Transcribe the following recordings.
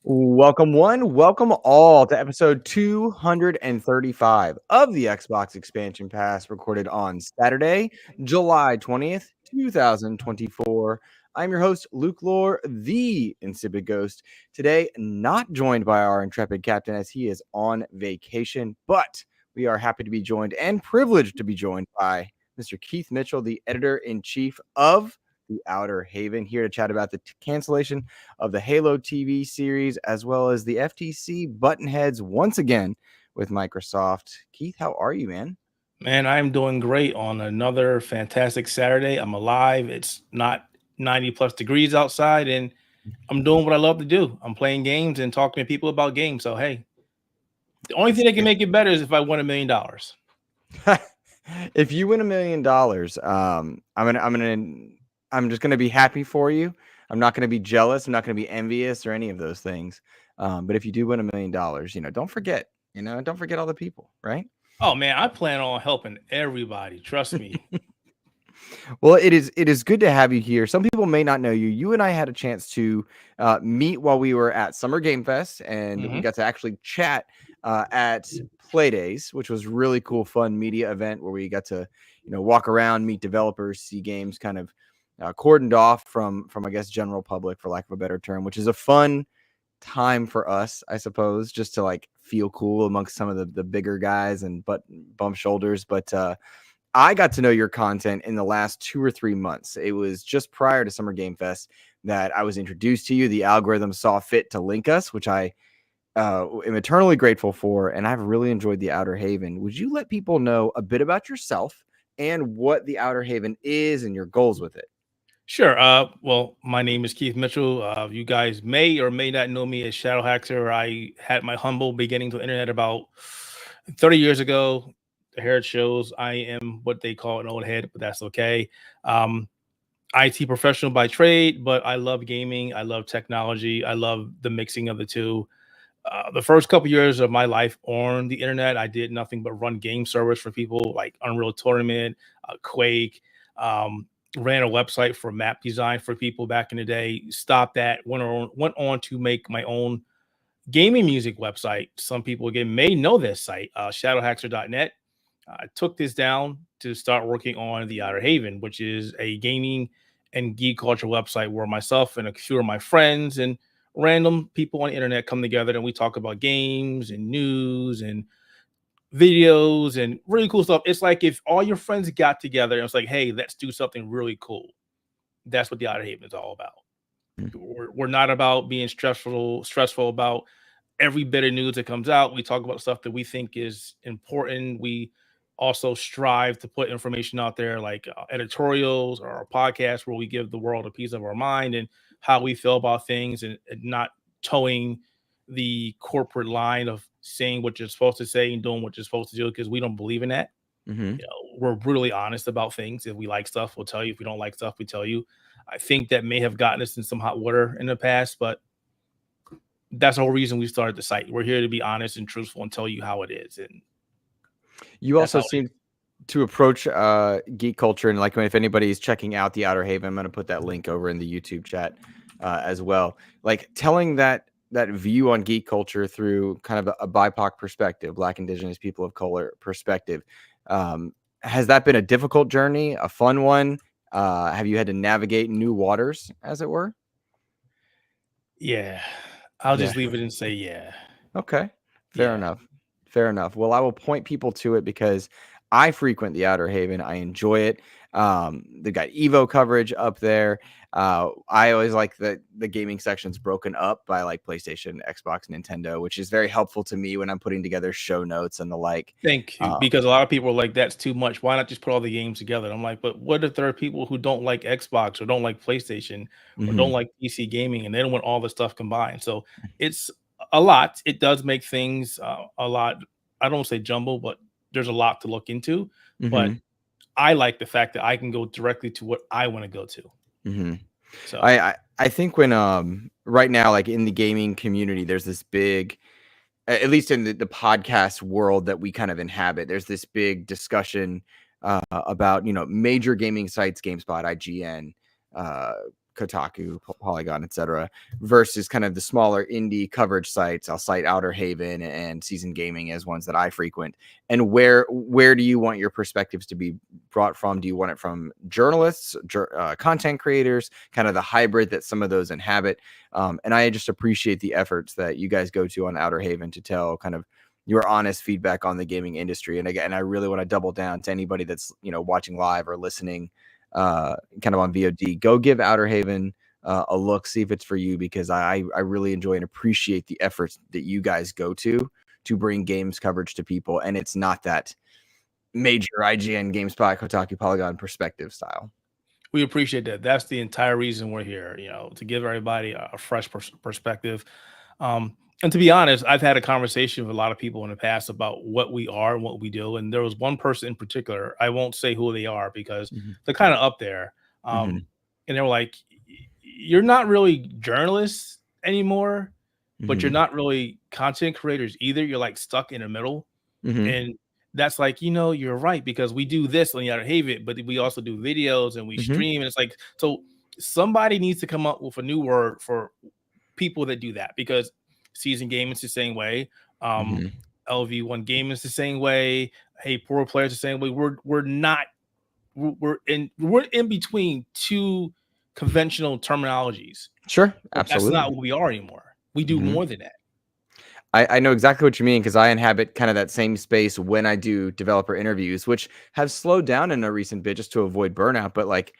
Welcome one, welcome all to episode 235 of the Xbox Expansion Pass, recorded on Saturday, July 20th, 2024. I'm your host, Luke Lohr, the InsipidGhost. Today, not joined by our intrepid captain as he is on vacation, but we are happy to be joined and privileged to be joined by Mr. Keith Mitchell, the editor-in-chief of The Outer Haven, here to chat about the cancellation of the Halo TV series, as well as the FTC button heads once again with Microsoft. Keith, how are you, man? Man, I'm doing great on another fantastic Saturday. I'm alive. It's not 90 plus degrees outside, and I'm doing what I love to do. I'm playing games and talking to people about games. So, hey, the only thing that can make it better is if I win $1 million. If you win $1 million, I'm just gonna be happy for you. I'm not gonna be jealous. I'm not gonna be envious or any of those things. But if you do win $1 million, don't forget, don't forget all the people, right? Oh man, I plan on helping everybody. Trust me. Well, it is good to have you here. Some people may not know you. You and I had a chance to meet while we were at Summer Game Fest, and we got to actually chat at Playdays, which was really cool, fun media event where we got to walk around, meet developers, see games kind of cordoned off from I guess general public, for lack of a better term, which is a fun time for us, I suppose, just to like feel cool amongst some of the bigger guys and bump shoulders. But I got to know your content in the last 2 or 3 months. It was just prior to Summer Game Fest that I was introduced to you. The algorithm saw fit to link us, which I am eternally grateful for, and I've really enjoyed The Outer Haven. Would you let people know a bit about yourself and what The Outer Haven is and your goals with it? Sure. Well, my name is Keith Mitchell. You guys may or may not know me as Shadow Haxer. I had my humble beginnings with internet about 30 years ago. The hair shows I am what they call an old head, but that's okay. IT professional by trade, but I love gaming. I love technology. I love the mixing of the two. The first couple years of my life on the internet, I did nothing but run game servers for people like Unreal Tournament, Quake. Ran a website for map design for people back in the day. Stopped that. Went on to make my own gaming music website. Some people again may know this site, shadowhaxer.net. I took this down to start working on The Outer Haven, which is a gaming and geek culture website where myself and a few of my friends and random people on the internet come together and we talk about games and news and videos and really cool stuff. It's like if all your friends got together and it's like, hey, let's do something really cool. That's what The Outer Haven is all about. We're not about being stressful about every bit of news that comes out. We talk about stuff that we think is important. We also strive to put information out there like editorials or our podcast where we give the world a piece of our mind and how we feel about things and not towing the corporate line of saying what you're supposed to say and doing what you're supposed to do, because we don't believe in that. We're brutally honest about things. If we like stuff, we'll tell you. If we don't like stuff, we tell you. I think that may have gotten us in some hot water in the past, but that's the whole reason we started the site. We're here to be honest and truthful and tell you how it is. And you also seem to approach geek culture, and like if anybody's checking out The Outer Haven, I'm going to put that link over in the YouTube chat as well. Like telling that view on geek culture through kind of a BIPOC perspective, Black, Indigenous, people of color perspective. Has that been a difficult journey, a fun one? Have you had to navigate new waters, as it were? Yeah, I'll just leave it and say, yeah. Okay. Fair enough. Well, I will point people to it because I frequent The Outer Haven. I enjoy it. They've got Evo coverage up there. I always like the gaming section's broken up by like PlayStation, Xbox, Nintendo, which is very helpful to me when I'm putting together show notes and the like. Thank you. Because a lot of people are like, that's too much. Why not just put all the games together? I'm like, but what if there are people who don't like Xbox or don't like PlayStation or don't like PC gaming and they don't want all the stuff combined? So it's a lot. It does make things a lot. I don't say jumble, but there's a lot to look into. But I like the fact that I can go directly to what I want to go to. So I think when right now, like in the gaming community, there's this big, at least in the podcast world that we kind of inhabit, there's this big discussion about major gaming sites, GameSpot, IGN, Kotaku, Polygon, etc., versus kind of the smaller indie coverage sites. I'll cite Outer Haven and Seasoned Gaming as ones that I frequent. And where do you want your perspectives to be brought from? Do you want it from journalists, content creators, kind of the hybrid that some of those inhabit? And I just appreciate the efforts that you guys go to on Outer Haven to tell kind of your honest feedback on the gaming industry. And again, I really want to double down to anybody that's, watching live or listening kind of on VOD. Go give Outer Haven a look, see if it's for you, because I really enjoy and appreciate the efforts that you guys go to bring games coverage to people. And it's not that major IGN, GameSpot, Kotaku, Polygon perspective style. We appreciate that. That's the entire reason we're here, to give everybody a fresh perspective. And to be honest, I've had a conversation with a lot of people in the past about what we are and what we do. And there was one person in particular, I won't say who they are because they're kind of up there. And they were like, you're not really journalists anymore, but you're not really content creators either. You're like stuck in the middle. And that's like, you're right, because we do this on the Outer Haven, but we also do videos and we stream. And it's like, so somebody needs to come up with a new word for people that do that, because Seasoned Gaming is the same way. LV1 Gaming is the same way. Hey, Pro Players the same way. We're in between two conventional terminologies. Sure, absolutely. That's not what we are anymore. We do more than that. I know exactly what you mean, because I inhabit kind of that same space when I do developer interviews, which have slowed down in a recent bit just to avoid burnout. But like,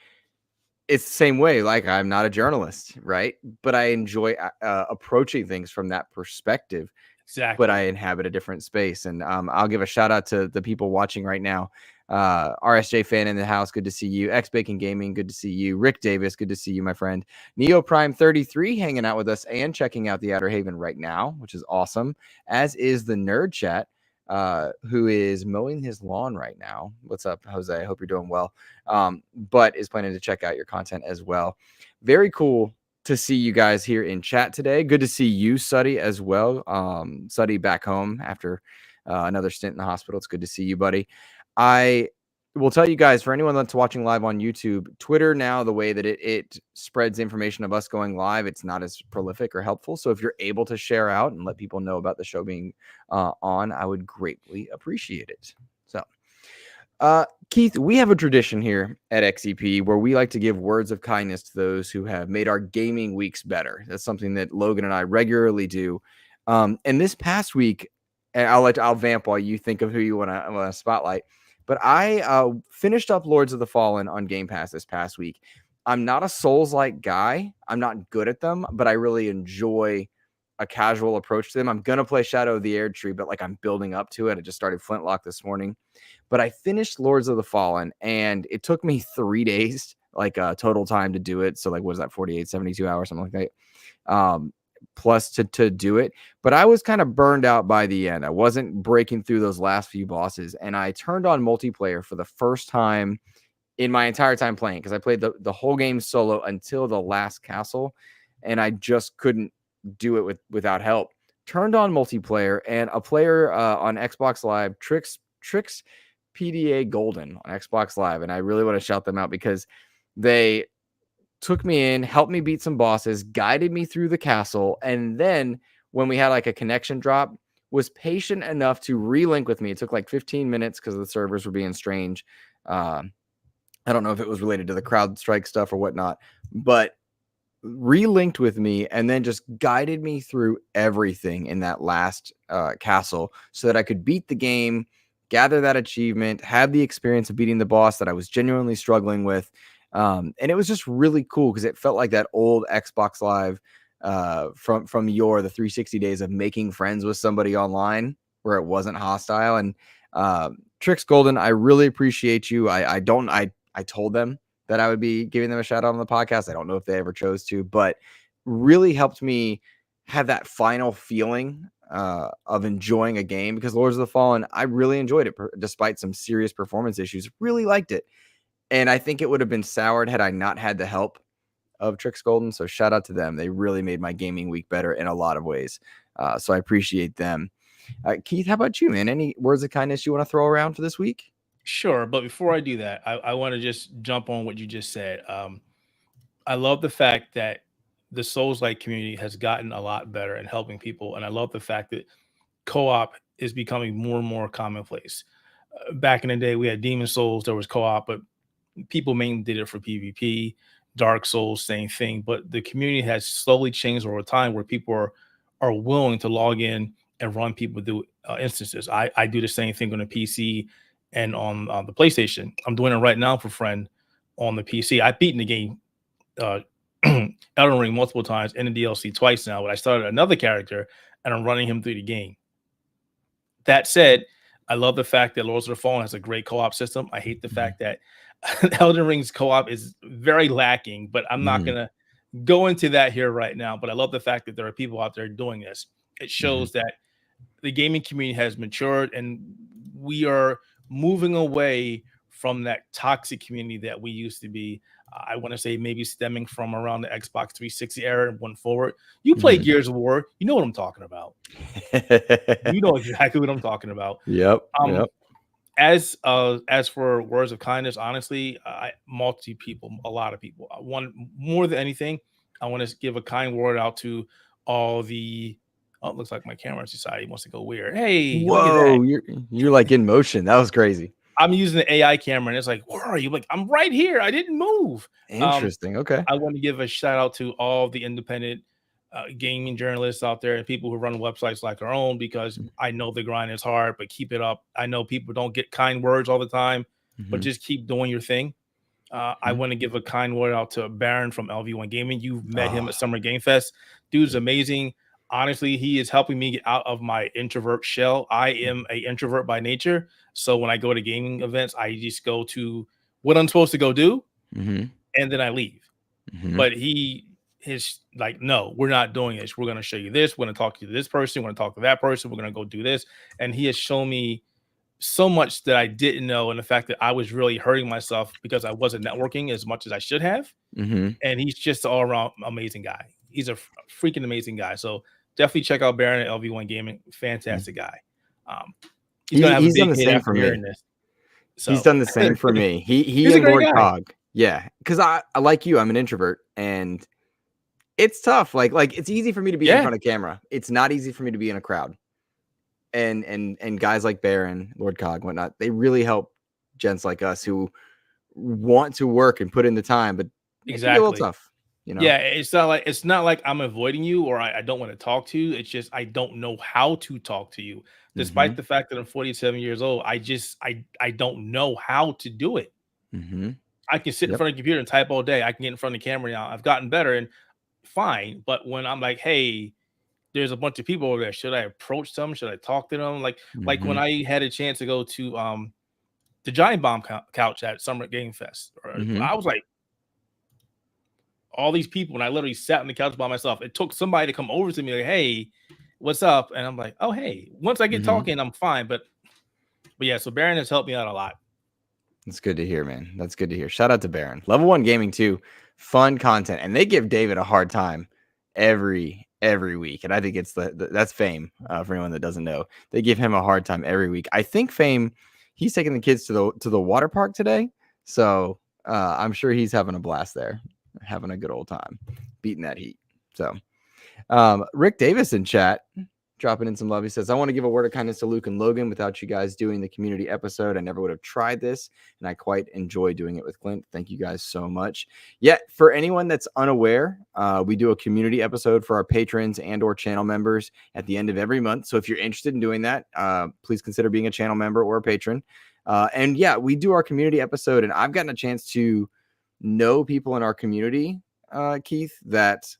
it's the same way. Like, I'm not a journalist, right? But I enjoy approaching things from that perspective. Exactly. But I inhabit a different space. And I'll give a shout out to the people watching right now. RSJ fan in the house, good to see you. X Bacon Gaming, good to see you. Rick Davis, good to see you, my friend. Neo Prime 33 hanging out with us and checking out the Outer Haven right now, which is awesome. As is the Nerd Chat, who is mowing his lawn right now. What's up, Jose? I hope you're doing well. But is planning to check out your content as well. Very cool to see you guys here in chat today. Good to see you, Suddy, as well. Suddy back home after another stint in the hospital. It's good to see you, buddy. I will tell you guys, for anyone that's watching live on YouTube, Twitter now, the way that it spreads information of us going live, it's not as prolific or helpful. So if you're able to share out and let people know about the show being on, I would greatly appreciate it. So, Keith, we have a tradition here at XEP where we like to give words of kindness to those who have made our gaming weeks better. That's something that Logan and I regularly do. And this past week, and I'll vamp while you think of who you want to spotlight. But I finished up Lords of the Fallen on Game Pass this past week. I'm not a Souls-like guy. I'm not good at them, but I really enjoy a casual approach to them. I'm going to play Shadow of the Erdtree, but like, I'm building up to it. I just started Flintlock this morning. But I finished Lords of the Fallen, and it took me 3 days, like total time to do it. So like, what is that, 48, 72 hours, something like that. Plus to do it. But I was kind of burned out by the end. I wasn't breaking through those last few bosses, and I turned on multiplayer for the first time in my entire time playing, because I played the whole game solo until the last castle, and I just couldn't do it without help. Turned on multiplayer, and a player on Xbox Live, Tricks PDA Golden on Xbox Live, and I really want to shout them out because they took me in, helped me beat some bosses, guided me through the castle, and then when we had like a connection drop, was patient enough to relink with me. It took like 15 minutes because the servers were being strange. I don't know if it was related to the CrowdStrike stuff or whatnot, but relinked with me and then just guided me through everything in that last castle so that I could beat the game, gather that achievement, have the experience of beating the boss that I was genuinely struggling with. And it was just really cool because it felt like that old Xbox Live from the 360 days of making friends with somebody online where it wasn't hostile. And Tricks Golden, I really appreciate you. I told them that I would be giving them a shout out on the podcast. I don't know if they ever chose to, but really helped me have that final feeling of enjoying a game, because Lords of the Fallen, I really enjoyed it despite some serious performance issues. Really liked it. And I think it would have been soured had I not had the help of Tricks Golden. So shout out to them. They really made my gaming week better in a lot of ways. So I appreciate them. Keith, how about you, man? Any words of kindness you want to throw around for this week? Sure. But before I do that, I want to just jump on what you just said. I love the fact that the Souls-like community has gotten a lot better in helping people, and I love the fact that co-op is becoming more and more commonplace. Back in the day, we had Demon Souls, there was co-op, but people mainly did it for PvP. Dark Souls, same thing. But the community has slowly changed over time where people are willing to log in and run people through instances. I do the same thing on the PC and on the PlayStation. I'm doing it right now for friend on the PC. I've beaten the game uh, Elden Ring multiple times and the DLC twice now, but I started another character and I'm running him through the game. That said, I love the fact that Lords of the Fallen has a great co-op system. I hate the fact that Elden Ring's co-op is very lacking, but I'm not gonna go into that here right now. But I love the fact that there are people out there doing this. It shows that the gaming community has matured and we are moving away from that toxic community that we used to be. I want to say maybe stemming from around the Xbox 360 era and went forward. You play Gears of War, you know what I'm talking about. You know exactly what I'm talking about. Yep. As for words of kindness, honestly, a lot of people. More than anything, I want to give a kind word out to all the. Oh, it looks like my camera society wants to go weird. Hey, look at that. You're like in motion. That was crazy. I'm using the AI camera, and it's like, where are you? Like, I'm right here. I didn't move. Interesting. Okay. I want to give a shout out to all the independent gaming journalists out there and people who run websites like our own, because I know the grind is hard, but keep it up. I know people don't get kind words all the time, but just keep doing your thing. I want to give a kind word out to Baron from LV1 Gaming. You met him at Summer Game Fest. Dude's amazing. Honestly, he is helping me get out of my introvert shell. I am an introvert by nature. So when I go to gaming events, I just go to what I'm supposed to go do, and then I leave. But he is like, no, we're not doing this. We're going to show you this. We're going to talk to this person. We're going to talk to that person. We're going to go do this. And he has shown me so much that I didn't know. And the fact that I was really hurting myself because I wasn't networking as much as I should have. And he's just an all-around amazing guy. He's a freaking amazing guy. So definitely check out Baron at LV1 Gaming. Fantastic guy. He's gonna have a big hit after hearing this. So. He's done the same for me. He's and Lord Cog. Yeah, because I like you, I'm an introvert, and it's tough. Like it's easy for me to be in front of camera. It's not easy for me to be in a crowd. And guys like Baron, Lord Cog, whatnot, they really help gents like us who want to work and put in the time, but it can be a little tough. You know? Yeah, it's not like I'm avoiding you or I don't want to talk to you. It's just I don't know how to talk to you. Despite the fact that I'm 47 years old, I don't know how to do it. I can sit in front of a computer and type all day. I can get in front of the camera now. I've gotten better and fine. But when I'm like, hey, there's a bunch of people over there. Should I approach them? Should I talk to them? Like when I had a chance to go to the Giant Bomb couch at Summer Game Fest, I was like, all these people, and I literally sat on the couch by myself. It took somebody to come over to me like, hey, what's up? And I'm like, oh, hey. Once I get talking, I'm fine. But yeah, so Baron has helped me out a lot. That's good to hear, man. That's good to hear. Shout out to Baron. Level 1 Gaming too. Fun content. And they give David a hard time every week. And I think it's that's Fame for anyone that doesn't know. They give him a hard time every week. I think Fame, he's taking the kids to the water park today. So I'm sure he's having a blast there. Having a good old time beating that heat. So Rick Davis in chat dropping in some love. He says, I want to give a word of kindness to Luke and Logan. Without you guys doing the community episode, I never would have tried this, and I quite enjoy doing it with Clint. Thank you guys so much. Yet for anyone that's unaware, we do a community episode for our patrons and or channel members at the end of every month. So if you're interested in doing that, please consider being a channel member or a patron. And yeah, we do our community episode, and I've gotten a chance to know people in our community, Keith, that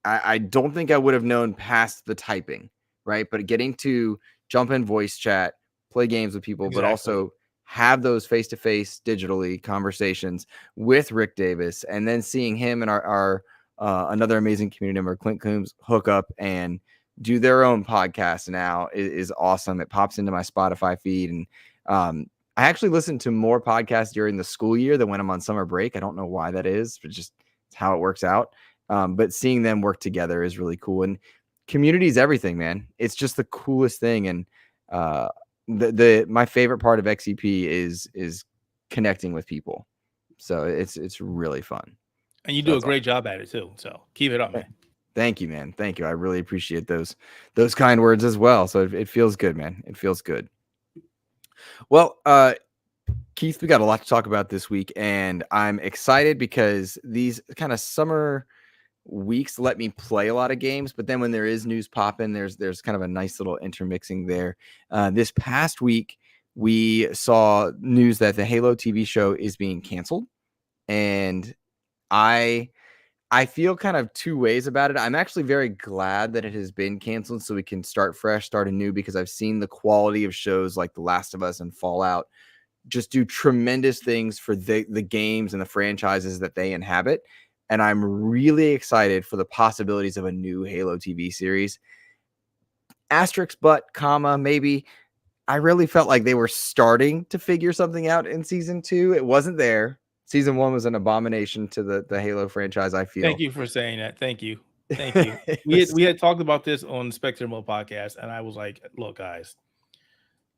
I don't think I would have known past the typing, right? But getting to jump in voice chat, play games with people, but also have those face-to-face digitally conversations with Rick Davis, and then seeing him and our another amazing community member, Clint Coombs, hook up and do their own podcast now is awesome. It pops into my Spotify feed, and I actually listen to more podcasts during the school year than when I'm on summer break. I don't know why that is, but just it's how it works out. But seeing them work together is really cool. And community is everything, man. It's just the coolest thing. And my favorite part of XEP is connecting with people. So it's really fun. And you So do a that's great awesome. job at it too. So keep it up, man. Thank you, man. Thank you. I really appreciate those kind words as well. So it feels good, man. It feels good. Well, Keith, we got a lot to talk about this week, and I'm excited because these kind of summer weeks let me play a lot of games, but then when there is news popping, there's kind of a nice little intermixing there. This past week, we saw news that the Halo TV show is being canceled, and I feel kind of two ways about it. I'm actually very glad that it has been canceled so we can start fresh, start anew, because I've seen the quality of shows like The Last of Us and Fallout just do tremendous things for the games and the franchises that they inhabit. And I'm really excited for the possibilities of a new Halo TV series. Asterisk, but, comma, maybe. I really felt like they were starting to figure something out in season 2. It wasn't there. Season 1 was an abomination to the Halo franchise, I feel. Thank you for saying that. Thank you. Thank you. We had talked about this on Spectrum Mode podcast, and I was like, look, guys,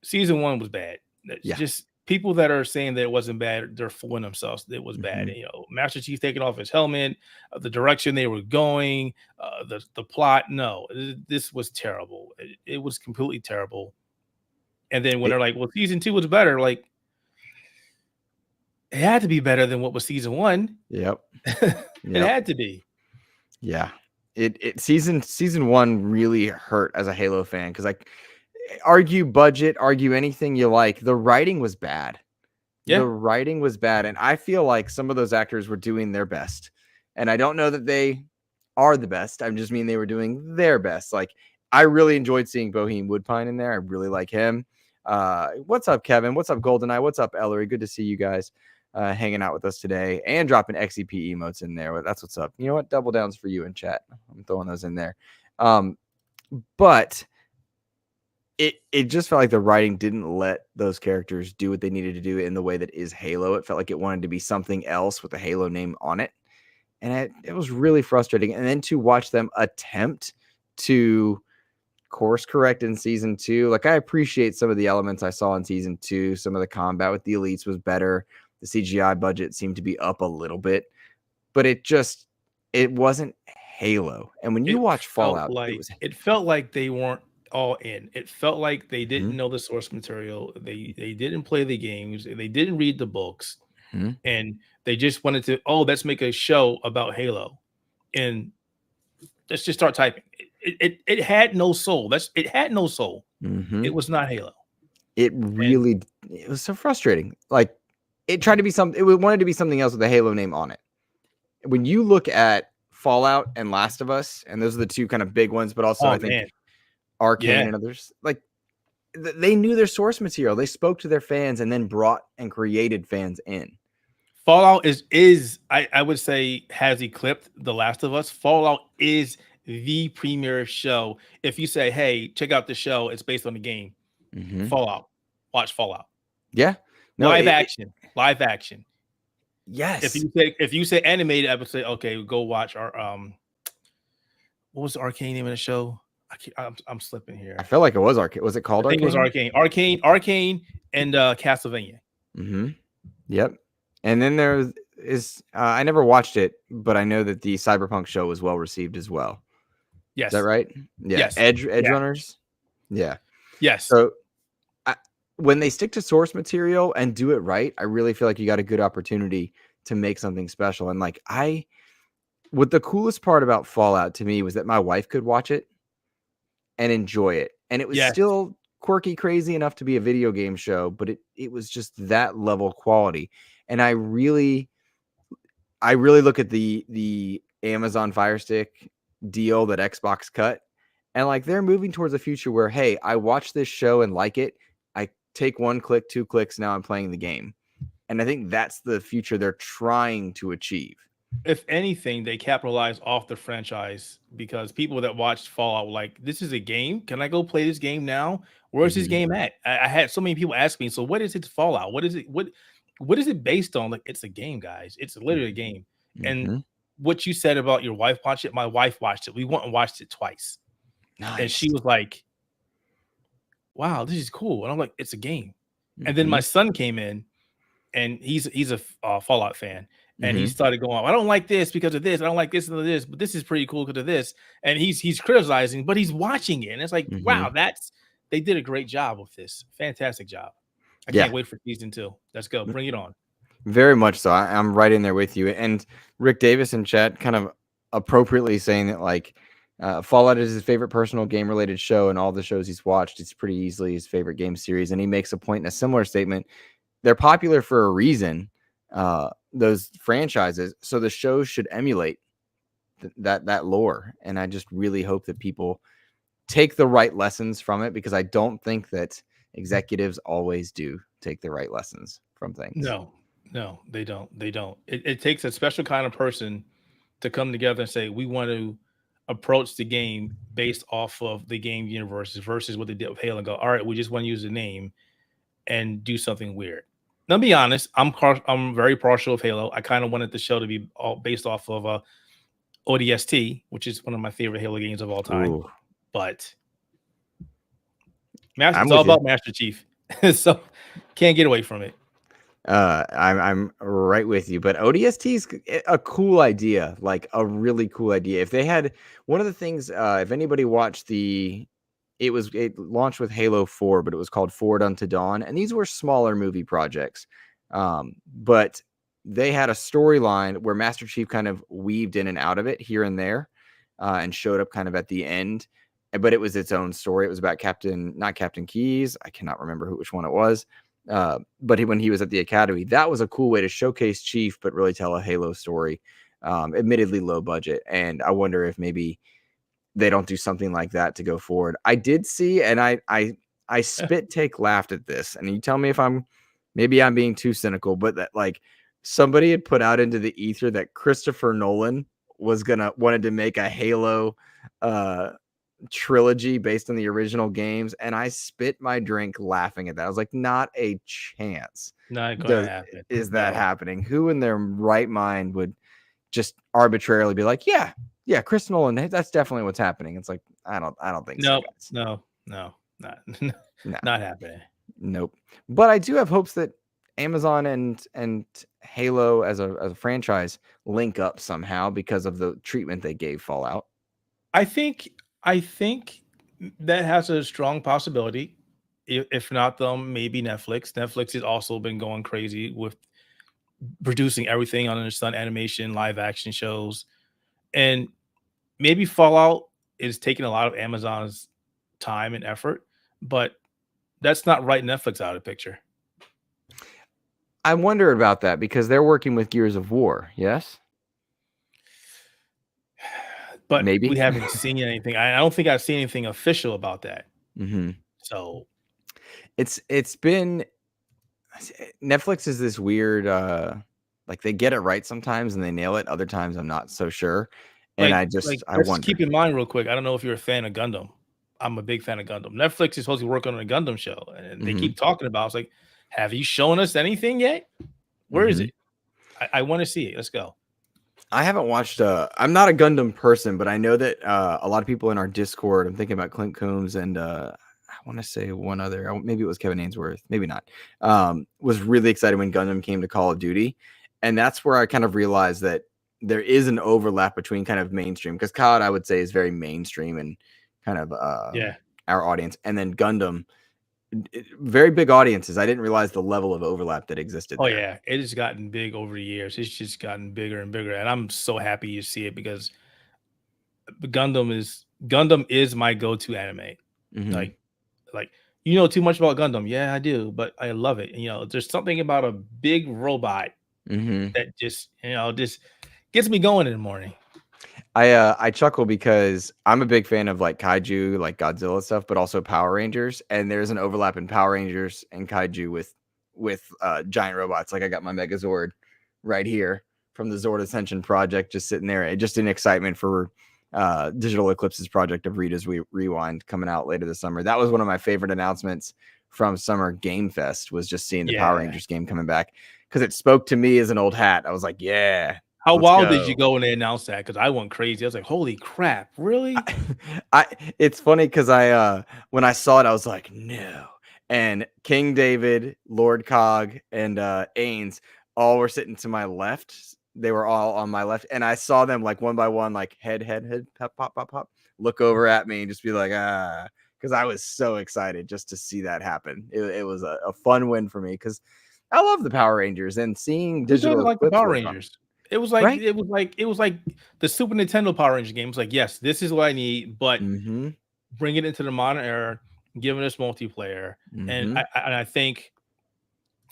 season 1 was bad. Yeah. Just people that are saying that it wasn't bad, they're fooling themselves. It was bad. Mhm. You know, Master Chief taking off his helmet, the direction they were going, the plot. No, this was terrible. It was completely terrible. And then when they're like, well, season 2 was better, like, it had to be better than what was season 1. Yep. It had to be. Yeah. It season 1 really hurt as a Halo fan, because like, argue budget, argue anything you like, the writing was bad. Yeah. The writing was bad, and I feel like some of those actors were doing their best. And I don't know that they are the best. I just mean they were doing their best. Like, I really enjoyed seeing Boheem Woodpine in there. I really like him. What's up, Kevin? What's up, GoldenEye? What's up, Ellery? Good to see you guys hanging out with us today and dropping XEP emotes in there. That's what's up. You know what? Double downs for you in chat. I'm throwing those in there. But it just felt like the writing didn't let those characters do what they needed to do in the way that is Halo. It felt like it wanted to be something else with the Halo name on it. And it was really frustrating. And then to watch them attempt to course correct in season 2, like, I appreciate some of the elements I saw in season 2. Some of the combat with the elites was better. The CGI budget seemed to be up a little bit, but it wasn't Halo. And when you watch Fallout, it felt like they weren't all in. It felt like they didn't know the source material. They didn't play the games. They didn't read the books. And they just wanted to, let's make a show about Halo, and let's just start typing. It had no soul. It had no soul. It was not Halo. It was so frustrating. Like, it tried to be something. It wanted to be something else with the Halo name on it. When you look at Fallout and Last of Us, and those are the two kind of big ones, but also I think Arcane and others, like, they knew their source material. They spoke to their fans and then brought and created fans in. Fallout is I would say has eclipsed The Last of Us. Fallout is the premier show. If you say, hey, check out the show, it's based on the game. Fallout. Watch Fallout. Yeah. No, live action. Yes. If you say animated, I would say, okay, go watch our what was the Arcane name of the show? I'm slipping here. I felt like it was Arcane. Was it called Arcane? I think it was Arcane and Castlevania. Yep. And then there is I never watched it, but I know that the Cyberpunk show was well received as well. Yes. Is that right? Yeah. Yes. Edge Runners. Yeah. Yes. So when they stick to source material and do it right, I really feel like you got a good opportunity to make something special. And like, what the coolest part about Fallout to me was that my wife could watch it and enjoy it. And it was still quirky, crazy enough to be a video game show, but it was just that level quality. And I really look at the Amazon Fire Stick deal that Xbox cut, and like, they're moving towards a future where, hey, I watch this show and like it. I take 1 click, 2 clicks, now I'm playing the game. And I think that's the future they're trying to achieve. If anything, they capitalize off the franchise, because people that watched Fallout were like, this is a game. Can I go play this game now? Where's this game at? I had so many people ask me, so what is it, Fallout? What is it? What is it based on? Like, it's a game, guys. It's literally a game. And what you said about your wife watched it, my wife watched it. We went and watched it twice. Nice. And she was like, wow, this is cool. And I'm like, it's a game. And then my son came in, and he's a Fallout fan. And he started going, I don't like this because of this. I don't like this and this, but this is pretty cool because of this. And he's criticizing, but he's watching it. And it's like, wow, they did a great job with this. Fantastic job. I can't wait for season 2. Let's go. Bring it on. Very much so. I'm right in there with you. And Rick Davis in chat kind of appropriately saying that like Fallout is his favorite personal game related show, and all the shows he's watched, it's pretty easily his favorite game series. And he makes a point in a similar statement. They're popular for a reason, those franchises, so the shows should emulate that lore. And I just really hope that people take the right lessons from it, because I don't think that executives always do take the right lessons from things. No, they don't. It takes a special kind of person to come together and say, we want to approach the game based off of the game universe versus what they did with Halo, and go, all right, we just want to use the name and do something weird. Now, to be honest, I'm very partial of Halo. I kind of wanted the show to be all based off of ODST, which is one of my favorite Halo games of all time. Ooh. But it's all about Master Chief, so can't get away from it. I'm right with you, but ODST is a cool idea, like a really cool idea. If they had one of the things, if anybody watched it launched with Halo 4, but it was called Forward Unto Dawn, and these were smaller movie projects, but they had a storyline where Master Chief kind of weaved in and out of it here and there, and showed up kind of at the end, but it was its own story. It was about not Captain Keyes, I cannot remember which one it was. But when he was at the academy, that was a cool way to showcase Chief, but really tell a Halo story. Admittedly low budget, and I wonder if maybe they don't do something like that to go forward. I did see, and I spit take laughed at this, and you tell me if I'm being too cynical, but that like somebody had put out into the ether that Christopher Nolan wanted to make a Halo trilogy based on the original games, and I spit my drink laughing at that. I was like, not a chance. Not going to happen. Is that happening? Who in their right mind would just arbitrarily be like, yeah, Chris Nolan, that's definitely what's happening? It's like, I don't think so. No, not happening. Nope. But I do have hopes that Amazon and Halo as a franchise link up somehow because of the treatment they gave Fallout. I think that has a strong possibility. If not them, maybe Netflix. Netflix has also been going crazy with producing everything under the sun, animation, live action shows. And maybe Fallout is taking a lot of Amazon's time and effort, but that's not right Netflix out of the picture. I wonder about that because they're working with Gears of War, yes? But maybe we haven't seen anything. I don't think I've seen anything official about that. Mm-hmm. So it's been Netflix is this weird, like they get it right sometimes and they nail it. Other times I'm not so sure. And I wonder. Keep in mind real quick. I don't know if you're a fan of Gundam. I'm a big fan of Gundam. Netflix is supposed to work on a Gundam show, and they keep talking about. It's like, have you shown us anything yet? Where is it? I want to see it. Let's go. I haven't watched. I'm not a Gundam person, but I know that a lot of people in our Discord. I'm thinking about Clint Coombs and I want to say one other. Maybe it was Kevin Ainsworth. Maybe not. Was really excited when Gundam came to Call of Duty, and that's where I kind of realized that there is an overlap between kind of mainstream, because COD I would say is very mainstream and kind of our audience, and then Gundam. Very big audiences. I didn't realize the level of overlap that existed. Oh, yeah. It has gotten big over the years. It's just gotten bigger and bigger. And I'm so happy you see it because Gundam is my go-to anime. Like, you know too much about Gundam. Yeah, I do, but I love it. And, there's something about a big robot that just gets me going in the morning. I chuckle because I'm a big fan of like kaiju, like Godzilla stuff, but also Power Rangers. And there's an overlap in Power Rangers and kaiju with giant robots. Like I got my Megazord right here from the Zord Ascension project, just sitting there, just in excitement for Digital Eclipse's project of Rita's Rewind coming out later this summer. That was one of my favorite announcements from Summer Game Fest, was just seeing the Power Rangers game coming back, because it spoke to me as an old hat. I was like, yeah. How wild did you go when they announced that? Because I went crazy. I was like, holy crap, really? It's funny because when I saw it, I was like, no. And King David, Lord Cog, and Ains all were sitting to my left they were all on my left, and I saw them like one by one, like head, pop, pop, pop, pop, look over at me and just be like, because I was so excited just to see that happen. It was a fun win for me because I love the Power Rangers, and seeing Who doesn't digital like the clips Power work on Rangers? It was like right. it was like the Super Nintendo Power Ranger game. It was like, yes, this is what I need, but bring it into the modern era, giving us multiplayer, and I think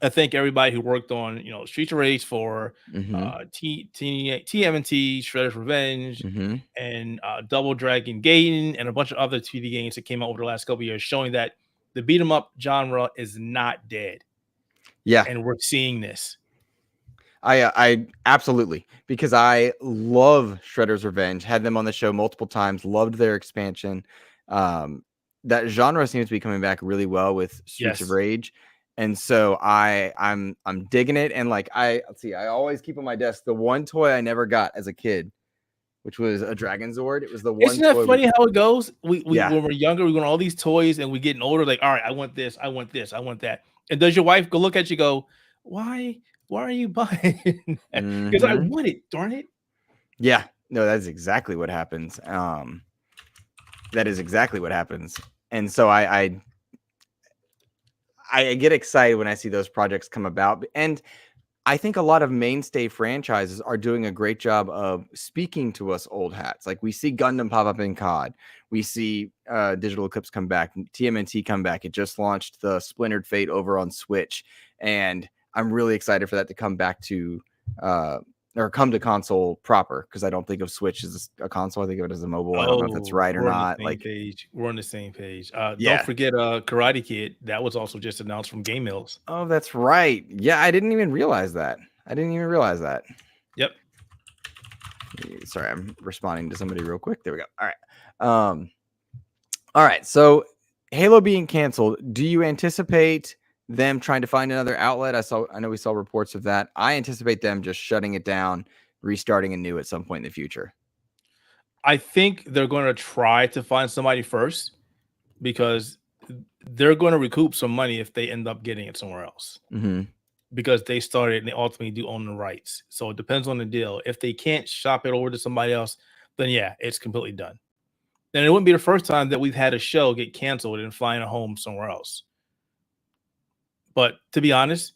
everybody who worked on Streets of Rage 4, TMNT, Shredder's Revenge, and Double Dragon Gaiden, and a bunch of other 2D games that came out over the last couple of years, showing that the beat 'em up genre is not dead. Yeah, and we're seeing this. I absolutely, because I love Shredder's Revenge, had them on the show multiple times, loved their expansion. That genre seems to be coming back really well with Streets of Rage. And so I'm digging it. And like let's see, I always keep on my desk the one toy I never got as a kid, which was a Dragon Zord. It was the one. Isn't that funny how it goes? We when we're younger, we want all these toys, and we getting older, like, all right, I want this, I want this, I want that. And does your wife go look at you, go, why are you buying that? Because I want it, darn it. Yeah, no, that's exactly what happens. That is exactly what happens. And so I get excited when I see those projects come about. And I think a lot of mainstay franchises are doing a great job of speaking to us old hats. Like we see Gundam pop up in COD. We see Digital Eclipse come back, TMNT come back. It just launched the Splintered Fate over on Switch. And I'm really excited for that to come back to or come to console proper, because I don't think of Switch as a console. I think of it as a mobile. I don't know if that's right or not. Like we're on the same page. Don't forget Karate Kid. That was also just announced from Game Mills. Oh, that's right. Yeah, I didn't even realize that. Yep. Sorry, I'm responding to somebody real quick. There we go. All right. So Halo being canceled, do you anticipate them trying to find another outlet? I know we saw reports of that. I anticipate them just shutting it down, restarting anew at some point in the future. I think they're going to try to find somebody first, because they're going to recoup some money if they end up getting it somewhere else. Because they started and they ultimately do own the rights. So it depends on the deal. If they can't shop it over to somebody else, then yeah, it's completely done. And it wouldn't be the first time that we've had a show get canceled and find a home somewhere else. But to be honest,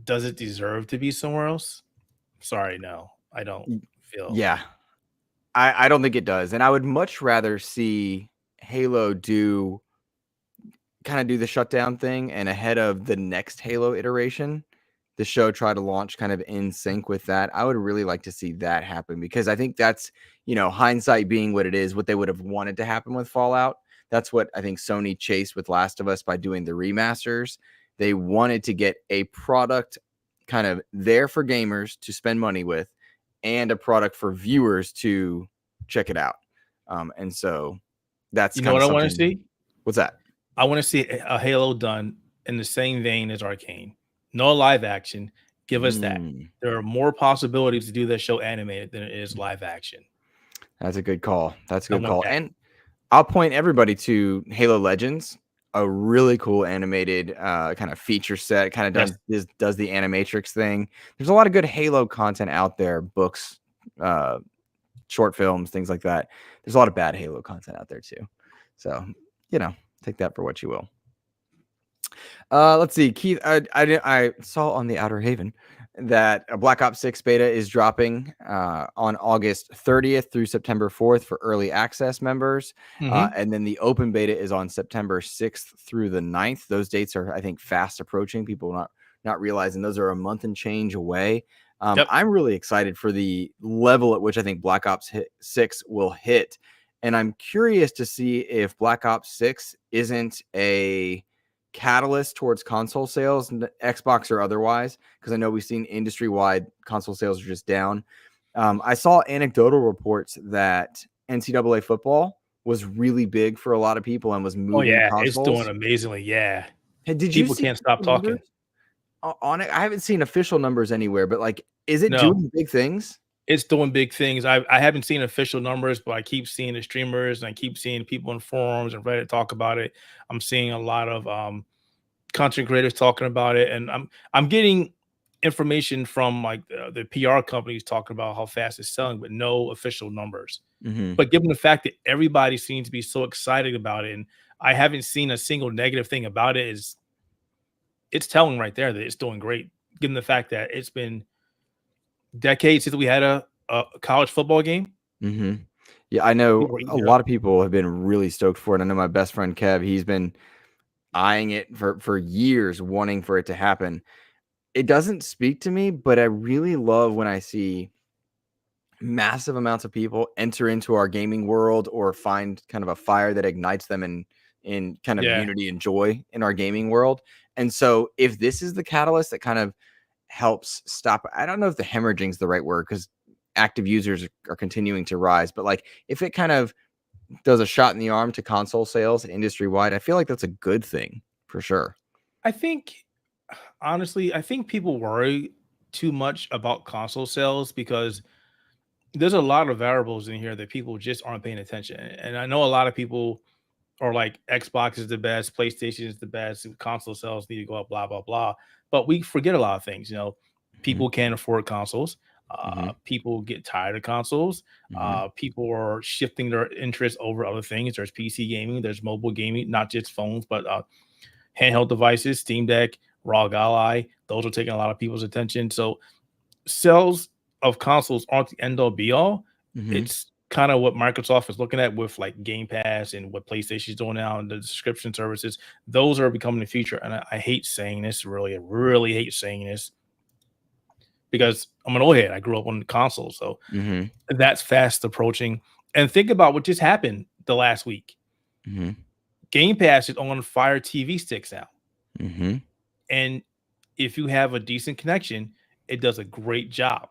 does it deserve to be somewhere else? Sorry, no, I don't feel. Yeah, I don't think it does. And I would much rather see Halo do the shutdown thing, and ahead of the next Halo iteration, the show try to launch kind of in sync with that. I would really like to see that happen, because I think that's, hindsight being what it is, what they would have wanted to happen with Fallout. That's what I think Sony chased with Last of Us by doing the remasters. They wanted to get a product kind of there for gamers to spend money with, and a product for viewers to check it out. And so that's what I want to see. What's that? I want to see a Halo done in the same vein as Arcane. No live action. Give us that. There are more possibilities to do that show animated than it is live action. That's a good call. And I'll point everybody to Halo Legends, a really cool animated kind of feature set. Kind of does the animatrix thing. There's a lot of good Halo content out there, books, short films, things like that. There's a lot of bad Halo content out there too. So, take that for what you will. Let's see, Keith. I saw on the Outer Haven that a Black Ops 6 beta is dropping on August 30th through September 4th for early access members. And then the open beta is on September 6th through the 9th. Those dates are, I think, fast approaching. People not realizing those are a month and change away. I'm really excited for the level at which I think Black Ops 6 will hit. And I'm curious to see if Black Ops 6 isn't a catalyst towards console sales, Xbox or otherwise, because I know we've seen industry-wide console sales are just down. I saw anecdotal reports that NCAA football was really big for a lot of people and was moving consoles. It's doing amazingly. Yeah. Hey, people can't stop talking on it. I haven't seen official numbers anywhere, but like, is it doing big things? It's doing big things. I haven't seen official numbers, but I keep seeing the streamers and I keep seeing people in forums and Reddit talk about it. I'm seeing a lot of content creators talking about it, and I'm getting information from like the PR companies talking about how fast it's selling, but no official numbers. But given the fact that everybody seems to be so excited about it, and I haven't seen a single negative thing about it, it's telling right there that it's doing great. Given the fact that it's been decades since we had a college football game. Yeah, I know People eat a it lot up. of people have been really stoked for it. I know my best friend Kev, he's been eyeing it for years, wanting for it to happen. It doesn't speak to me, but I really love when I see massive amounts of people enter into our gaming world or find kind of a fire that ignites them in kind of Yeah. unity and joy in our gaming world. And so if this is the catalyst that kind of helps stop, I don't know if the hemorrhaging is the right word, because active users are continuing to rise, but like if it kind of does a shot in the arm to console sales industry wide, I feel like that's a good thing for sure. I think, honestly, I think people worry too much about console sales because there's a lot of variables in here that people just aren't paying attention. And I know a lot of people are like, Xbox is the best, PlayStation is the best, console sales need to go up, blah, blah, blah. But we forget a lot of things. You know, people can't afford consoles. People get tired of consoles. People are shifting their interest over other things. There's PC gaming, there's mobile gaming, not just phones, but handheld devices, Steam Deck, ROG Ally. Those are taking a lot of people's attention. So sales of consoles aren't the end all be all. It's kind of what Microsoft is looking at with like Game Pass and what PlayStation is doing now and the subscription services. Those are becoming the future. And I hate saying this, really, I really hate saying this because I'm an old head. I grew up on the console. So that's fast approaching. And think about what just happened the last week. Game Pass is on Fire TV sticks now. And if you have a decent connection, it does a great job.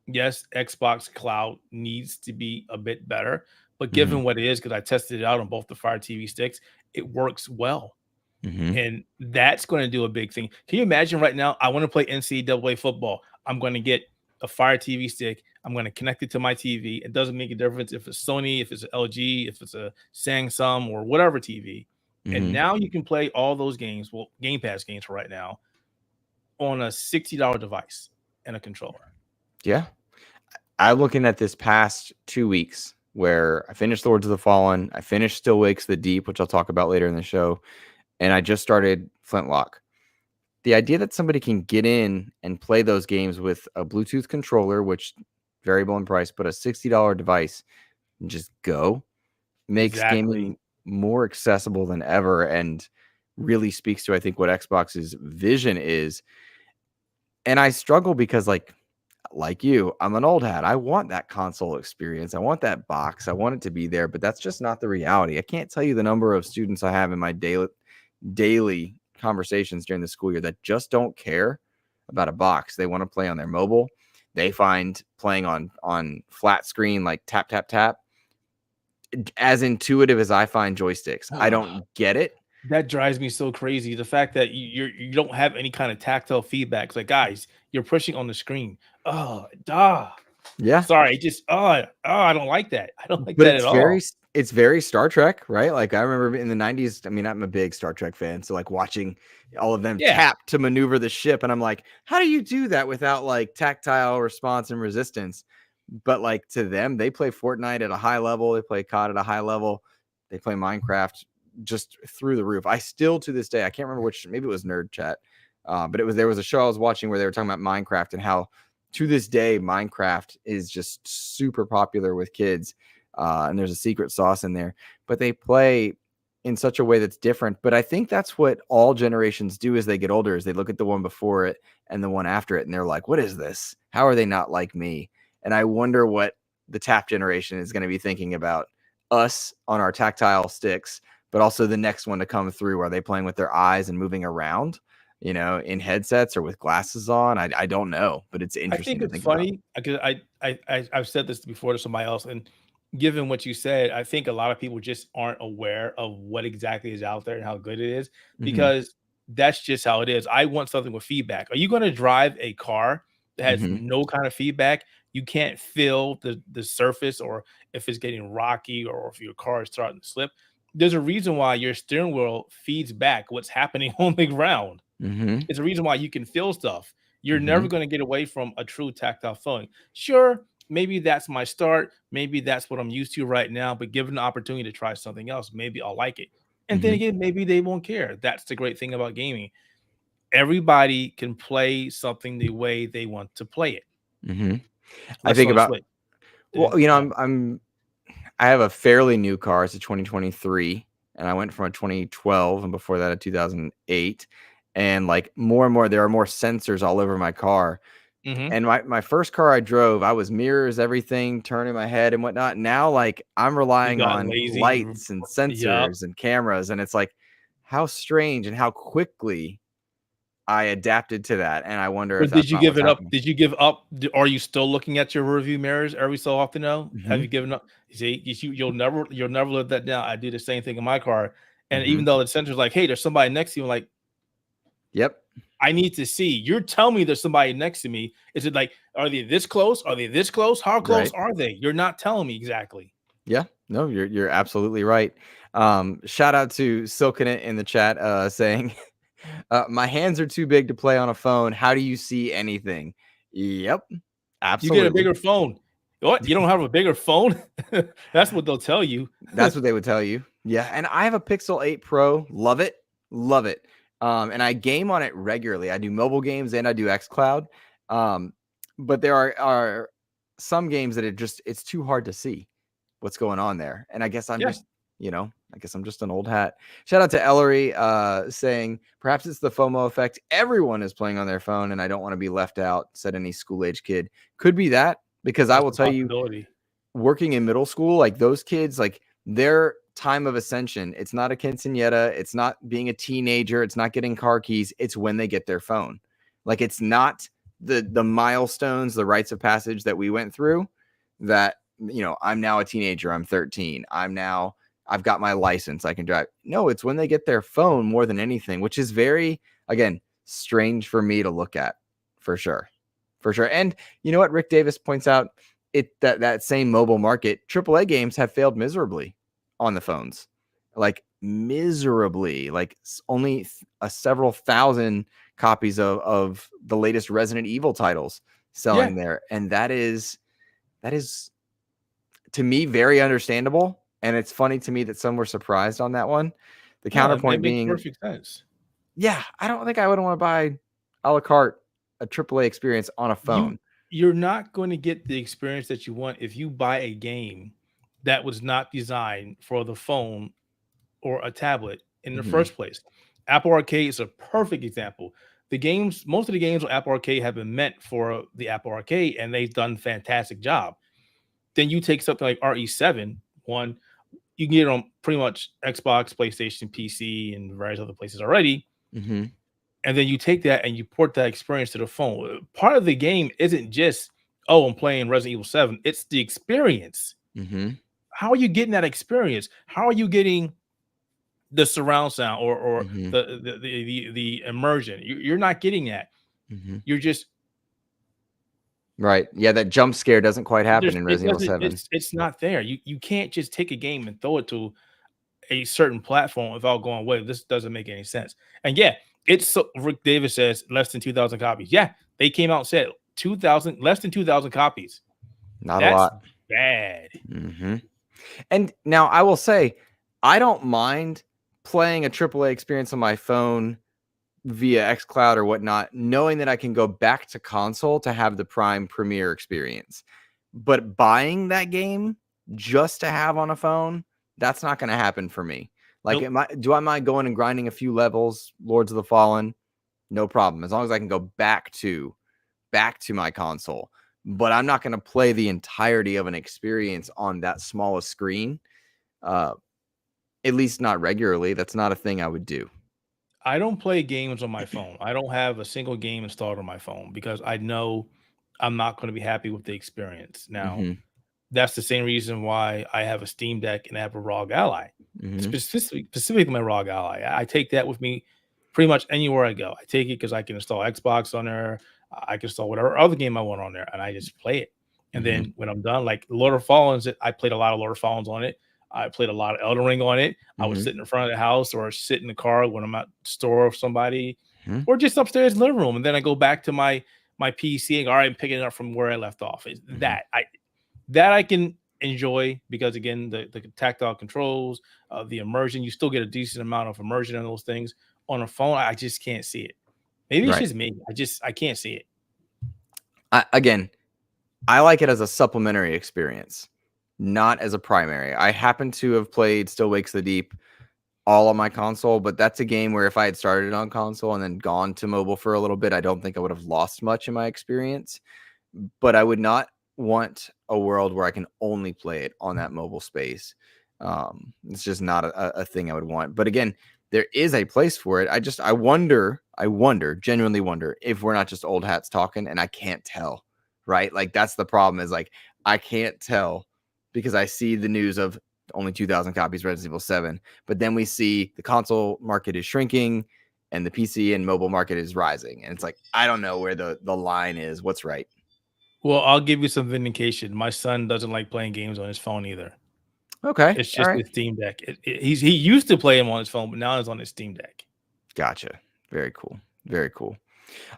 Yes, Xbox Cloud needs to be a bit better, but given what it is, because I tested it out on both the Fire TV sticks, it works well. And that's going to do a big thing. Can you imagine right now? I want to play NCAA football. I'm going to get a Fire TV stick. I'm going to connect it to my TV. It doesn't make a difference if it's Sony, if it's an LG, if it's a Samsung or whatever TV. And now you can play all those games, well, Game Pass games for right now, on a $60 device and a controller. Yeah. I'm looking at this past 2 weeks where I finished Lords of the Fallen. I finished Still Wakes the Deep, which I'll talk about later in the show. And I just started Flintlock. The idea that somebody can get in and play those games with a Bluetooth controller, which variable in price, but a $60 device and just go makes gaming more accessible than ever and really speaks to, I think, what Xbox's vision is. And I struggle because like you, I'm an old hat. I want that console experience. I want that box. I want it to be there, but that's just not the reality. I can't tell you the number of students I have in my daily conversations during the school year that just don't care about a box. They want to play on their mobile. They find playing on flat screen, like tap, tap, tap, as intuitive as I find joysticks. I don't get it. That drives me so crazy. The fact that you don't have any kind of tactile feedback. It's like, guys, you're pushing on the screen. Yeah. Sorry, just I don't like that. I don't like But that at all. It's very Star Trek, right? Like I remember in the 90s, I mean, I'm a big Star Trek fan, so like watching all of them tap to maneuver the ship, and I'm like, how do you do that without like tactile response and resistance? But like to them, they play Fortnite at a high level, they play COD at a high level, they play Minecraft just through the roof. I still to this day, I can't remember which, maybe it was Nerd Chat, but there was a show I was watching where they were talking about Minecraft and how to this day Minecraft is just super popular with kids, and there's a secret sauce in there, but they play in such a way that's different. But I think that's what all generations do as they get older, is they look at the one before it and the one after it, and they're like, what is this? How are they not like me? And I wonder what the tap generation is going to be thinking about us on our tactile sticks, but also the next one to come through. Are they playing with their eyes and moving around, in headsets or with glasses on? I don't know, but it's interesting. I think it's funny because I've said this before to somebody else, and given what you said, I think a lot of people just aren't aware of what exactly is out there and how good it is, because that's just how it is. I want something with feedback. Are you going to drive a car that has no kind of feedback? You can't feel the surface, or if it's getting rocky, or if your car is starting to slip. There's a reason why your steering wheel feeds back what's happening on the ground. It's a reason why you can feel stuff. You're never going to get away from a true tactile feeling. Sure, maybe that's my start. Maybe that's what I'm used to right now. But given the opportunity to try something else, maybe I'll like it. And then again, maybe they won't care. That's the great thing about gaming. Everybody can play something the way they want to play it. I think about, well, you know, yeah. I have a fairly new car. It's a 2023, and I went from a 2012, and before that a 2008. And like more and more, there are more sensors all over my car. And my first car I drove, I was mirrors, everything, turning my head and whatnot. Now, like, I'm relying on lazy. lights and sensors and cameras, and it's like, how strange and how quickly I adapted to that. And I wonder if Did that's you not give what's it up? happening. Did you give up? Are you still looking at your review mirrors every so often now? Have you given up? See, you'll never live that down. I do the same thing in my car. And even though the sensor's like, hey, there's somebody next to you, I'm like, yep, I need to see. You're telling me there's somebody next to me. Is it like, are they this close? Are they this close? How close are they? You're not telling me exactly. Yeah, no, you're absolutely right. Shout out to Silken It in the chat, saying, my hands are too big to play on a phone. How do you see anything? Yep, absolutely. You get a bigger phone. What? You don't have a bigger phone? That's what they'll tell you. That's what they would tell you. Yeah, and I have a Pixel 8 Pro. Love it. Love it. And I game on it regularly. I do mobile games and I do xCloud. But there are some games that it's too hard to see what's going on there. And I guess I'm just, I guess I'm just an old hat. Shout out to Ellery saying, perhaps it's the FOMO effect. Everyone is playing on their phone and I don't want to be left out, said any school-age kid. Could be that, because I will tell you, working in middle school, like those kids, like their time of ascension, it's not a quinceañera, it's not being a teenager, it's not getting car keys, it's when they get their phone. Like, it's not the milestones, the rites of passage that we went through, that, I'm now a teenager, I'm 13, I've got my license, I can drive. No, it's when they get their phone more than anything, which is very, again, strange for me to look at, for sure. And you know what Rick Davis points out, that same mobile market, AAA games have failed miserably on the phones, like miserably, like only several thousand copies of the latest Resident Evil titles selling there. And that is to me very understandable. And it's funny to me that some were surprised on that one. The counterpoint being, perfect sense. Yeah, I don't think I would want to buy a la carte a AAA experience on a phone. You're not going to get the experience that you want if you buy a game that was not designed for the phone or a tablet in the first place. Apple Arcade is a perfect example. Most of the games on Apple Arcade have been meant for the Apple Arcade, and they've done a fantastic job. Then you take something like RE7, you can get it on pretty much Xbox, PlayStation, PC, and various other places already. And then you take that and you port that experience to the phone. Part of the game isn't just, I'm playing Resident Evil 7. It's the experience. How are you getting that experience? How are you getting the surround sound or the immersion? You're not getting that. You're just right. Yeah, that jump scare doesn't quite happen in Resident Evil 7. It's not there. You can't just take a game and throw it to a certain platform without going, wait, this doesn't make any sense. And yeah, Rick Davis says less than 2,000 copies. Yeah, they came out and said less than 2,000 copies. Not a lot. Bad. And now I will say, I don't mind playing a AAA experience on my phone via xCloud or whatnot, knowing that I can go back to console to have the Prime Premiere experience. But buying that game just to have on a phone, that's not going to happen for me. Like, do I mind going and grinding a few levels, Lords of the Fallen? No problem, as long as I can go back to my console. But I'm not going to play the entirety of an experience on that smallest screen. At least not regularly. That's not a thing I would do. I don't play games on my phone. I don't have a single game installed on my phone because I know I'm not going to be happy with the experience. Now, that's the same reason why I have a Steam Deck and I have a ROG Ally. Specifically my ROG Ally. I take that with me pretty much anywhere I go. I take it because I can install Xbox on there. I can install whatever other game I want on there, and I just play it. And then when I'm done, like Lord of Fallen, I played a lot of Lord of Fallen on it. I played a lot of Elden Ring on it. I would sit in the front of the house or sit in the car when I'm at the store with somebody or just upstairs in the living room, and then I go back to my PC and all right, I'm picking it up from where I left off. That I can enjoy because again, the tactile controls, the immersion, you still get a decent amount of immersion in those things. On a phone, I just can't see it. Maybe it's just me. I can't see it. Again, I like it as a supplementary experience, not as a primary. I happen to have played Still Wakes the Deep all on my console, but that's a game where if I had started on console and then gone to mobile for a little bit, I don't think I would have lost much in my experience. But I would not want a world where I can only play it on that mobile space. It's just not a thing I would want. But again, there is a place for it. I genuinely wonder if we're not just old hats talking and I can't tell, right? Like that's the problem is like, I can't tell because I see the news of only 2,000 copies Resident Evil 7, but then we see the console market is shrinking and the PC and mobile market is rising. And it's like, I don't know where the line is. What's right? Well, I'll give you some vindication. My son doesn't like playing games on his phone either. Okay. It's just his Steam Deck. He used to play him on his phone, but now it's on his Steam Deck. Gotcha. Very cool. Very cool.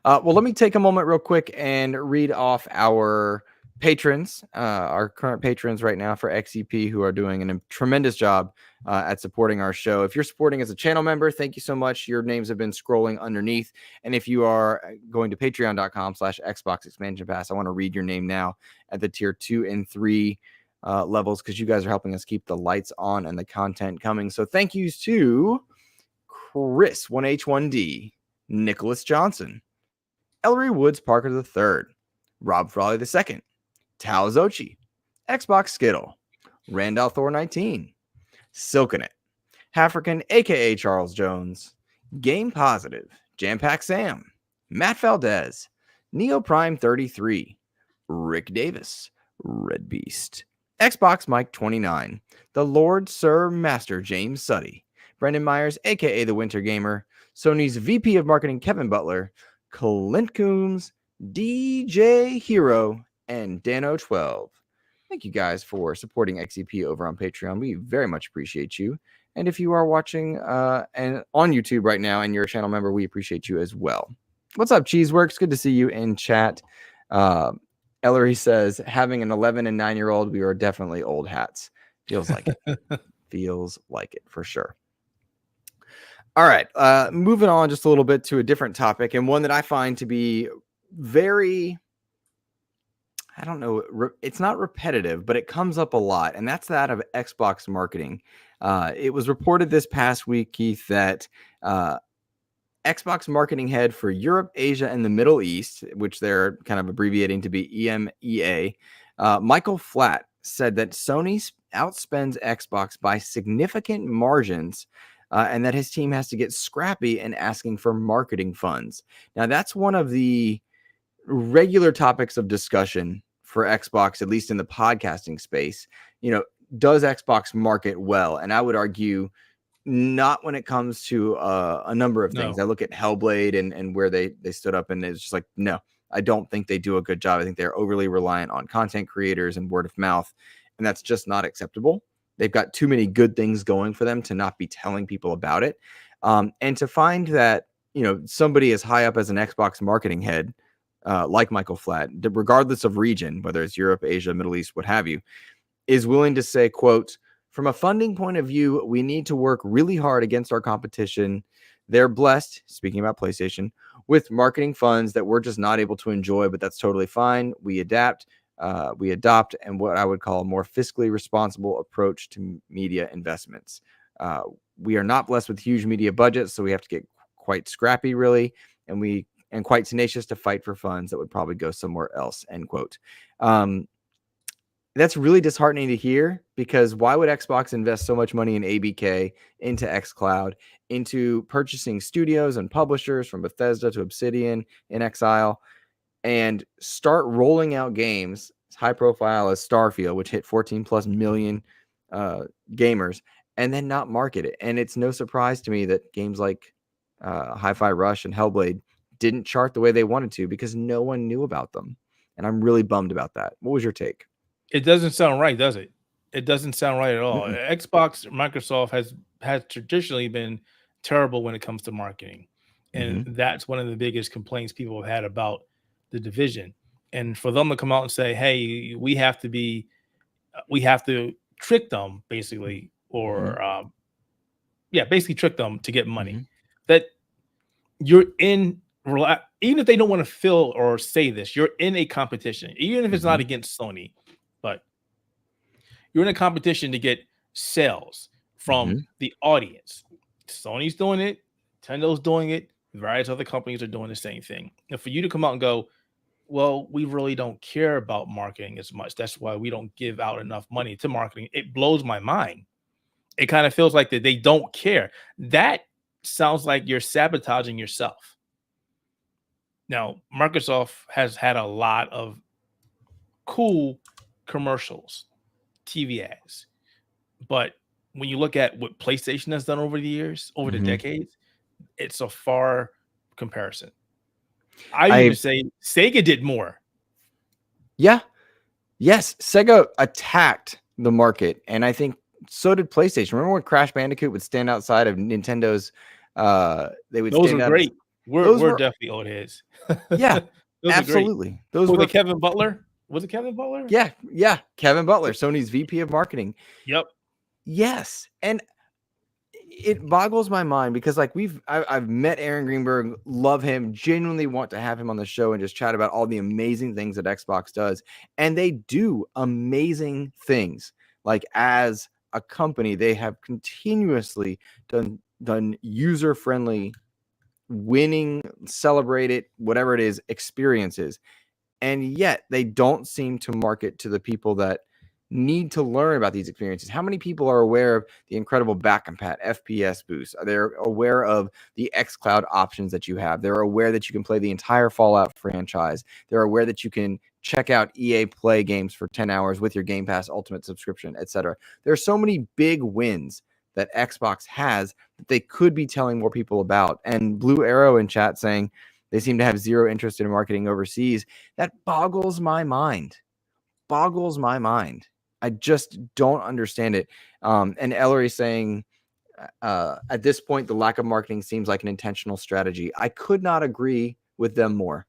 Well, let me take a moment real quick and read off our patrons, our current patrons right now for XEP, who are doing a tremendous job at supporting our show. If you're supporting as a channel member, thank you so much. Your names have been scrolling underneath. And if you are going to patreon.com/Xbox Expansion Pass, I want to read your name now at the tier 2 and 3 levels because you guys are helping us keep the lights on and the content coming. So thank yous to Chris 1H1D, Nicholas Johnson, Ellery Woods Parker III, Rob Frawley II, Tao Zochi, Xbox Skittle, Randall Thor 19, Silkenet, Hafrican aka Charles Jones, Game Positive, Jampack Sam, Matt Valdez, Neo Prime 33, Rick Davis, Red Beast, Xbox Mike 29, the Lord Sir Master James Suddy, Brendan Myers aka the Winter Gamer, Sony's VP of Marketing Kevin Butler, Clint Coombs, DJ Hero, and Dano12. Thank you guys for supporting XEP over on Patreon. We very much appreciate you. And if you are watching and on YouTube right now and you're a channel member, we appreciate you as well. What's up, Cheeseworks? Good to see you in chat. Ellery says, having an 11 and 9-year-old, we are definitely old hats. Feels like it. Feels like it for sure. All right, moving on just a little bit to a different topic and one that I find to be very, I don't know, it's not repetitive, but it comes up a lot, and that's that of Xbox marketing. It was reported this past week, Keith, that Xbox marketing head for Europe, Asia, and the Middle East, which they're kind of abbreviating to be EMEA, Michael Flatt said that Sony outspends Xbox by significant margins, and that his team has to get scrappy in asking for marketing funds. Now, that's one of the regular topics of discussion for Xbox, at least in the podcasting space. You know, does Xbox market well? And I would argue not when it comes to a number of things. I look at Hellblade and where they stood up, and it's just like, no, I don't think they do a good job. I think they're overly reliant on content creators and word of mouth, and that's just not acceptable. They've got too many good things going for them to not be telling people about it. And to find that, you know, somebody as high up as an Xbox marketing head, like Michael Flatt, regardless of region, whether it's Europe, Asia, Middle East, what have you, is willing to say, quote, from a funding point of view, we need to work really hard against our competition. They're blessed, speaking about PlayStation, with marketing funds that we're just not able to enjoy, but that's totally fine. We adopt and what I would call a more fiscally responsible approach to media investments. We are not blessed with huge media budgets, so we have to get quite scrappy, really, and quite tenacious to fight for funds that would probably go somewhere else, end quote. That's really disheartening to hear, because why would Xbox invest so much money in ABK, into xCloud, into purchasing studios and publishers from Bethesda to Obsidian in Exile, and start rolling out games as high profile as Starfield, which hit 14 plus million gamers, and then not market it? And it's no surprise to me that games like Hi-Fi Rush and Hellblade didn't chart the way they wanted to, because no one knew about them. And I'm really bummed about that. What was your take? It doesn't sound right, does it? It doesn't sound right at all. Xbox, Microsoft has traditionally been terrible when it comes to marketing. And that's one of the biggest complaints people have had about the division. And for them to come out and say, hey, we have to trick them basically, or basically trick them to get money. That you're in, even if they don't want to feel or say this, you're in a competition, even if it's not against Sony, but you're in a competition to get sales from the audience. Sony's doing it, Nintendo's doing it, various other companies are doing the same thing. And for you to come out and go, well, we really don't care about marketing as much, that's why we don't give out enough money to marketing, it blows my mind. It kind of feels like that they don't care. That sounds like you're sabotaging yourself. Now, Microsoft has had a lot of cool commercials, TV ads, but when you look at what PlayStation has done over the years, over the decades, it's a far comparison. I even say Sega did more. Yeah. Yes. Sega attacked the market, and I think so did PlayStation. Remember when Crash Bandicoot would stand outside of Nintendo's? They would. Those were great. We're definitely old heads. Yeah, those absolutely. Those were Kevin Butler. Was it Kevin Butler? Yeah. Kevin Butler, Sony's VP of marketing. Yep. Yes, and it boggles my mind because like I've met Aaron Greenberg, love him, genuinely want to have him on the show and just chat about all the amazing things that Xbox does, and they do amazing things. Like as a company, they have continuously done user friendly, winning, celebrate it, whatever it is, experiences, and yet they don't seem to market to the people that need to learn about these experiences. How many people are aware of the incredible back compat FPS boost? They're aware of the xCloud options that you have. They're aware that you can play the entire Fallout franchise. They're aware that you can check out EA Play games for 10 hours with your Game Pass Ultimate subscription, etc. There are so many big wins that Xbox has that they could be telling more people about. And Blue Arrow in chat saying they seem to have zero interest in marketing overseas. That boggles my mind. I just don't understand it. And Ellery saying, at this point, the lack of marketing seems like an intentional strategy. I could not agree with them more.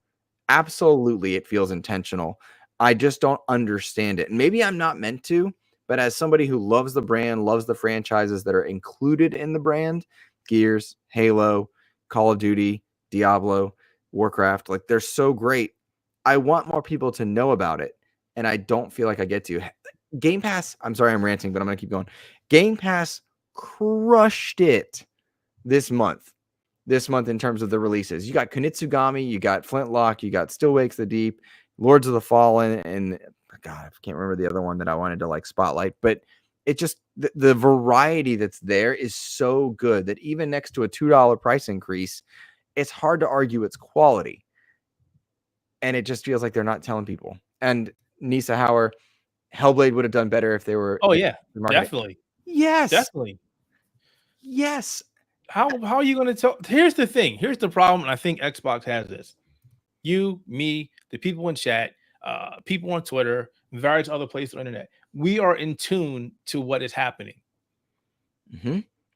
Absolutely, it feels intentional. I just don't understand it. And maybe I'm not meant to, but as somebody who loves the brand, loves the franchises that are included in the brand, Gears, Halo, Call of Duty, Diablo, Warcraft, like they're so great. I want more people to know about it, and I don't feel like I get to. Game Pass, I'm sorry I'm ranting, but I'm going to keep going. Game Pass crushed it this month in terms of the releases. You got Kunitsugami, you got Flintlock, you got Still Wakes the Deep, Lords of the Fallen, and God, I can't remember the other one that I wanted to like spotlight, but it just, the variety that's there is so good that even next to a $2 price increase, it's hard to argue its quality. And it just feels like they're not telling people. And Nisa Hauer, Hellblade would have done better if they were. Oh yeah, definitely. Yes, definitely. Yes. How are you going to tell? Here's the thing. Here's the problem. And I think Xbox has this. You, me, the people in chat, people on Twitter, various other places on the internet. We are in tune to what is happening.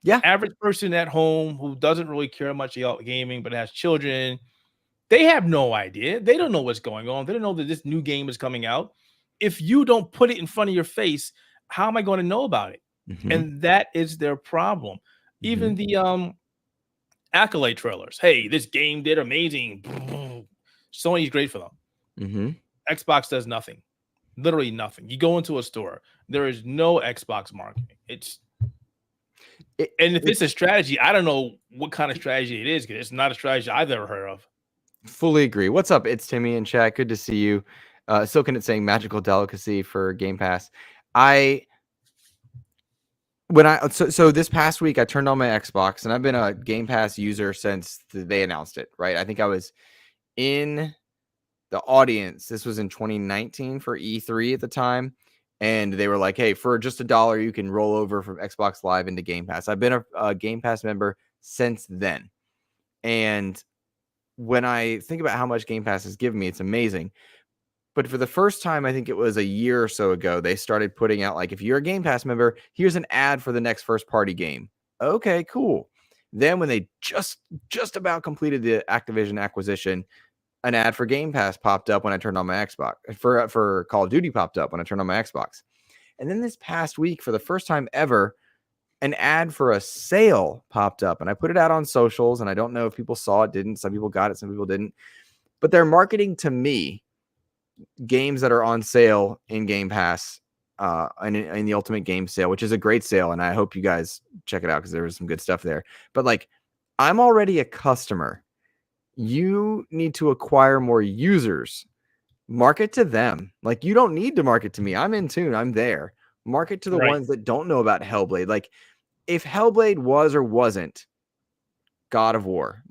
Yeah. Average person at home who doesn't really care much about gaming but has children, they have no idea. They don't know what's going on. They don't know that this new game is coming out. If you don't put it in front of your face, how am I going to know about it? And that is their problem. Even the Accolade trailers. Hey, this game did amazing. Sony's great for them. Xbox does nothing. Literally nothing. You go into a store, there is no Xbox marketing. And if it's a strategy, I don't know what kind of strategy it is, because it's not a strategy I've ever heard of. Fully agree. What's up? It's Timmy in chat. Good to see you. Silken it saying magical delicacy for Game Pass. So this past week I turned on my Xbox, and I've been a Game Pass user since they announced it, right? I think I was in the audience. This was in 2019 for E3 at the time. And they were like, hey, for just $1, you can roll over from Xbox Live into Game Pass. I've been a Game Pass member since then. And when I think about how much Game Pass has given me, it's amazing. But for the first time, I think it was a year or so ago, they started putting out, like, if you're a Game Pass member, here's an ad for the next first party game. Okay, cool. Then when they just about completed the Activision acquisition, an ad for Game Pass popped up when I turned on my Xbox. For Call of Duty popped up when I turned on my Xbox. And then this past week, for the first time ever, an ad for a sale popped up, and I put it out on socials, and I don't know if people saw it, didn't. Some people got it, some people didn't. But they're marketing to me games that are on sale in Game Pass in the Ultimate Game Sale, which is a great sale, and I hope you guys check it out because there was some good stuff there. But like, I'm already a customer. You need to acquire more users. Market to them. Like, you don't need to market to me. I'm in tune. I'm there. Market to the ones that don't know about Hellblade. Like, if Hellblade was or wasn't God of War,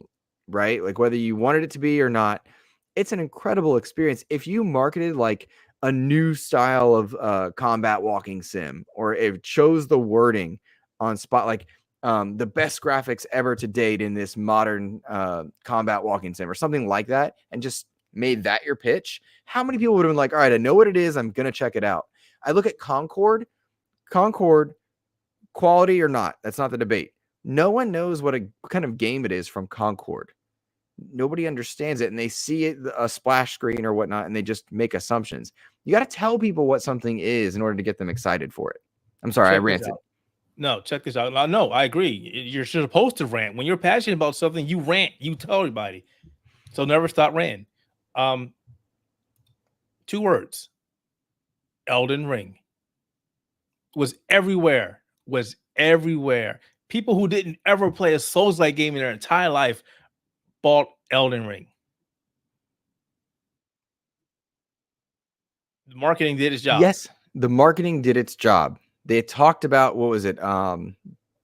right? Like, whether you wanted it to be or not, it's an incredible experience. If you marketed like a new style of combat walking sim, or it chose the wording on spot, like the best graphics ever to date in this modern combat walking sim, or something like that, and just made that your pitch, how many people would have been like, all right, I know what it is, I'm going to check it out. I look at Concord, quality or not, that's not the debate. No one knows what kind of game it is from Concord. Nobody understands it, and they see it, a splash screen or whatnot, and they just make assumptions. You got to tell people what something is in order to get them excited for it. I'm sorry, I ranted. No, check this out. No, I agree. You're supposed to rant. When you're passionate about something, you rant. You tell everybody. So never stop ranting. 2 words. Elden Ring. Was everywhere. People who didn't ever play a Souls-like game in their entire life bought Elden Ring. The marketing did its job. Yes, the marketing did its job. They talked about, what was it? Not,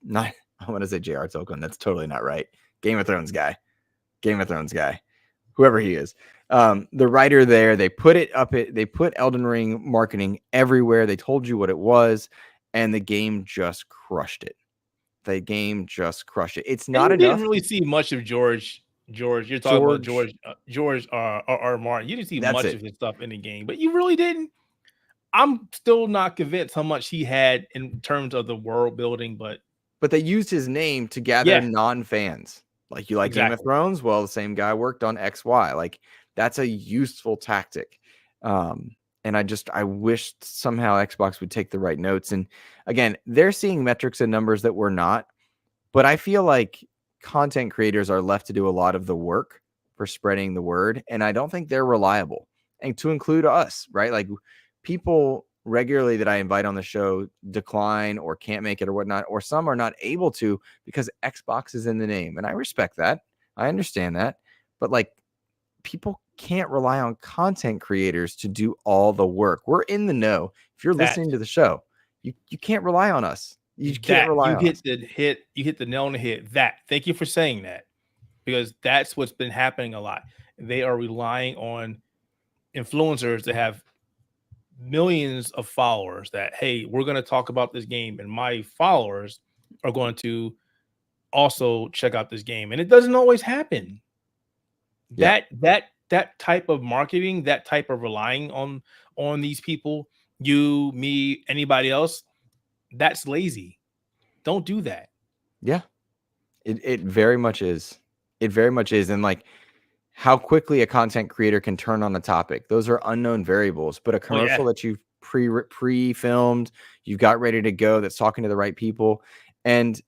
I want to say J.R. Tolkien. That's totally not right. Game of Thrones guy. Whoever he is. The writer there, they put Elden Ring marketing everywhere. They told you what it was, and the game just crushed it. It's not enough. You didn't really see much of George. You're talking about George R. Martin. You didn't see much of his stuff in the game, but you really didn't. I'm still not convinced how much he had in terms of the world building, but they used his name to gather non-fans. Like, you like Game of Thrones? Well, the same guy worked on XY. Like, that's a useful tactic. And I wish somehow Xbox would take the right notes. And again, they're seeing metrics and numbers that we're not, but I feel like content creators are left to do a lot of the work for spreading the word. And I don't think they're reliable, and to include us, right? Like, people regularly that I invite on the show decline or can't make it or whatnot, or some are not able to because Xbox is in the name. And I respect that. I understand that. But like, people can't rely on content creators to do all the work. We're in the know. If you're listening to the show, you can't rely on us. You can't rely on us. You hit the nail on the head. Thank you for saying that, because that's what's been happening a lot. They are relying on influencers that have millions of followers that, hey, we're going to talk about this game, and my followers are going to also check out this game. And it doesn't always happen. Yeah. That type of marketing, that type of relying on these people, you, me, anybody else, that's lazy. Don't do that. Yeah, it very much is. It very much is. And like, how quickly a content creator can turn on a topic, those are unknown variables. But a commercial that you've pre-filmed, you've got ready to go, that's talking to the right people, and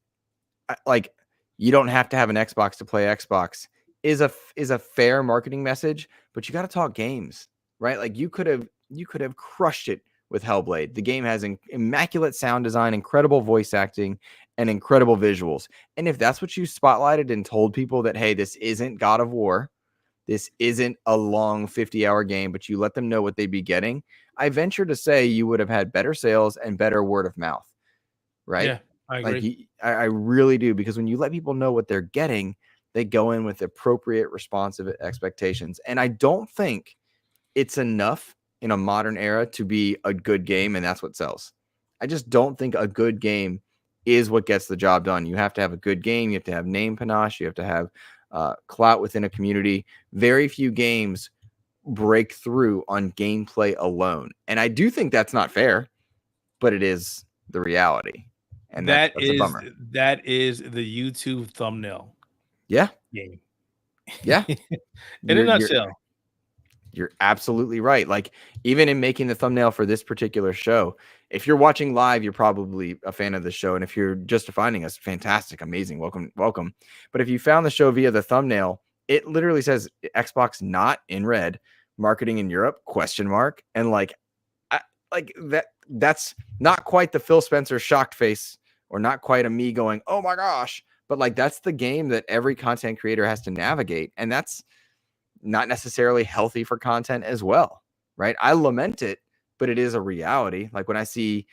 like, you don't have to have an Xbox to play Xbox, is a fair marketing message. But you got to talk games, right? Like, you could have crushed it with Hellblade. The game has immaculate sound design, incredible voice acting, and incredible visuals. And if that's what you spotlighted and told people that, hey, this isn't God of War, this isn't a long 50-hour game, but you let them know what they'd be getting, I venture to say you would have had better sales and better word of mouth, right? Yeah, I agree. Like, I really do, because when you let people know what they're getting, they go in with appropriate responsive expectations. And I don't think it's enough in a modern era to be a good game, and that's what sells. I just don't think a good game is what gets the job done. You have to have a good game. You have to have name panache. You have to have clout within a community. Very few games break through on gameplay alone. And I do think that's not fair, but it is the reality. And that's a bummer. That is the YouTube thumbnail. Yeah. Game. Yeah. In a nutshell. You're absolutely right. Like, even in making the thumbnail for this particular show, if you're watching live, you're probably a fan of the show. And if you're just finding us, fantastic, amazing, welcome. But if you found the show via the thumbnail, it literally says Xbox not in red, marketing in Europe, ? And like that's not quite the Phil Spencer shocked face, or not quite a me going, oh my gosh. But like, that's the game that every content creator has to navigate. And that's not necessarily healthy for content as well, right? I lament it, but it is a reality. Like, when I see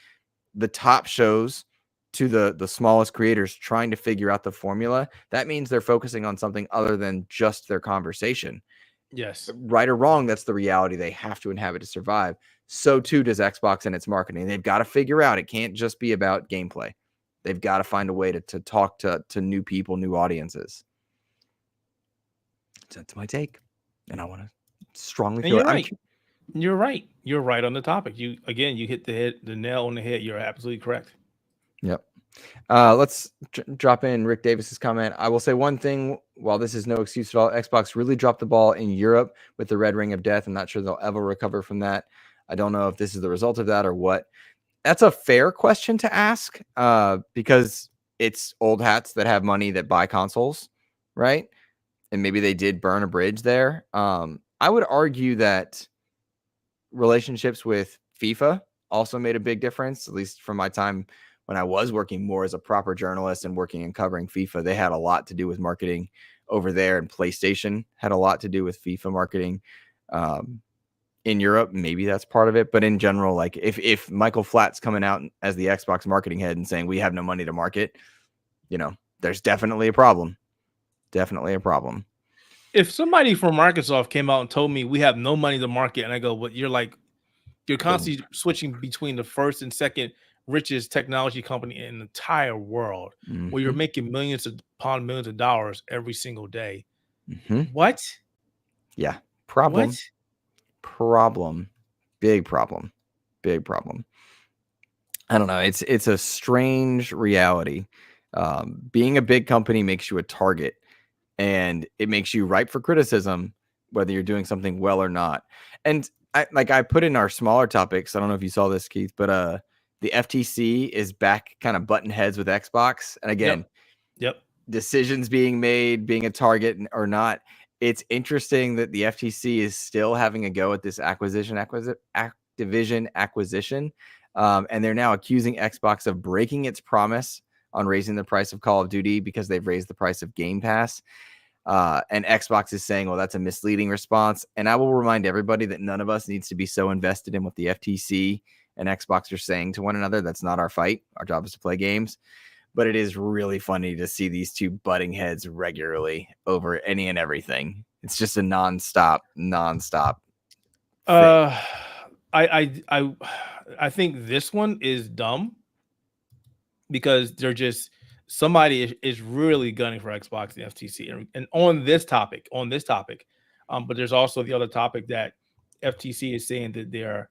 the top shows to the smallest creators trying to figure out the formula, that means they're focusing on something other than just their conversation. Yes. Right or wrong, that's the reality they have to inhabit to survive. So too does Xbox and its marketing. They've got to figure out, it can't just be about gameplay. They've got to find a way to talk to new people, new audiences. So that's my take. And I want to strongly feel You're right. You're right on the topic. You hit the nail on the head. You're absolutely correct. Yep. Let's drop in Rick Davis's comment. I will say one thing: while this is no excuse at all, Xbox really dropped the ball in Europe with the red ring of death. I'm not sure they'll ever recover from that. I don't know if this is the result of that or what. That's a fair question to ask, because it's old hats that have money that buy consoles, right? And maybe they did burn a bridge there. I would argue that relationships with FIFA also made a big difference, at least from my time when I was working more as a proper journalist and working and covering FIFA. They had a lot to do with marketing over there, and PlayStation had a lot to do with FIFA marketing. In Europe, maybe that's part of it. But in general, like, if Michael Flatt's coming out as the Xbox marketing head and saying we have no money to market, there's definitely a problem. Definitely a problem. If somebody from Microsoft came out and told me we have no money to market, and I go, "What?" You're constantly switching between the first and second richest technology company in the entire world, where you're making millions upon millions of dollars every single day. What? Yeah. Problem. What? Problem. Big problem. Big problem. I don't know. It's a strange reality. Being a big company makes you a target, and it makes you ripe for criticism, whether you're doing something well or not. And I put in our smaller topics, I don't know if you saw this, Keith, but the FTC is back kind of button heads with Xbox. And again, yep. Decisions being made, being a target or not. It's interesting that the FTC is still having a go at this Activision acquisition. And they're now accusing Xbox of breaking its promise on raising the price of Call of Duty because they've raised the price of Game Pass. And Xbox is saying, well, that's a misleading response. And I will remind everybody that none of us needs to be so invested in what the FTC and Xbox are saying to one another. That's not our fight. Our job is to play games. But it is really funny to see these two butting heads regularly over any and everything. It's just a nonstop thing. I think this one is dumb because they're just somebody is really gunning for Xbox and FTC and on this topic. But there's also the other topic that FTC is saying that they're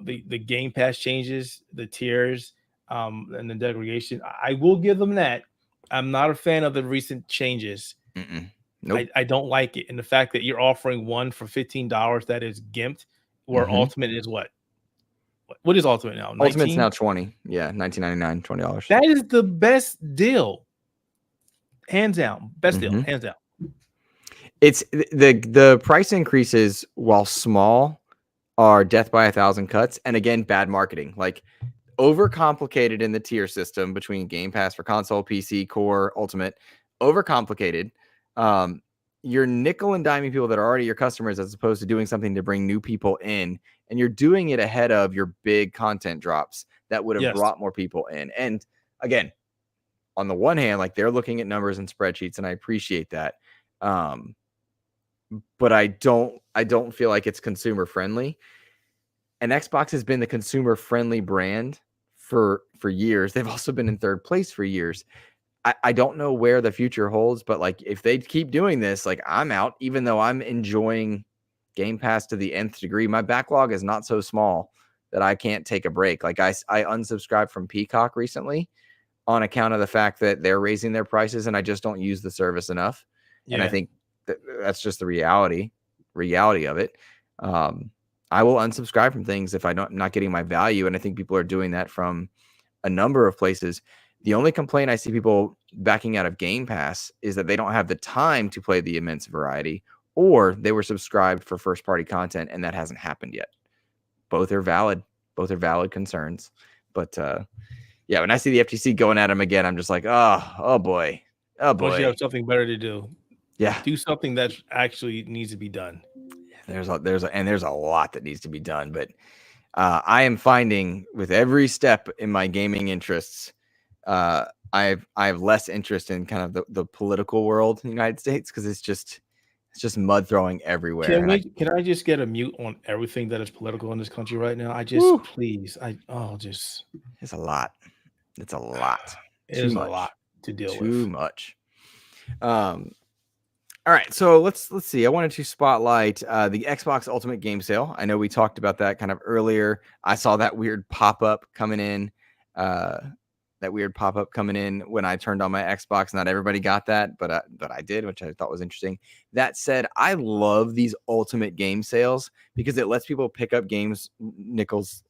the Game Pass changes, the tiers, and the degradation. I will give them that. I'm not a fan of the recent changes. Nope. I don't like it. And the fact that you're offering one for $15 that is gimped, where Ultimate is what? What is Ultimate now? 19? Ultimate's now $20. Yeah, $19.99, $20. That is the best deal. Hands down. Best deal. Hands down. It's the price increases, while small, are death by 1,000 cuts. And again, bad marketing. Like, overcomplicated in the tier system between Game Pass for console, PC, core, Ultimate. Overcomplicated. You're nickel and diming people that are already your customers as opposed to doing something to bring new people in. And you're doing it ahead of your big content drops that would have brought more people in. And again, on the one hand, like, they're looking at numbers and spreadsheets, and I appreciate that. But I don't feel like it's consumer friendly. And Xbox has been the consumer friendly brand for years. They've also been in third place for years. I don't know where the future holds, but like, if they keep doing this, like, I'm out, even though I'm enjoying Game Pass to the nth degree. My backlog is not so small that I can't take a break. Like, I unsubscribed from Peacock recently. on account of the fact that they're raising their prices, and I just don't use the service enough. And I think that's just the reality of it. I will unsubscribe from things if I'm not getting my value, and I think people are doing that from a number of places. The only complaint I see people backing out of Game Pass is that they don't have the time to play the immense variety, or they were subscribed for first-party content, and that hasn't happened yet. Both are valid. Both are valid concerns. But yeah, when I see the FTC going at them again, I'm just like, oh boy. Once you have something better to do, yeah, do something that actually needs to be done. There's a lot that needs to be done, but I am finding with every step in my gaming interests, I have less interest in kind of the political world in the United States, because it's just mud throwing everywhere. Can I just get a mute on everything that is political in this country right now? Please. It's a lot. It's a lot. It is a lot to deal with. Too much. All right, so let's see. I wanted to spotlight the Xbox Ultimate Game Sale. I know we talked about that kind of earlier. I saw that weird pop-up coming in. When I turned on my Xbox. Not everybody got that, but I did, which I thought was interesting. That said, I love these Ultimate Game Sales because it lets people pick up games nickels,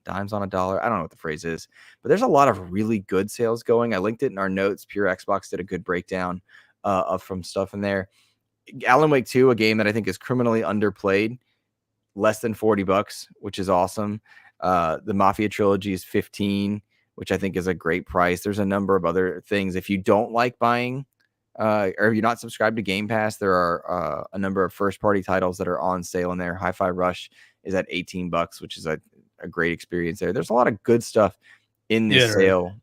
dimes on a dollar. I don't know what the phrase is, but there's a lot of really good sales going. I linked it in our notes. Pure Xbox did a good breakdown from stuff in there. Alan Wake 2, a game that I think is criminally underplayed, less than $40, which is awesome. The Mafia trilogy is $15, which I think is a great price. There's a number of other things. If you don't like buying, or if you're not subscribed to Game Pass, there are a number of first-party titles that are on sale in there. Hi-Fi Rush is at $18, which is a great experience there. There's a lot of good stuff in this sale.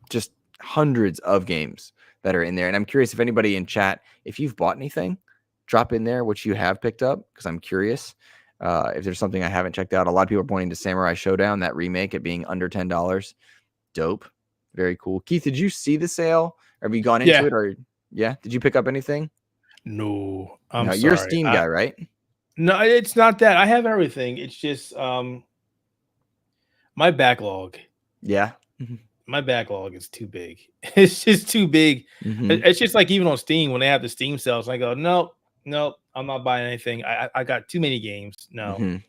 Just hundreds of games that are in there. And I'm curious if anybody in chat, if you've bought anything, drop in there what you have picked up, because I'm curious if there's something I haven't checked out. A lot of people are pointing to Samurai Showdown, that remake, it being under $10. Dope. Very cool. Keith, did you see the sale? Or have you gone into it? Or did you pick up anything? No, I'm sorry. You're a Steam guy, right? No, it's not that. I have everything. It's just my backlog. Yeah. My backlog is too big. It's just too big. It's just like even on Steam, when they have the Steam sales, I go, nope, I'm not buying anything. I got too many games. No.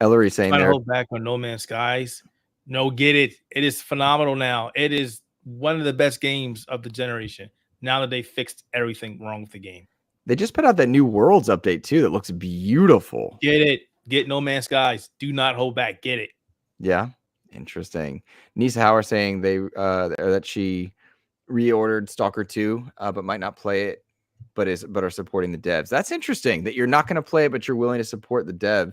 Ellery saying I hold back on No Man's Skies. No, get it. It is phenomenal now. It is one of the best games of the generation. Now that they fixed everything wrong with the game. They just put out that new Worlds update too that looks beautiful. Get it. Get No Man's Skies. Do not hold back. Get it. Yeah. Interesting. Nisa Hauer saying that she reordered Stalker 2, but might not play it, but are supporting the devs. That's interesting that you're not going to play it, but you're willing to support the dev.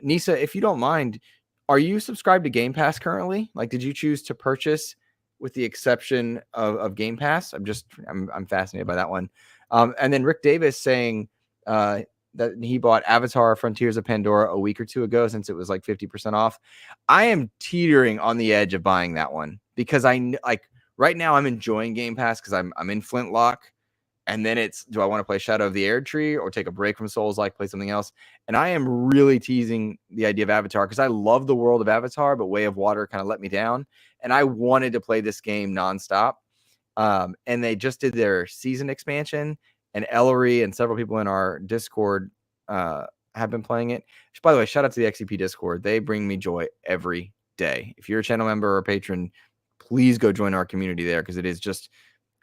Nisa, if you don't mind, are you subscribed to Game Pass currently? Like, did you choose to purchase with the exception of Game Pass? I'm fascinated by that one. And then Rick Davis saying that he bought Avatar Frontiers of Pandora a week or two ago, since it was like 50% off. I am teetering on the edge of buying that one because right now I'm enjoying Game Pass because I'm in Flintlock, and then it's, do I want to play Shadow of the Erdtree or take a break from Souls-like, play something else? And I am really teasing the idea of Avatar because I love the world of Avatar, but Way of Water kind of let me down, and I wanted to play this game nonstop. And they just did their season expansion, and Ellery and several people in our Discord have been playing it. By the way, shout out to the XEP Discord. They bring me joy every day. If you're a channel member or a patron, please go join our community there, because it is just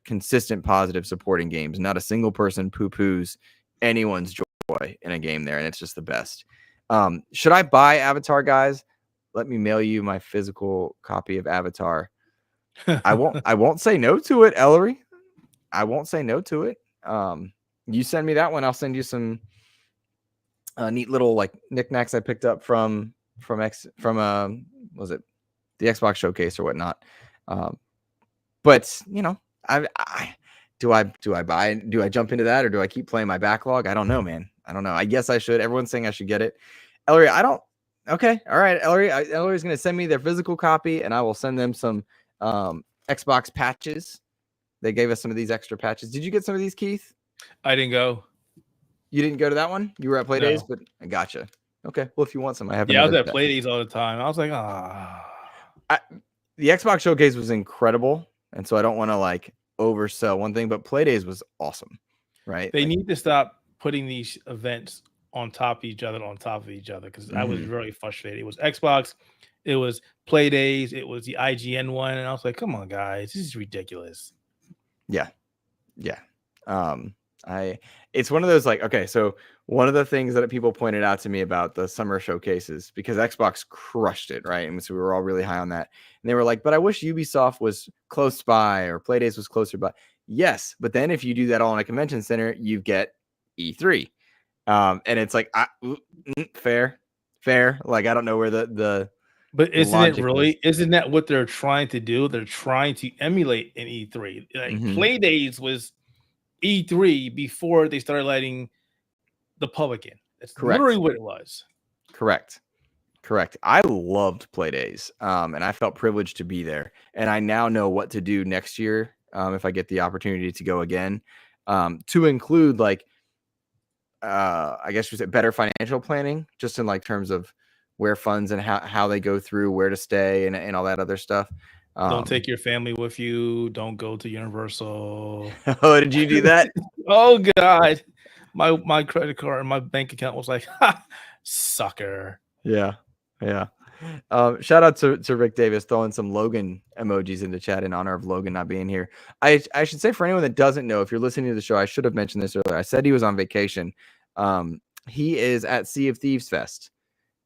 consistent, positive, supporting games. Not a single person poo-poos anyone's joy in a game there, and it's just the best. Should I buy Avatar, guys? Let me mail you my physical copy of Avatar. I won't say no to it, Ellery. I won't say no to it. You send me that one, I'll send you some neat little like knickknacks I picked up from was it the Xbox showcase or whatnot. But you know, do I jump into that, or do I keep playing my backlog? I don't know, man. I don't know. I guess I should. Everyone's saying I should get it. Ellery, I don't. Okay, all right. Ellery's gonna send me their physical copy, and I will send them some Xbox patches. They gave us some of these extra patches. Did you get some of these, Keith? I didn't go. You didn't go to that one? You were at Playdays, but I gotcha. Okay. Well, if you want some, I have. Yeah, I was at Playdays all the time. I was like, the Xbox showcase was incredible, and so I don't want to like oversell one thing, but Playdays was awesome, right? They need to stop putting these events on top of each other, because I was really frustrated. It was Xbox, it was Playdays, it was the IGN one, and I was like, come on, guys, this is ridiculous. Yeah. It's one of those like, okay, so one of the things that people pointed out to me about the summer showcases, because Xbox crushed it, right? And so we were all really high on that. And they were like, but I wish Ubisoft was close by or Playdays was closer by. Yes, but then if you do that all in a convention center, you get E3. And it's like, fair. Like, I don't know where the But isn't it logic is. really? Isn't that what they're trying to do? They're trying to emulate an E3. Like Playdays was E3 before they started letting the public in. That's literally what it was. Correct. I loved Playdays, and I felt privileged to be there. And I now know what to do next year if I get the opportunity to go again, to include like, I guess you said better financial planning, just in like terms of where funds and how they go through, where to stay, and all that other stuff. Don't take your family with you. Don't go to Universal. Oh, did you do that? Oh God, my credit card and my bank account was like, ha, sucker. Yeah. Shout out to Rick Davis throwing some Logan emojis into chat in honor of Logan not being here. I should say, for anyone that doesn't know, if you're listening to the show, I should have mentioned this earlier. I said he was on vacation. He is at Sea of Thieves Fest,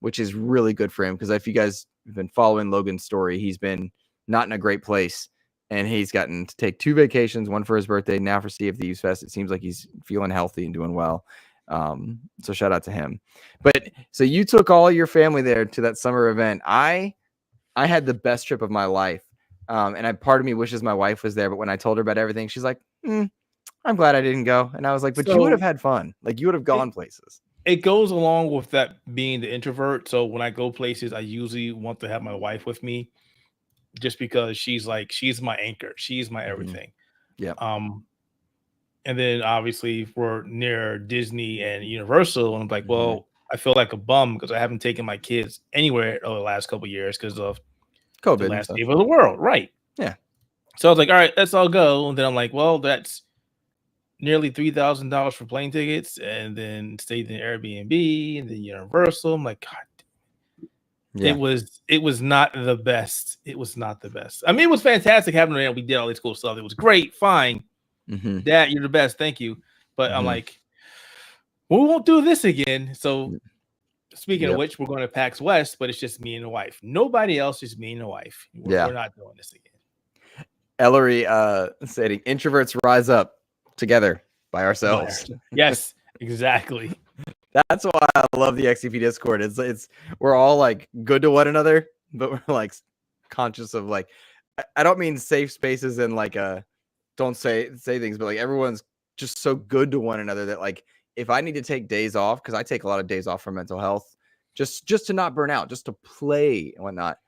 which is really good for him, because if you guys have been following Logan's story, he's been not in a great place, and he's gotten to take 2 vacations, one for his birthday, now for Sea of Thieves Fest. It seems like he's feeling healthy and doing well. So shout out to him. But so you took all your family there to that summer event. I had the best trip of my life. And part of me wishes my wife was there, but when I told her about everything, she's like, I'm glad I didn't go. And I was like, but you would have had fun. Like, you would have gone places. It goes along with that being the introvert. So when I go places, I usually want to have my wife with me, just because she's my anchor. She's my everything. Yeah. And then obviously we're near Disney and Universal, and I'm like, well, I feel like a bum because I haven't taken my kids anywhere over the last couple of years because of COVID, the landscape of the world, right? Yeah. So I was like, all right, let's all go. And then I'm like, well, that's nearly $3,000 for plane tickets, and then stayed in Airbnb, and then Universal. I'm like, God, yeah. It was not the best. It was not the best. I mean, it was fantastic having it. We did all this cool stuff. It was great, fine. Dad, you're the best. Thank you. But I'm like, well, we won't do this again. So speaking of which, we're going to PAX West, but it's just me and the wife. Nobody else, just me and the wife. We're not doing this again. Ellery saying, introverts rise up together by ourselves. Yes, exactly. That's why I love the XEP Discord. It's we're all like good to one another, but we're like conscious of like, I don't mean safe spaces and like don't say things, but like everyone's just so good to one another that like if I need to take days off, because I take a lot of days off for mental health, just to not burn out, just to play and whatnot,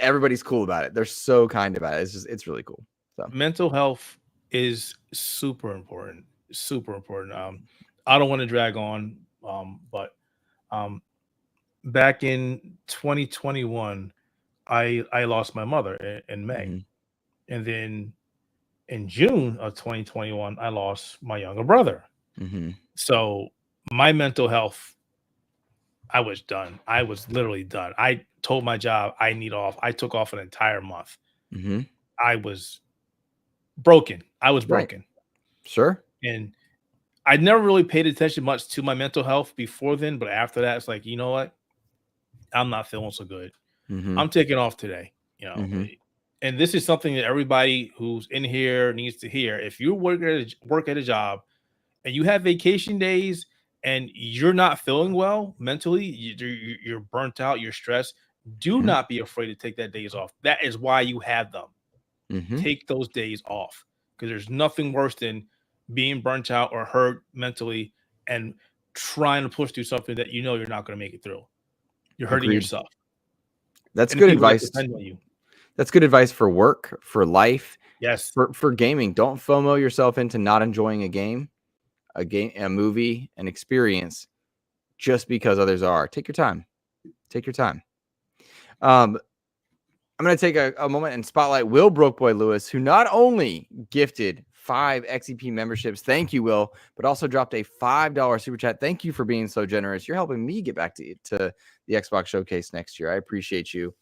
everybody's cool about it. They're so kind about it. It's really cool. So mental health is super important. Super important. I don't want to drag on, but back in 2021, I lost my mother in May, and then in June of 2021, I lost my younger brother. So my mental health, I was done. I was literally done. I told my job I need off. I took off an entire month. I was broken. Right. Sure. And I never really paid attention much to my mental health before then, but after that, it's like, you know what? I'm not feeling so good. I'm taking off today, you know. And this is something that everybody who's in here needs to hear. If you work at a job and you have vacation days and you're not feeling well mentally, you're burnt out, you're stressed, do not be afraid to take that days off. That is why you have them. Take those days off, because there's nothing worse than being burnt out or hurt mentally and trying to push through something that you know you're not going to make it through. You're hurting yourself. That's good advice. That's good advice for work, for life. Yes. For gaming. Don't FOMO yourself into not enjoying a game, a movie, an experience just because others are. Take your time. I'm going to take a moment and spotlight Will Brokeboy Lewis, who not only gifted 5 XEP memberships, thank you, Will, but also dropped a $5 super chat. Thank you for being so generous. You're helping me get back to the Xbox Showcase next year. I appreciate you.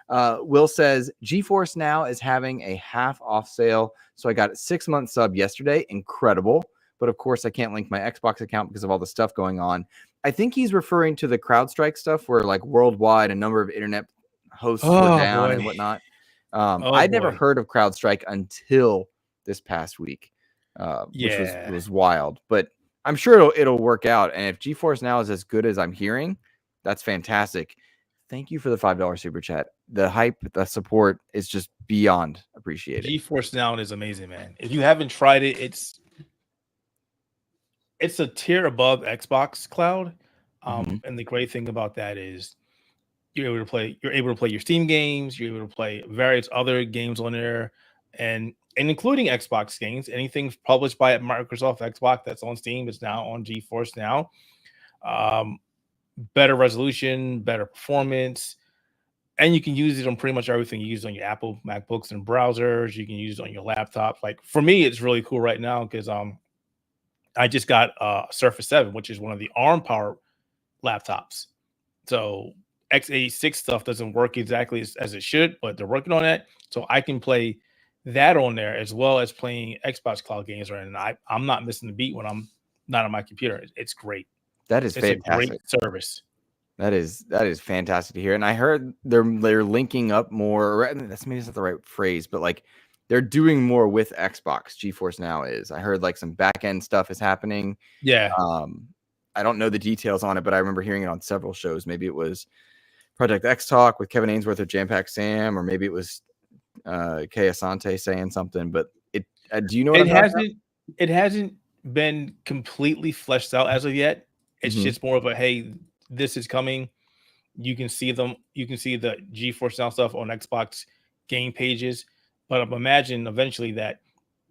Will says, GeForce Now is having a half off sale, so I got a 6-month sub yesterday. Incredible. But of course, I can't link my Xbox account because of all the stuff going on. I think he's referring to the CrowdStrike stuff where like worldwide a number of internet hosts were down and whatnot. I'd never heard of CrowdStrike until this past week, which was wild. But I'm sure it'll work out. And if GeForce Now is as good as I'm hearing, that's fantastic. Thank you for the $5 super chat. The hype, the support is just beyond appreciated. GeForce Now is amazing, man. If you haven't tried it, it's a tier above Xbox Cloud. And the great thing about that is you're able to play your Steam games, you're able to play various other games on there, and including Xbox games. Anything published by Microsoft Xbox that's on Steam is now on GeForce Now. Better resolution, better performance, and you can use it on pretty much everything. You use it on your Apple MacBooks and browsers. You can use it on your laptop. Like for me, it's really cool right now because I just got a Surface 7, which is one of the ARM powered laptops. So x86 stuff doesn't work exactly as it should, but they're working on that. So I can play that on there as well as playing Xbox Cloud games. Right, and I'm not missing the beat when I'm not on my computer. It's great. That is fantastic. A great service. That is fantastic to hear. And I heard they're linking up more. That's maybe not the right phrase, but like they're doing more with Xbox. GeForce Now is. I heard like some back end stuff is happening. Yeah. I don't know the details on it, but I remember hearing it on several shows. Maybe it was Project X Talk with Kevin Ainsworth or Jam Pack Sam, or maybe it was Kay Asante saying something. But it do you know what it hasn't been completely fleshed out as of yet. It's just more of a, hey, this is coming. You can see them. You can see the GeForce Now stuff on Xbox game pages. But imagine eventually that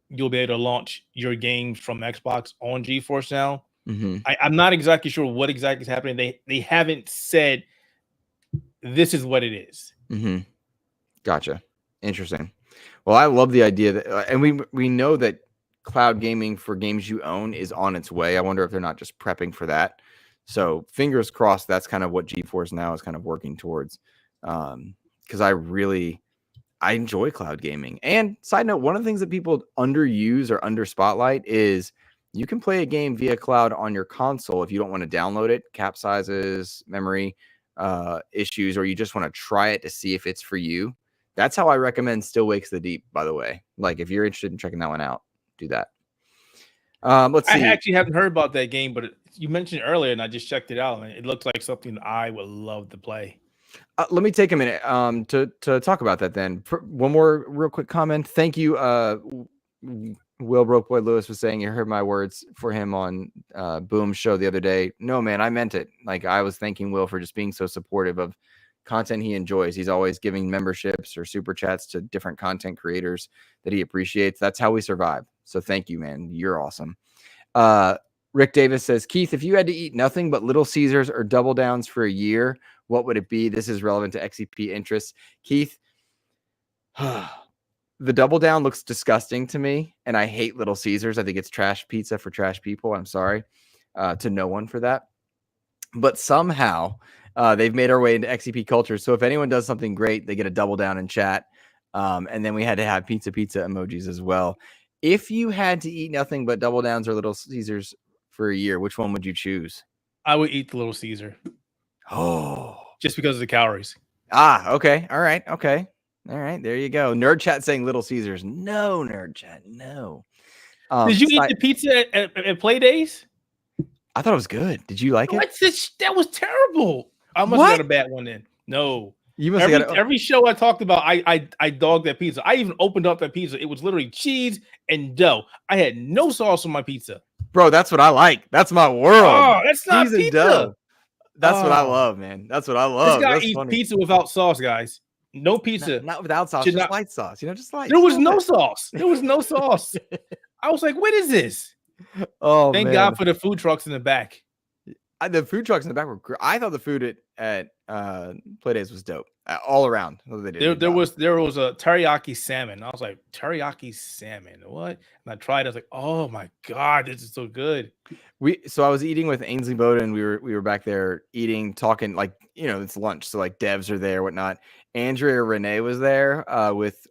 you'll be able to launch your games from Xbox on GeForce Now. I'm not exactly sure what exactly is happening. They haven't said this is what it is. Gotcha. Interesting. Well, I love the idea that, and we know that cloud gaming for games you own is on its way. I wonder if they're not just prepping for that. So fingers crossed that's kind of what GeForce Now is kind of working towards. Because I enjoy cloud gaming. And side note, one of the things that people underuse or under spotlight is you can play a game via cloud on your console if you don't want to download it, cap sizes, memory issues, or you just want to try it to see if it's for you. That's how I recommend Still Wakes the Deep, by the way. Like if you're interested in checking that one out, do that. Let's see. I actually haven't heard about that game, but you mentioned earlier, and I just checked it out, and it looks like something I would love to play. Let me take a minute to talk about that then. One more real quick comment. Thank you. Will Brokeboy Lewis was saying you heard my words for him on Boom's show the other day. No, man, I meant it. Like I was thanking Will for just being so supportive of content he enjoys. He's always giving memberships or super chats to different content creators that he appreciates. That's how we survive. So thank you, man. You're awesome. Rick Davis says, Keith, if you had to eat nothing but Little Caesars or Double Downs for a year, what would it be? This is relevant to XEP interests. Keith, the Double Down looks disgusting to me, and I hate Little Caesars. I think it's trash pizza for trash people. I'm sorry to no one for that. But somehow they've made our way into XEP culture. So if anyone does something great, they get a Double Down in chat. And then we had to have pizza emojis as well. If you had to eat nothing but Double Downs or Little Caesars for a year, which one would you choose? I would eat the Little Caesar. Oh, just because of the calories. Okay. All right. Okay. All right. There you go. Nerd chat saying Little Caesars. No, nerd chat. No. Did you eat the pizza at Play Days? I thought it was good. Did you like it? That was terrible. I must have got a bad one then. No. You must every show I talked about, I dogged that pizza. I even opened up that pizza. It was literally cheese and dough. I had no sauce on my pizza. Bro, that's what I like. That's my world. Oh, that's not cheese pizza. And dough. That's what I love, man. That's what I love. This guy eats pizza without sauce, guys. No pizza. Not without sauce, just light sauce. Just light. There was no sauce. There was no sauce. I was like, what is this? Oh, Thank God for the food trucks in the back. The food trucks in the back were great. I thought the food at Playdays was dope all around. There was a teriyaki salmon. I was like, teriyaki salmon, what? And I tried. I was like, oh my god, this is so good. So I was eating with Ainsley Bowden. We were back there eating, talking, like, it's lunch, so like devs are there, whatnot. Andrea Renee was there with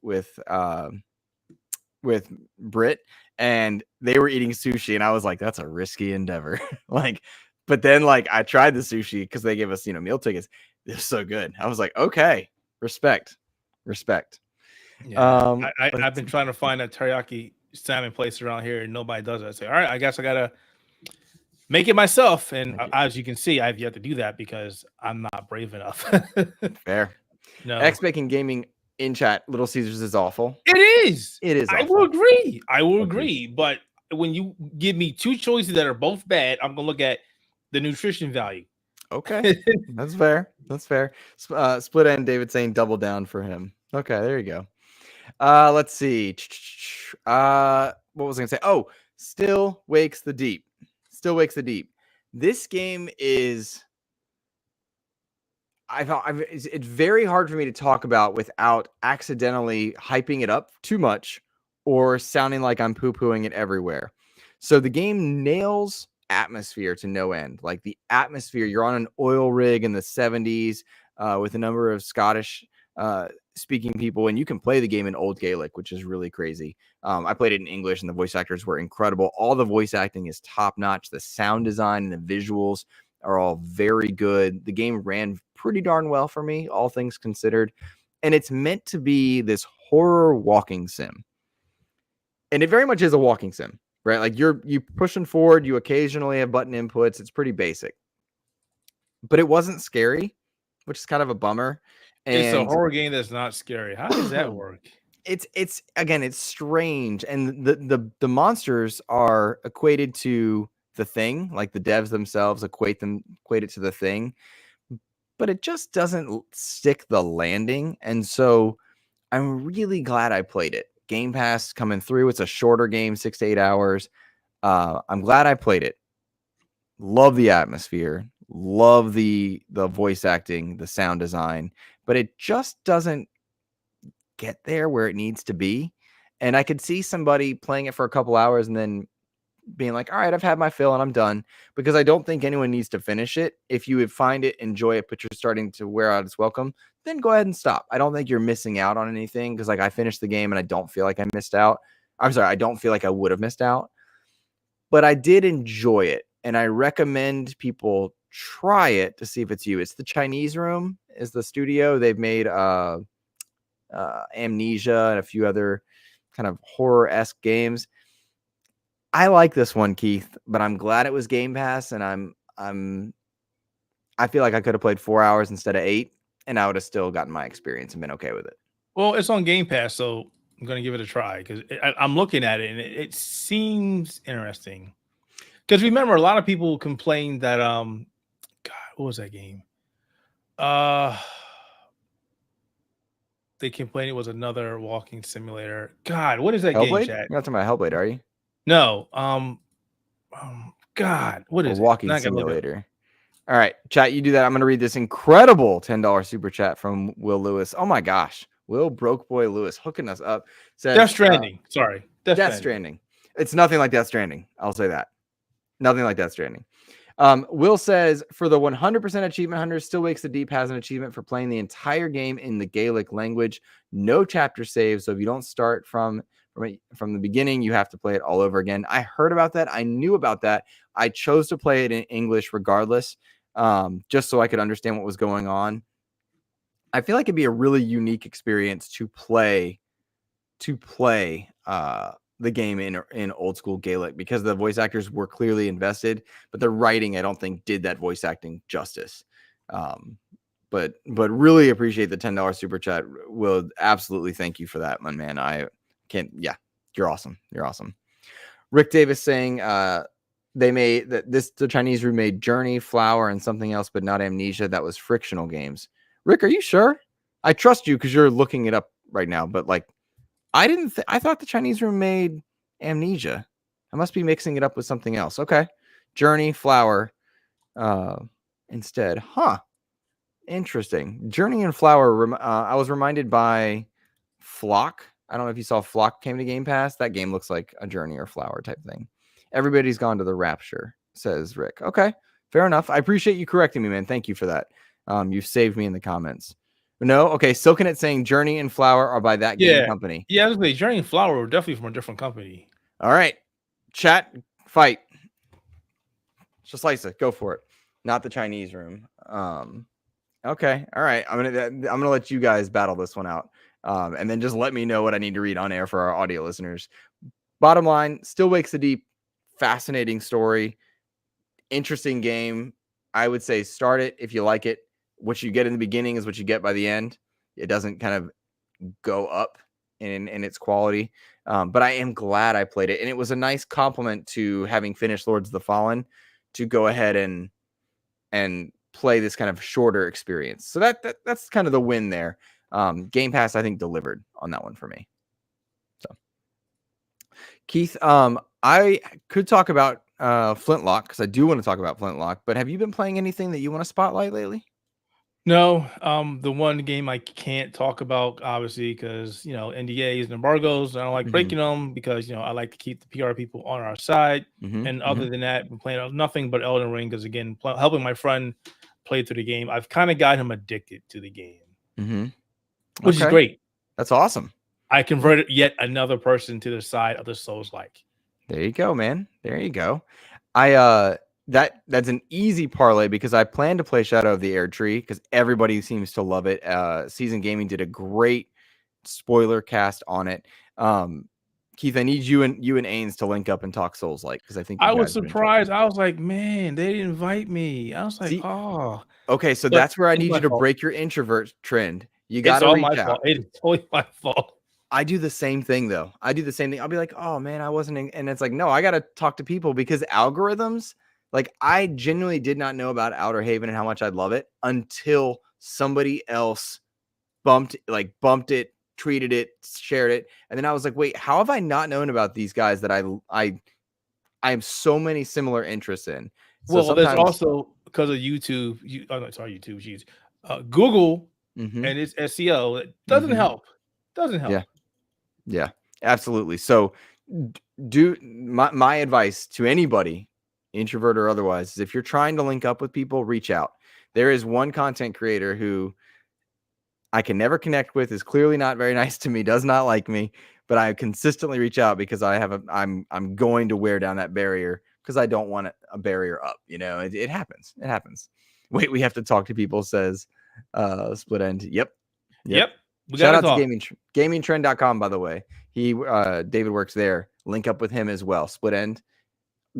Britt, and they were eating sushi, and I was like, that's a risky endeavor. Like, but then like I tried the sushi because they gave us meal tickets. They're so good. I was like, okay, respect. Yeah, I've been trying to find a teriyaki salmon place around here, and nobody does it. I say, all right, I guess I gotta make it myself. And as you can see, I've yet to do that because I'm not brave enough. Fair. No. X Bacon Gaming in chat, Little Caesars is awful. It is. Awful. I will agree. But when you give me two choices that are both bad, I'm gonna look at the nutrition value. Okay, that's fair. Split end David saying double down for him. Okay, there you go. Let's see. What was I gonna say? Oh, Still Wakes the Deep. This game is, it's very hard for me to talk about without accidentally hyping it up too much or sounding like I'm poo-pooing it everywhere. So the game nails atmosphere to no end. Like the atmosphere, you're on an oil rig in the 70s with a number of Scottish speaking people, and you can play the game in Old Gaelic, which is really crazy. I played it in English, and the voice actors were incredible. All the voice acting is top notch. The sound design and the visuals are all very good. The game ran pretty darn well for me, all things considered. And it's meant to be this horror walking sim. And it very much is a walking sim, right? Like you pushing forward, you occasionally have button inputs. It's pretty basic. But it wasn't scary, which is kind of a bummer. It's a horror game that's not scary. How does that work? It's again, it's strange. And the monsters are equated to The Thing, like the devs themselves equate it to The Thing, but it just doesn't stick the landing. And so I'm really glad I played it. Game Pass coming through. It's a shorter game, 6 to 8 hours. I'm glad I played it. Love the atmosphere, love the voice acting, the sound design, but it just doesn't get there where it needs to be. And I could see somebody playing it for a couple hours and then being like, all right, I've had my fill and I'm done, because I don't think anyone needs to finish it. If you would find it, enjoy it, but you're starting to wear out its welcome, then go ahead and stop. I don't think you're missing out on anything, because like I finished the game and I don't feel like I missed out. I'm sorry, I don't feel like I would have missed out, but I did enjoy it. And I recommend people try it to see if it's you. It's the Chinese Room is the studio. They've made Amnesia and a few other kind of horror-esque games. I like this one, Keith, but I'm glad it was Game Pass, and I feel like I could have played 4 hours instead of 8, and I would have still gotten my experience and been okay with it. Well, it's on Game Pass, so I'm going to give it a try, because I'm looking at it and it seems interesting. Because remember, a lot of people complained that God, what was that game? They complained it was another walking simulator. God, what is that Hellblade? game, chat? You're not talking about Hellblade, are you? No. God, what is a walking it? simulator? All right, chat, you do that. I'm going to read this incredible $10 super chat from Will Lewis. Oh my gosh. Will Broke Boy Lewis hooking us up. Says, Death Stranding. Sorry. Death Stranding. It's nothing like Death Stranding. I'll say that. Nothing like Death Stranding. Will says, for the 100% achievement hunters, Still Wakes the Deep has an achievement for playing the entire game in the Gaelic language. No chapter saves, so if you don't start from the beginning, you have to play it all over again. I heard about that. I knew about that. I chose to play it in English regardless, just so I could understand what was going on. I feel like it'd be a really unique experience to play the game in old school Gaelic, because the voice actors were clearly invested, but the writing, I don't think, did that voice acting justice. But really appreciate the $10 super chat. Will, absolutely thank you for that, my man. You're awesome. You're awesome. Rick Davis saying the Chinese Room made Journey, Flower, and something else, but not Amnesia. That was Frictional Games. Rick, are you sure? I trust you because you're looking it up right now, but like, I thought the Chinese Room made Amnesia. I must be mixing it up with something else. Okay. Journey, Flower, instead. Huh. Interesting. Journey and Flower. I was reminded by Flock. I don't know if you saw Flock came to Game Pass. That game looks like a Journey or Flower type thing. Everybody's gone to the Rapture, says Rick. Okay, fair enough. I appreciate you correcting me, man. Thank you for that. You've saved me in the comments. No, okay. Silken it saying Journey and Flower are by that game company. Yeah, I was like, Journey and Flower were definitely from a different company. All right, chat, fight. Slice it. Go for it. Not the Chinese room. Okay. All right. I'm gonna let you guys battle this one out. And then just let me know what I need to read on air for our audio listeners. Bottom line, still wakes the deep. Fascinating story. Interesting game. I would say start it if you like it. What you get in the beginning is what you get by the end. It doesn't kind of go up in its quality. But I am glad I played it. And it was a nice compliment to having finished Lords of the Fallen to go ahead and play this kind of shorter experience. So that's kind of the win there. Game Pass, I think, delivered on that one for me. So, Keith, I could talk about Flintlock because I do want to talk about Flintlock, but have you been playing anything that you want to spotlight lately? No, the one game I can't talk about, obviously, because NDAs and embargoes. I don't like breaking them because I like to keep the PR people on our side. And other than that, I'm playing nothing but Elden Ring because again, helping my friend play through the game. I've kind of got him addicted to the game, which is great. That's awesome. I converted yet another person to the side of the Souls-like. There you go, man. There you go. That's an easy parlay because I plan to play Shadow of the Erdtree because everybody seems to love it. Season Gaming did a great spoiler cast on it. Keith, I need you and Ains to link up and talk Souls-like because I think I was surprised. I was like, man, they didn't invite me. I was like, oh. Okay, so that's where I need you to break your introvert trend. You got to reach out. It is totally my fault. I do the same thing though. I'll be like, oh man, I wasn't and it's like, no, I got to talk to people because algorithms, like I genuinely did not know about Outer Haven and how much I'd love it until somebody else bumped it, tweeted it, shared it. And then I was like, wait, how have I not known about these guys that I have so many similar interests in? So well, there's also because of YouTube, Google and its SEO, it doesn't help. Doesn't help. Yeah, absolutely. So do my advice to anybody, introvert or otherwise, is if you're trying to link up with people, reach out. There is one content creator who I can never connect with, is clearly not very nice to me, does not like me, but I consistently reach out because I'm going to wear down that barrier because I don't want a barrier up. It happens. It happens. Wait, we have to talk to people, says Split End. Yep. Shout out to gamingtrend.com, by the way. David works there. Link up with him as well. Split End,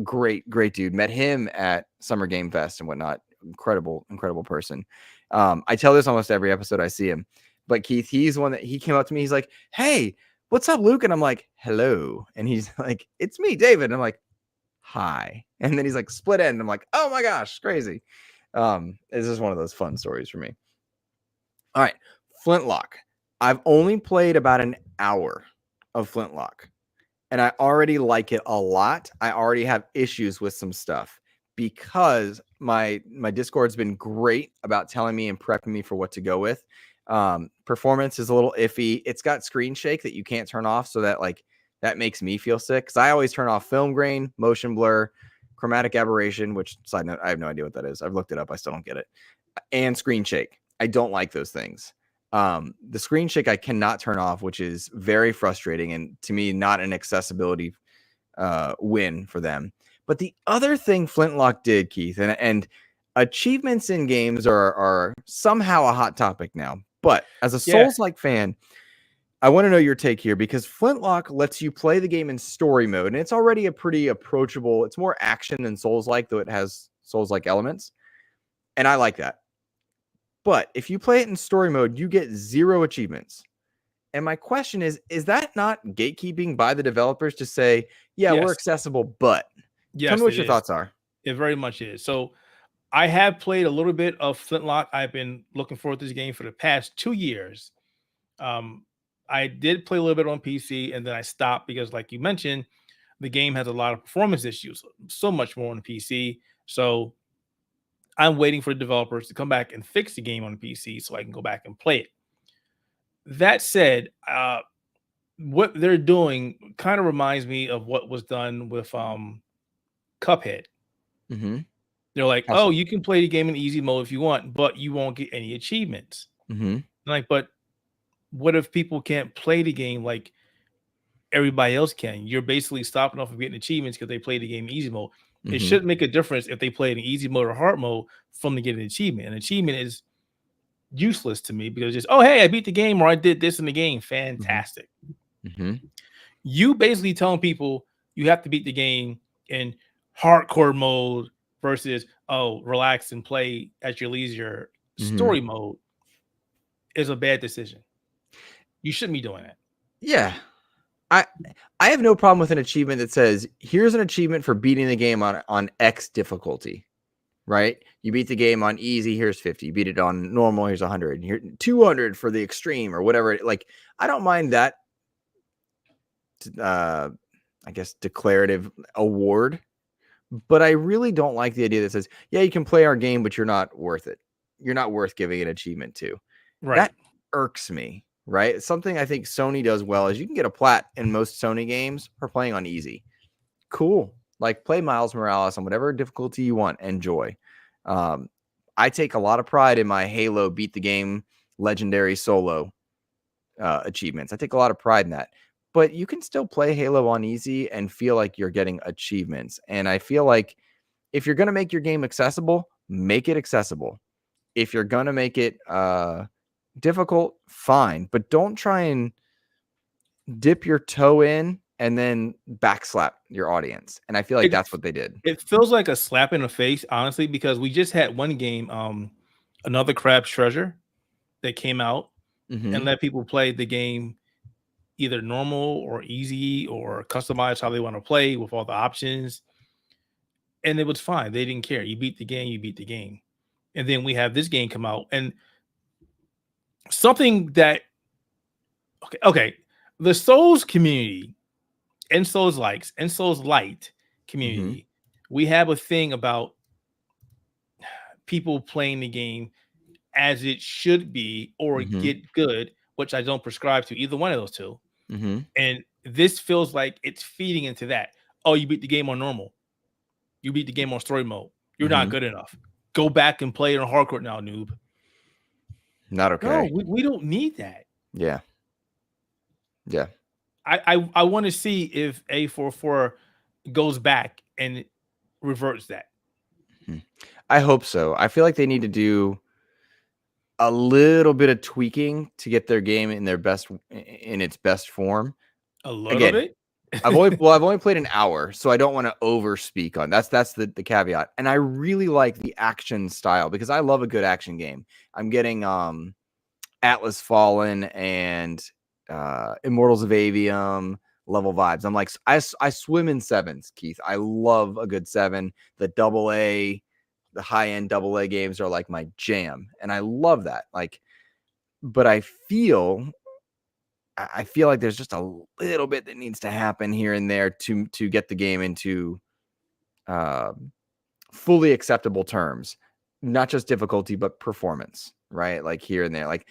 great dude. Met him at Summer Game Fest and whatnot. Incredible person. I tell this almost every episode I see him, but Keith, he's one that he came up to me. He's like, hey, what's up, Luke? And I'm like, hello. And he's like, it's me, David. And I'm like, hi. And then he's like, Split End. I'm like, oh my gosh, crazy. It's just one of those fun stories for me. All right, Flintlock. I've only played about an hour of Flintlock, and I already like it a lot. I already have issues with some stuff because my Discord's been great about telling me and prepping me for what to go with. Performance is a little iffy. It's got screen shake that you can't turn off, so that makes me feel sick because I always turn off film grain, motion blur, chromatic aberration, which, side note, I have no idea what that is. I've looked it up. I still don't get it. And screen shake. I don't like those things. The screen shake I cannot turn off, which is very frustrating and to me not an accessibility win for them. But the other thing Flintlock did, Keith, and achievements in games are somehow a hot topic now. But as a Souls-like fan, I want to know your take here because Flintlock lets you play the game in story mode, and it's already a pretty approachable. It's more action than Souls-like, though it has Souls-like elements, and I like that. But if you play it in story mode, you get 0 achievements. And my question is that not gatekeeping by the developers to say, we're accessible, but tell me what your thoughts are. It very much is. So I have played a little bit of Flintlock. I've been looking forward to this game for the past 2 years. I did play a little bit on PC and then I stopped because, like you mentioned, the game has a lot of performance issues, so much more on PC. So I'm waiting for the developers to come back and fix the game on the PC so I can go back and play it. That said, what they're doing kind of reminds me of what was done with Cuphead. Mm-hmm. They're like, How oh, so? you can play the game in easy mode if you want, but you won't get any achievements. Mm-hmm. Like, but what if people can't play the game like everybody else can? You're basically stopping off of getting achievements because they play the game in easy mode. It Mm-hmm. shouldn't make a difference if they play it in easy mode or hard mode from to get an achievement. An achievement is useless to me because just, oh, hey, I beat the game or I did this in the game. Fantastic. Mm-hmm. You basically telling people you have to beat the game in hardcore mode versus, oh, relax and play at your leisure story mode is a bad decision. You shouldn't be doing that. Yeah. I have no problem with an achievement that says, here's an achievement for beating the game on X difficulty, right? You beat the game on easy, here's 50. You beat it on normal, here's 100. Here 200 for the extreme or whatever. Like, I don't mind that, I guess, declarative award. But I really don't like the idea that says, yeah, you can play our game, but you're not worth it. You're not worth giving an achievement to. Right. That irks me, right? It's something I think Sony does well is you can get a plat in most Sony games for playing on easy. Cool. Like, play Miles Morales on whatever difficulty you want. Enjoy. I take a lot of pride in my Halo beat the game legendary solo achievements. I take a lot of pride in that. But you can still play Halo on easy and feel like you're getting achievements. And I feel like if you're going to make your game accessible, make it accessible. If you're going to make it difficult, fine. But don't try and dip your toe in and then backslap your audience. And I feel like that's what they did. It feels like a slap in the face, honestly, because we just had one game, Another Crab's Treasure, that came out and let people play the game either normal or easy or customize how they want to play with all the options. And it was fine. They didn't care. You beat the game, you beat the game. And then we have this game come out and something that, okay. The Souls community and Souls likes and Souls light community, we have a thing about people playing the game as it should be or get good, which I don't prescribe to either one of those two. And this feels like it's feeding into that. Oh, you beat the game on normal. You beat the game on story mode. You're not good enough. Go back and play it on hardcore now, noob. Not okay. No, we don't need that. Yeah. Yeah. I want to see if A44 goes back and reverts that. I hope so. I feel like they need to do a little bit of tweaking to get their game in its best form. A little bit. I've only played an hour, so I don't want to overspeak on that's the caveat. And I really like the action style because I love a good action game. I'm getting Atlas Fallen and Immortals of Avium level vibes. I'm like, I swim in sevens, Keith. I love a good 7. The AA, the high-end AA games are like my jam, and I love that. Like, but I feel like there's just a little bit that needs to happen here and there to get the game into fully acceptable terms, not just difficulty, but performance, right? Like here and there, like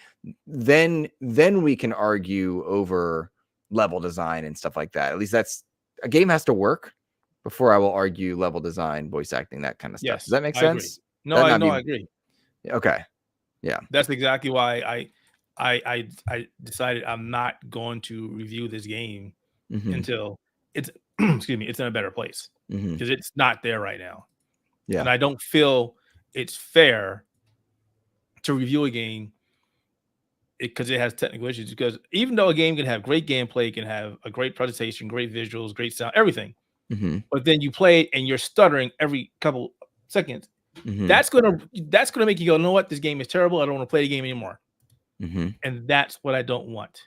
then we can argue over level design and stuff like that. At least that's a game has to work before I will argue level design, voice acting, that kind of stuff. Yes, Does that make sense? No, I agree. Okay. Yeah. That's exactly why I decided I'm not going to review this game until it's excuse me, it's in a better place because it's not there right now. Yeah. And I don't feel it's fair to review a game because it has technical issues, because even though a game can have great gameplay, can have a great presentation, great visuals, great sound, everything, but then you play it and you're stuttering every couple seconds, that's gonna make you go, you know what, this game is terrible, I don't want to play the game anymore. And that's what I don't want.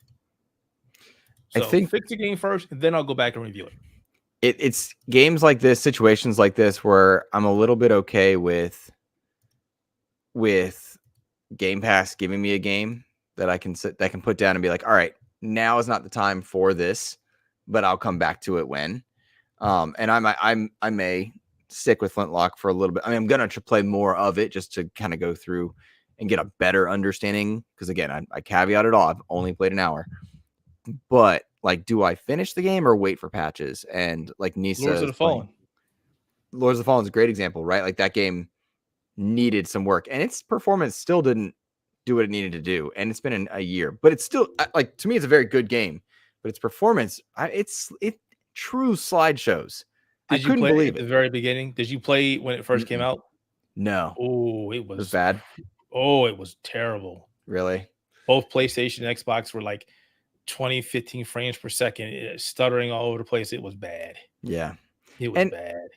So I think fix the game first, and then I'll go back and review it. It's games like this, situations like this, where I'm a little bit okay with Game Pass giving me a game that I can put down and be like, all right, now is not the time for this, but I'll come back to it when. And I may stick with Flintlock for a little bit. I mean, I'm gonna play more of it just to kind of go through and get a better understanding. Because again, I caveat it all. I've only played an hour, but like, do I finish the game or wait for patches? And like Nisa Lords of is the Fallen. Lords of the Fallen is a great example, right? Like that game needed some work, and its performance still didn't do what it needed to do. And it's been a year, but it's still like, to me, it's a very good game. But its performance, it's true slideshows. I Did you couldn't play believe at the it. very beginning? Did you play when it first came out? No. Oh, it It was was bad. Oh, it was terrible. Really? Both PlayStation and Xbox were like 20, 15 frames per second, stuttering all over the place. It was bad. Yeah. It was bad.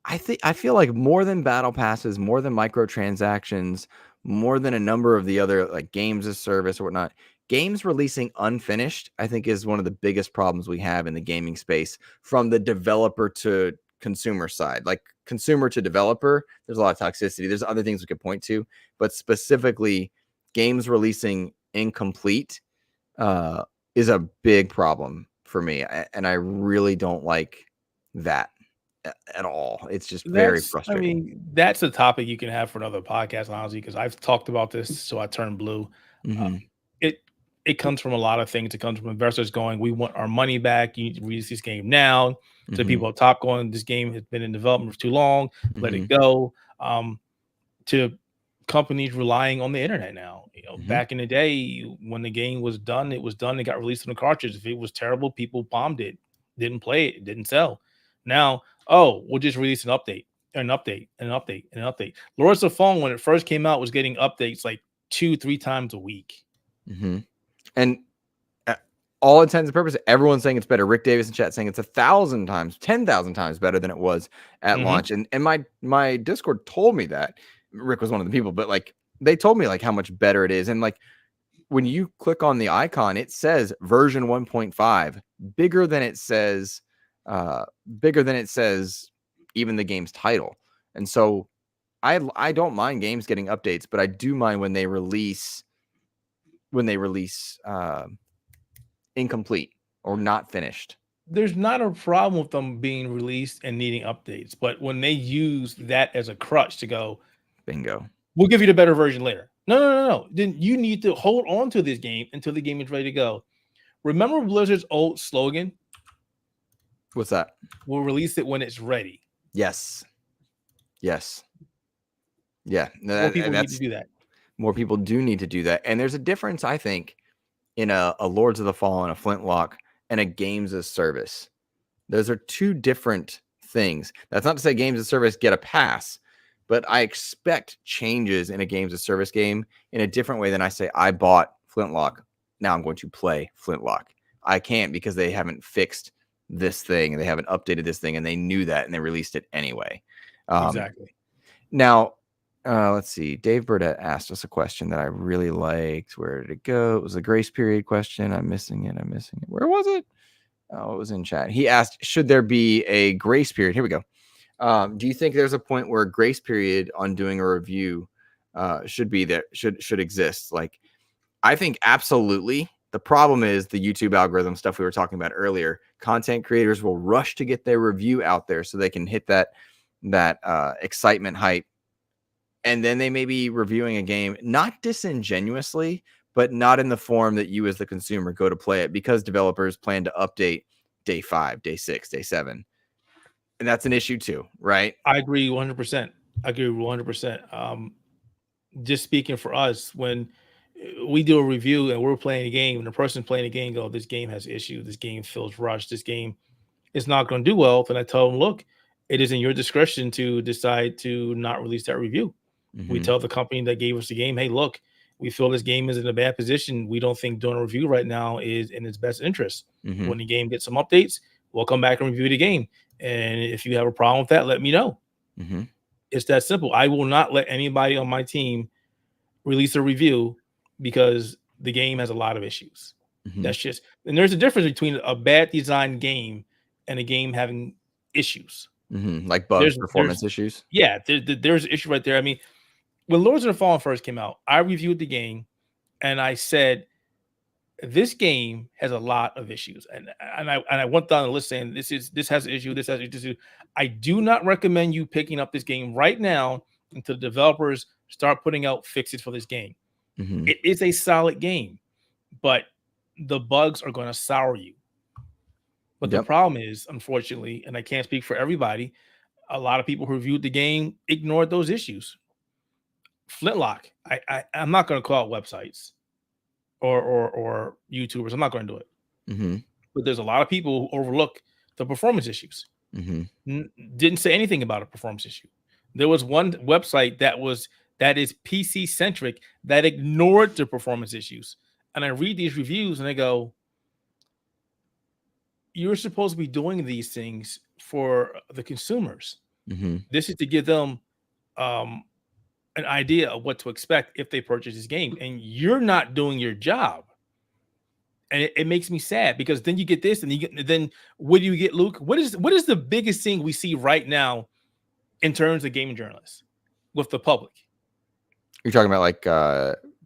I feel like more than battle passes, more than microtransactions, more than a number of the other like games as service or whatnot, games releasing unfinished, I think, is one of the biggest problems we have in the gaming space from the developer to consumer side. Like consumer to developer, there's a lot of toxicity. There's other things we could point to, but specifically games releasing incomplete is a big problem for me. And I really don't like that at all. It's just very frustrating. I mean, that's a topic you can have for another podcast, honestly, because I've talked about this, so I turned blue. It comes from a lot of things. It comes from investors going, we want our money back. You need to release this game now. To people up top going, this game has been in development for too long. Let it go. To companies relying on the internet now. You know, back in the day, when the game was done, it was done. It got released on the cartridge. If it was terrible, people bombed it, didn't play it, didn't sell. Now, we'll just release an update, an update, an update, an update. Lords of the Fallen, when it first came out, was getting updates like 2-3 times a week. And all intents and purposes, everyone's saying it's better. Rick Davis in chat saying it's 1,000 times, 10,000 times better than it was at launch. And my Discord told me that. Rick was one of the people, but like they told me like how much better it is. And like when you click on the icon, it says version 1.5, bigger than it says even the game's title. And so I don't mind games getting updates, but I do mind when they release incomplete or not finished. There's not a problem with them being released and needing updates, but when they use that as a crutch to go, bingo, we'll give you the better version later. No. Then you need to hold on to this game until the game is ready to go. Remember Blizzard's old slogan? What's that? We'll release it when it's ready. Yes. Yeah. More people need to do that. More people do need to do that. And there's a difference, I think, in a Lords of the Fallen, a Flintlock, and a games as service. Those are two different things. That's not to say games as service get a pass, but I expect changes in a games as service game in a different way than I say I bought Flintlock. Now I'm going to play Flintlock. I can't because they haven't fixed this thing and they haven't updated this thing and they knew that and they released it anyway. Exactly. Now, let's see. Dave Burdett asked us a question that I really liked. Where did it go? It was a grace period question. I'm missing it. Where was it? Oh, it was in chat. He asked, should there be a grace period? Here we go. Do you think there's a point where a grace period on doing a review should exist? Like, I think absolutely. The problem is the YouTube algorithm stuff we were talking about earlier. Content creators will rush to get their review out there so they can hit that excitement hype. And then they may be reviewing a game, not disingenuously, but not in the form that you as the consumer go to play it because developers plan to update day 5, day 6, day 7. And that's an issue too, right? I agree 100%. Just speaking for us, when we do a review and we're playing a game and the person playing the game go, this game has issues, this game feels rushed, this game is not going to do well, then I tell them, look, it is in your discretion to decide to not release that review. We tell the company that gave us the game, hey, look, we feel this game is in a bad position. We don't think doing a review right now is in its best interest. When the game gets some updates, we'll come back and review the game. And if you have a problem with that, let me know. It's that simple. I will not let anybody on my team release a review because the game has a lot of issues. That's just, and there's a difference between a bad designed game and a game having issues. Like bugs, performance issues. Yeah, there's an issue right there. I mean, when Lords of the Fallen first came out, I reviewed the game and I said, this game has a lot of issues, and I went down the list saying this has an issue, this has an issue. I do not recommend you picking up this game right now until the developers start putting out fixes for this game. Mm-hmm. It is a solid game, but the bugs are going to sour you. But the problem is, unfortunately, and I can't speak for everybody, a lot of people who reviewed the game ignored those issues. Flintlock, I'm not going to call it websites or YouTubers. I'm not going to do it. Mm-hmm. But there's a lot of people who overlook the performance issues. Mm-hmm. Didn't say anything about a performance issue. There was one website that is PC centric that ignored the performance issues. And I read these reviews and I go, you're supposed to be doing these things for the consumers. Mm-hmm. This is to give them an idea of what to expect if they purchase this game, and you're not doing your job. And it makes me sad because then you get this, and then what do you get, Luke? What is the biggest thing we see right now in terms of gaming journalists with the public? You're talking about like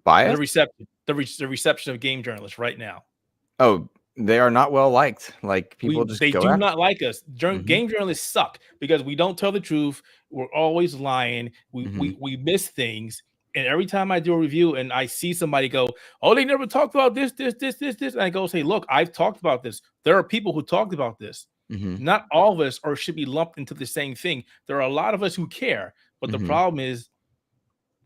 bias? The reception of game journalists right now. Oh, they are not well liked. Like people They do not like us. Game journalists suck because we don't tell the truth. We're always lying. We miss things. And every time I do a review and I see somebody go, oh, they never talked about this. And I go, say, look, I've talked about this. There are people who talked about this. Not all of us should be lumped into the same thing. There are a lot of us who care. But the problem is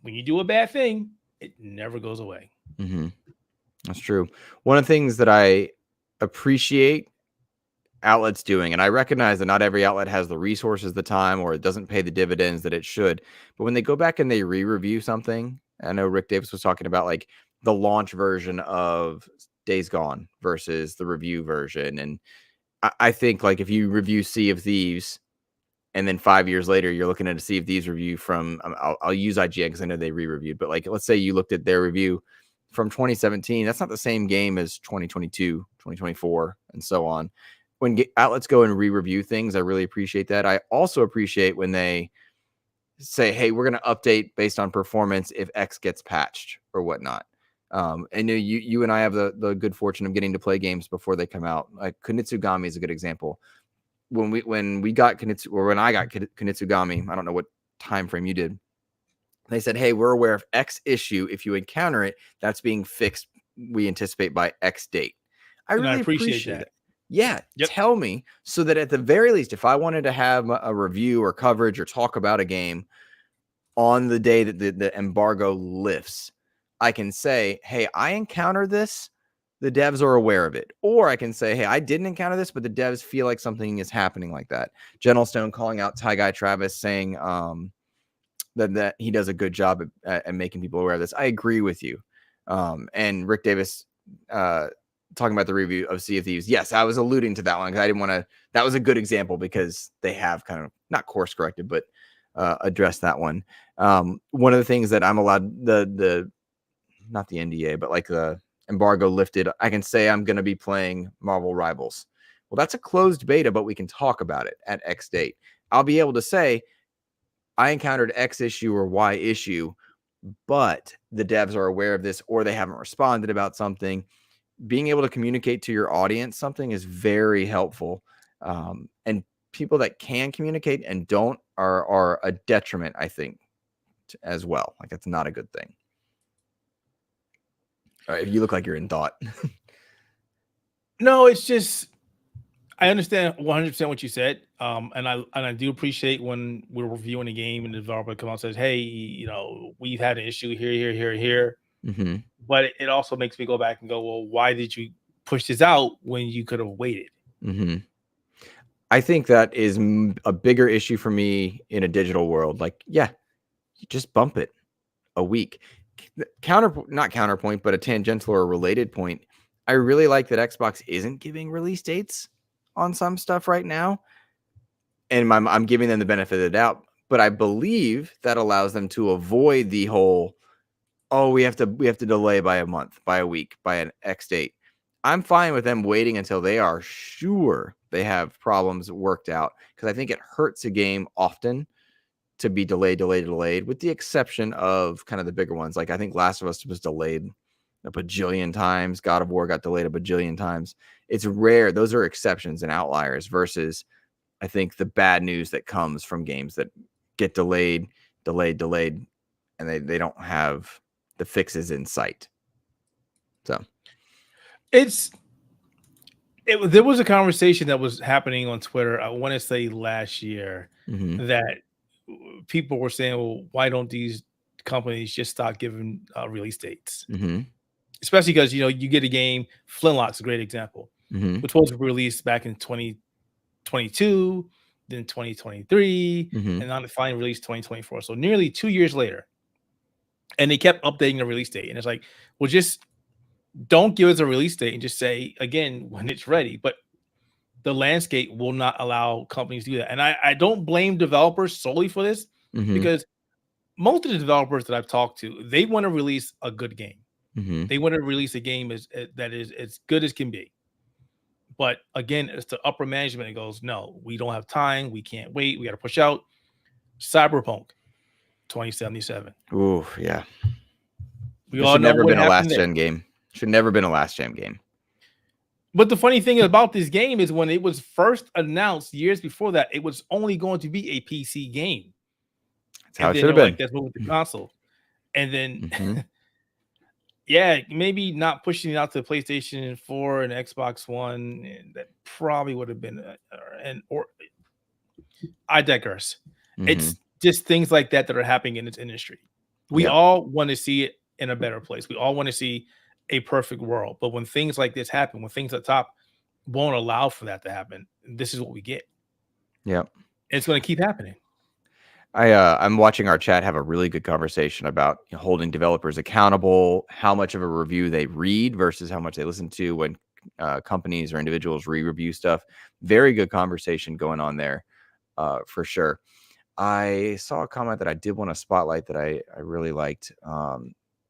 when you do a bad thing, it never goes away. That's true. One of the things that I appreciate outlets doing, and I recognize that not every outlet has the resources, the time, or it doesn't pay the dividends that it should, but when they go back and they re-review something, I know Rick Davis was talking about like the launch version of Days Gone versus the review version, and I think like if you review Sea of Thieves and then 5 years later you're looking at a Sea of Thieves review from I'll use IGN because I know they re-reviewed, but like let's say you looked at their review from 2017, that's not the same game as 2022, 2024, and so on. When outlets go and re-review things, I really appreciate that. I also appreciate when they say, hey, we're going to update based on performance if X gets patched or whatnot. And you and I have the good fortune of getting to play games before they come out. Like Kunitsugami is a good example. When we got when I got Kunitsugami, I don't know what time frame you did. They said, hey, we're aware of X issue. If you encounter it, that's being fixed, we anticipate, by X date. I really appreciate that. Yeah, tell me, so that at the very least, if I wanted to have a review or coverage or talk about a game on the day that the embargo lifts, I can say, hey, I encountered this. The devs are aware of it. Or I can say, hey, I didn't encounter this, but the devs feel like something is happening like that. Gentlestone calling out Ty Guy Travis saying that he does a good job at making people aware of this. I agree with you. And Rick Davis talking about the review of Sea of Thieves. Yes, I was alluding to that one because I didn't want to. That was a good example because they have kind of not course corrected, but addressed that one. One of the things that I'm allowed the not the NDA, but like the embargo lifted, I can say I'm going to be playing Marvel Rivals. Well, that's a closed beta, but we can talk about it at X date. I'll be able to say I encountered X issue or Y issue, but the devs are aware of this or they haven't responded about something. Being able to communicate to your audience something is very helpful. And people that can communicate and don't are a detriment, I think, as well. Like, it's not a good thing. All right, you look like you're in thought. No, it's just, I understand 100% what you said. And I do appreciate when we're reviewing a game and the developer comes out and says, hey, we've had an issue here. But it also makes me go back and go, well, why did you push this out when you could have waited? I think that is a bigger issue for me in a digital world. Like, yeah, you just bump it a week. Not counterpoint, but a tangential or a related point. I really like that Xbox isn't giving release dates on some stuff right now. And I'm giving them the benefit of the doubt. But I believe that allows them to avoid the whole, oh, we have to delay by a month, by a week, by an X date. I'm fine with them waiting until they are sure they have problems worked out, because I think it hurts a game often to be delayed, with the exception of kind of the bigger ones. Like I think Last of Us was delayed a bajillion times. God of War got delayed a bajillion times. It's rare. Those are exceptions and outliers versus, I think, the bad news that comes from games that get delayed, and they don't have the fixes in sight. So there was a conversation that was happening on Twitter, I want to say last year, that people were saying, well, why don't these companies just start giving release dates? Especially because, you get a game, Flintlock's a great example, which was released back in 2022, then 2023, and now they finally released 2024. So nearly 2 years later. And they kept updating the release date. And it's like, well, just don't give us a release date and just say, again, when it's ready. But the landscape will not allow companies to do that. And I don't blame developers solely for this, because most of the developers that I've talked to, they want to release a good game. They want to release a game that is as good as can be. But again, it's the upper management that goes, no, we don't have time. We can't wait. We got to push out Cyberpunk 2077. Ooh, yeah. We all know what happened there. Should never been a last gen game. But the funny thing about this game is when it was first announced years before that, it was only going to be a PC game. That's how it should have been. Like, let's move with the console. And then, yeah, maybe not pushing it out to PlayStation 4 and Xbox One. And that probably would have been, I digress. It's just things like that are happening in this industry. We all want to see it in a better place. We all want to see a perfect world. But when things like this happen, when things at top won't allow for that to happen, this is what we get. Yeah. It's going to keep happening. I'm watching our chat have a really good conversation about holding developers accountable, how much of a review they read versus how much they listen to when companies or individuals re-review stuff. Very good conversation going on there, for sure. I saw a comment that I did want to spotlight that I really liked.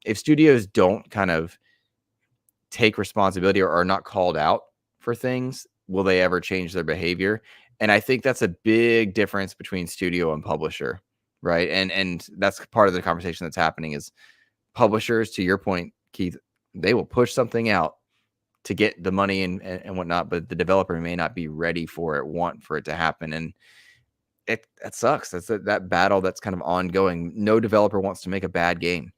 If studios don't kind of take responsibility or are not called out for things, will they ever change their behavior? And I think that's a big difference between studio and publisher, right? And that's part of the conversation that's happening is publishers, to your point, Keith, they will push something out to get the money and whatnot, but the developer may not be ready for it, want for it to happen. And that sucks. That's that battle that's kind of ongoing. No developer wants to make a bad game,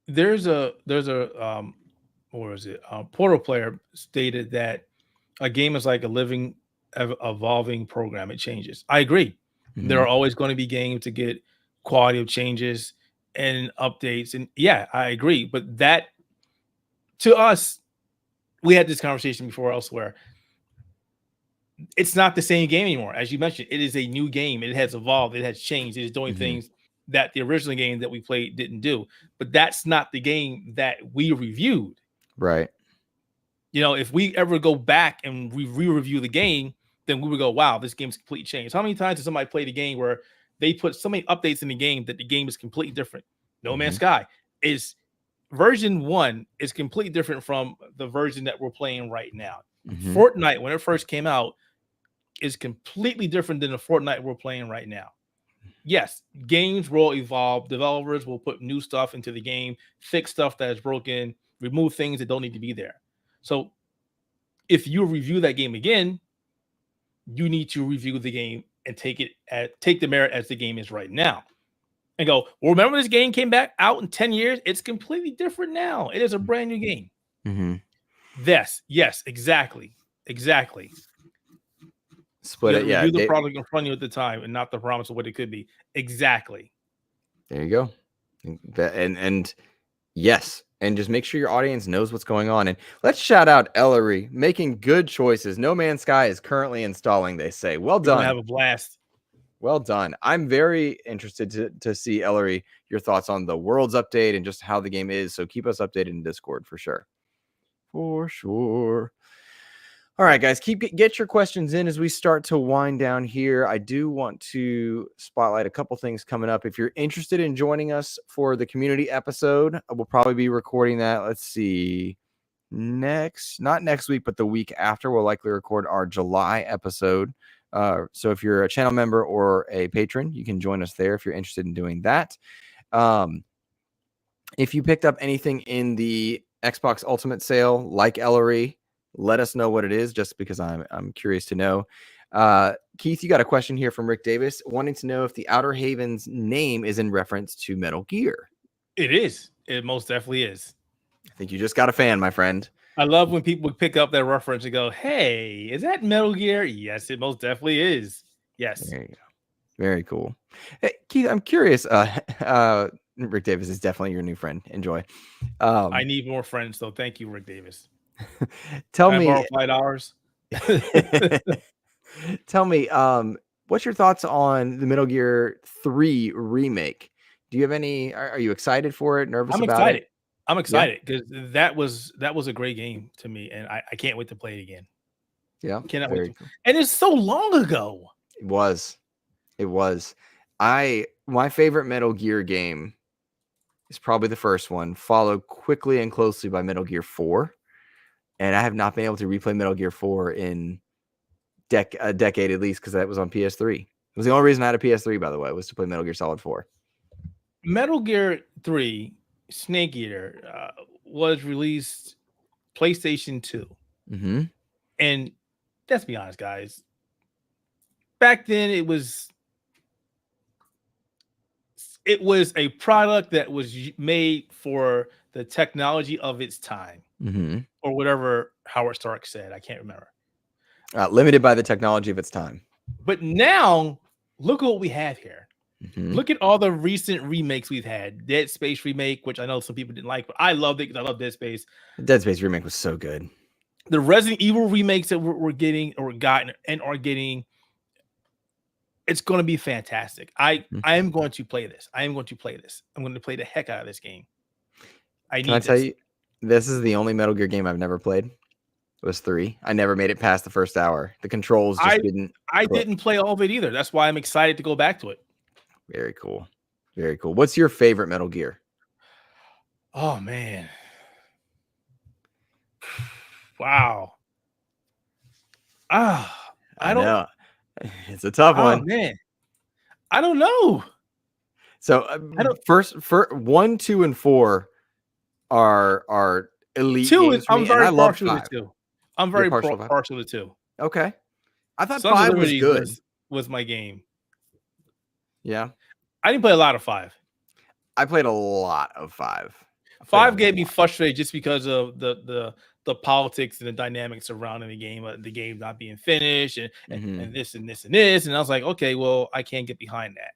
There's a what was it? Portal Player stated that a game is like a living, evolving program. It changes. I agree. There are always going to be games to get quality of changes and updates. And yeah, I agree. But that, to us, we had this conversation before elsewhere. It's not the same game anymore. As you mentioned, it is a new game. It has evolved. It has changed. It is doing things that the original game that we played didn't do. But that's not the game that we reviewed. Right. If we ever go back and we re-review the game, then we would go, wow, this game's completely changed. How many times has somebody played a game where they put so many updates in the game that the game is completely different? No Man's Sky is version 1 is completely different from the version that we're playing right now. Fortnite, when it first came out, is completely different than the Fortnite we're playing right now. Yes, games will evolve. Developers will put new stuff into the game, fix stuff that is broken, remove things that don't need to be there. So if you review that game again, you need to review the game and take the merit as the game is right now. And go, well, remember this game came back out in 10 years? It's completely different now. It is a brand new game. Yes, exactly. Split it, yeah. Review the product in front of you at the time and not the promise of what it could be. Exactly. There you go. And yes, and just make sure your audience knows what's going on. And let's shout out Ellery, making good choices. No Man's Sky is currently installing, they say. Well done. Have a blast. Well done. I'm very interested to see, Ellery, your thoughts on the Worlds update and just how the game is. So keep us updated in Discord for sure. For sure. All right, guys, get your questions in as we start to wind down here. I do want to spotlight a couple things coming up. If you're interested in joining us for the community episode, we'll probably be recording that. Let's see, not next week, but the week after, we'll likely record our July episode. So if you're a channel member or a patron, you can join us there if you're interested in doing that. If you picked up anything in the Xbox Ultimate sale, like Ellery, let us know what it is, just because I'm curious to know. Keith, you got a question here from Rick Davis, wanting to know if the Outer Haven's name is in reference to Metal Gear. It is. It most definitely is. I think you just got a fan, my friend. I love when people pick up that reference and go, "Hey, is that Metal Gear?" Yes, it most definitely is. Yes. There you go. Very cool. Hey, Keith, I'm curious. Rick Davis is definitely your new friend. Enjoy. I need more friends, though. Thank you, Rick Davis. Tell Can I me, borrow $5? tell me, what's your thoughts on the Metal Gear 3 remake? Do you have any? Are you excited for it? Nervous about it? I'm excited because that was a great game to me, and I can't wait to play it again. Yeah, Cannot wait. cool. And it's so long ago. It was. My favorite Metal Gear game is probably the first one, followed quickly and closely by Metal Gear 4. And I have not been able to replay Metal Gear 4 in a decade at least, because that was on PS3. It was the only reason I had a PS3, by the way, was to play Metal Gear Solid 4. Metal Gear 3 Snake Eater was released PlayStation 2. Mm-hmm. And let's be honest, guys. Back then, it was a product that was made for the technology of its time, or whatever Howard Stark said. I can't remember. Limited by the technology of its time. But now, look at what we have here. Look at all the recent remakes we've had. Dead Space remake, which I know some people didn't like, but I loved it because I love Dead Space. The Dead Space remake was so good. The Resident Evil remakes that we're getting or gotten and are getting, it's going to be fantastic. I am going to play this. I'm going to play the heck out of this game. Can I tell you, this is the only Metal Gear game I've never played. It was 3. I never made it past the first hour. The controls just didn't. I didn't play all of it either. That's why I'm excited to go back to it. Very cool. Very cool. What's your favorite Metal Gear? Oh, man. Wow. I don't know. It's a tough one. Man. I don't know. So first 1, 2, and 4 are elite games for me, and I love 5. I'm very partial to 2. Okay. I thought Sons 5 was good. Was my game. Yeah. I didn't play a lot of 5. I played a lot of 5. 5 gave me frustrated just because of the politics and the dynamics surrounding the game not being finished and this and this and this. And I was like, okay, well, I can't get behind that.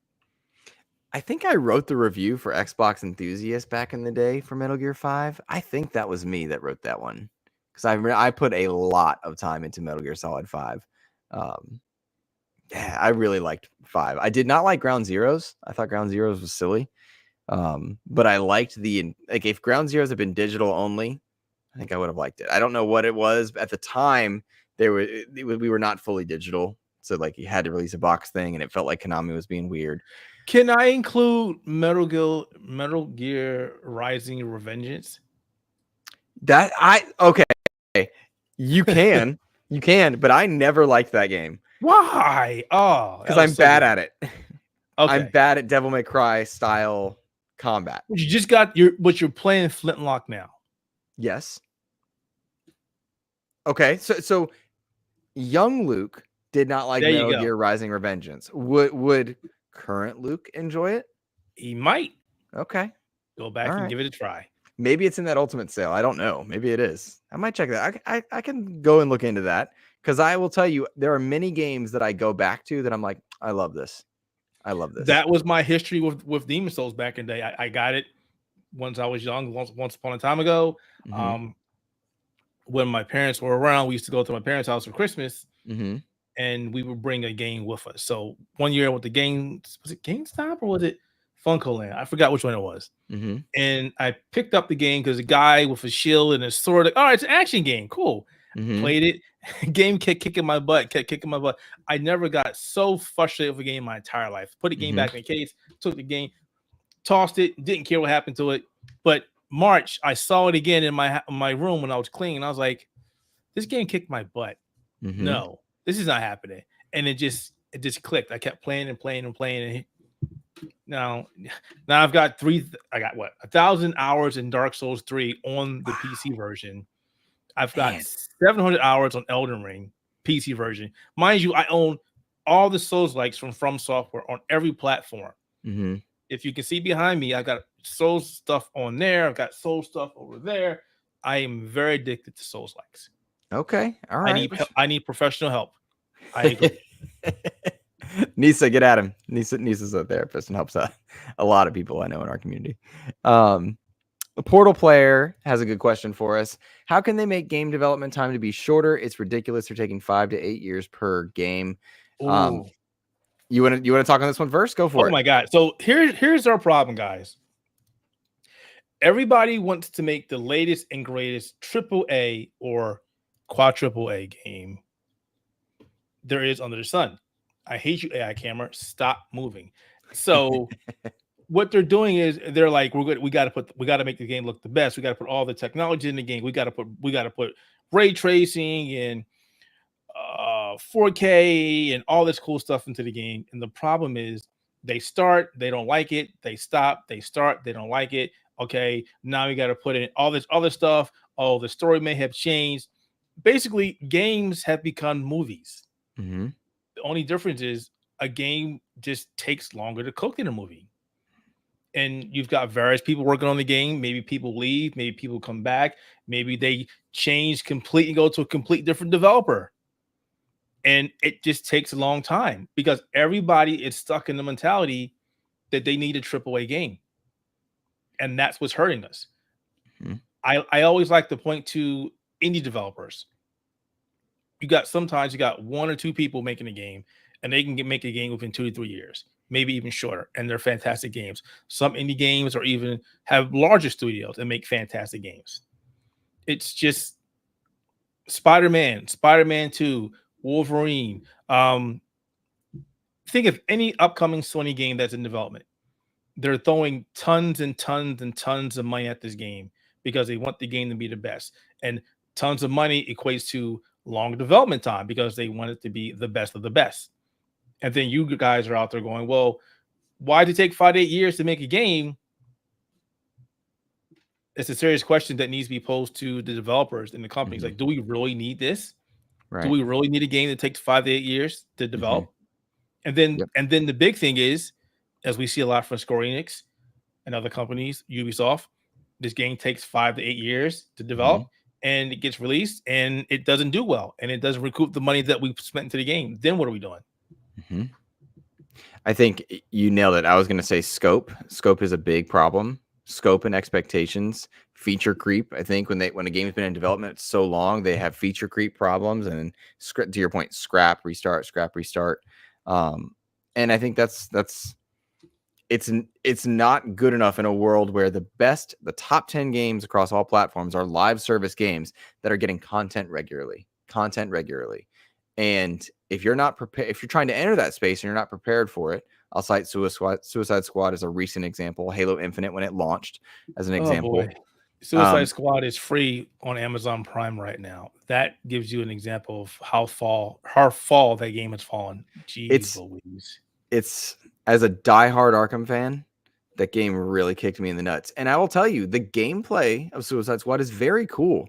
I think I wrote the review for Xbox Enthusiast back in the day for Metal Gear 5. I think that was me that wrote that one, because I put a lot of time into Metal Gear Solid 5. Yeah, I really liked 5. I did not like Ground Zeroes. I thought Ground Zeroes was silly. But I liked if Ground Zeroes had been digital only, I think I would have liked it. I don't know what it was at the time. We were not fully digital, so you had to release a box thing, and it felt like Konami was being weird. Can I include Metal Gear Rising Revengeance? Okay. You can, but I never liked that game. Why? Oh, because I'm bad at it. Okay. I'm bad at Devil May Cry style combat. You just got you're playing Flintlock now. Yes. Okay, so young Luke did not like Metal Gear Rising Revengeance. Would current Luke enjoy it? He might. Okay. Go back and give it a try. Maybe it's in that Ultimate sale. I don't know. Maybe it is. I might check that. I can go and look into that, because I will tell you, there are many games that I go back to that I'm like, I love this. That was my history with Demon Souls back in the day. I got it once I was young, once upon a time ago. When my parents were around, we used to go to my parents' house for Christmas, and we would bring a game with us. So one year with the games, was it GameStop or was it Funkoland? I forgot which one it was. And I picked up the game because a guy with a shield and a sword, all right, it's an action game. Cool. Played it. Game kept kicking my butt. I never got so frustrated with a game in my entire life. Put the game back in the case, took the game, tossed it, didn't care what happened to it. But March, I saw it again in my room when I was cleaning. I was like, this game kicked my butt. No, this is not happening. And it just clicked. I kept playing and playing and playing. And Now I've got I got what, 1,000 hours in Dark Souls 3 on the PC version. I've got 700 hours on Elden Ring PC version. Mind you, I own all the Souls likes from Software on every platform. Mm-hmm. If you can see behind me, I got Souls stuff on there. I've got Souls stuff over there. I am very addicted to Souls likes. Okay. All right. I need professional help. I agree. Nisa, get at him. Nisa's a therapist and helps out a lot of people I know in our community. The Portal Player has a good question for us. How can they make game development time to be shorter? It's ridiculous. They're taking 5 to 8 years per game. You want to talk on this one first? Go for it. Oh my God. So here's our problem, guys. Everybody wants to make the latest and greatest AAA or quadruple A game there is under the sun. I hate you, AI camera. Stop moving. So what they're doing is they're like, we got to make the game look the best. We got to put all the technology in the game. We got to put ray tracing and 4K and all this cool stuff into the game. And the problem is they start, they don't like it. They stop, they start, they don't like it. Okay, now we got to put in all this other stuff. Oh, the story may have changed. Basically, games have become movies. Mm-hmm. The only difference is a game just takes longer to cook than a movie. And you've got various people working on the game. Maybe people leave, maybe people come back, maybe they change completely, go to a complete different developer. And it just takes a long time because everybody is stuck in the mentality that they need a AAA game. And that's what's hurting us. Mm-hmm. I always like to point to indie developers. Sometimes you got 1 or 2 people making a game, and they can make a game within 2 to 3 years, maybe even shorter, and they're fantastic games. Some indie games or even have larger studios and make fantastic games. It's just Spider-Man 2, Wolverine. Think of any upcoming Sony game that's in development. They're throwing tons and tons and tons of money at this game because they want the game to be the best. And tons of money equates to long development time because they want it to be the best of the best. And then you guys are out there going, well, why did it take 5 to 8 years to make a game? It's a serious question that needs to be posed to the developers and the companies. Mm-hmm. Like, do we really need this? Right. Do we really need a game that takes 5 to 8 years to develop? Mm-hmm. And then the big thing is, as we see a lot from Square Enix and other companies, Ubisoft, this game takes 5 to 8 years to develop. Mm-hmm. And it gets released and it doesn't do well and it doesn't recoup the money that we spent into the game. Then what are we doing? Mm-hmm. I think you nailed it. I was going to say scope. Scope is a big problem. Scope and expectations, feature creep. I think when a game's been in development so long, they have feature creep problems and, to your point, scrap, restart. And I think it's not good enough in a world where the top 10 games across all platforms are live service games that are getting content regularly. And if you're not prepared, if you're trying to enter that space and you're not prepared for it, I'll cite Suicide Squad as a recent example. Halo Infinite, when it launced, as an example. Suicide Squad is free on Amazon Prime right now. That gives you an example of how fall that game has fallen. Jeez Louise. It's as a diehard Arkham fan, that game really kicked me in the nuts. And I will tell you, the gameplay of Suicide Squad is very cool,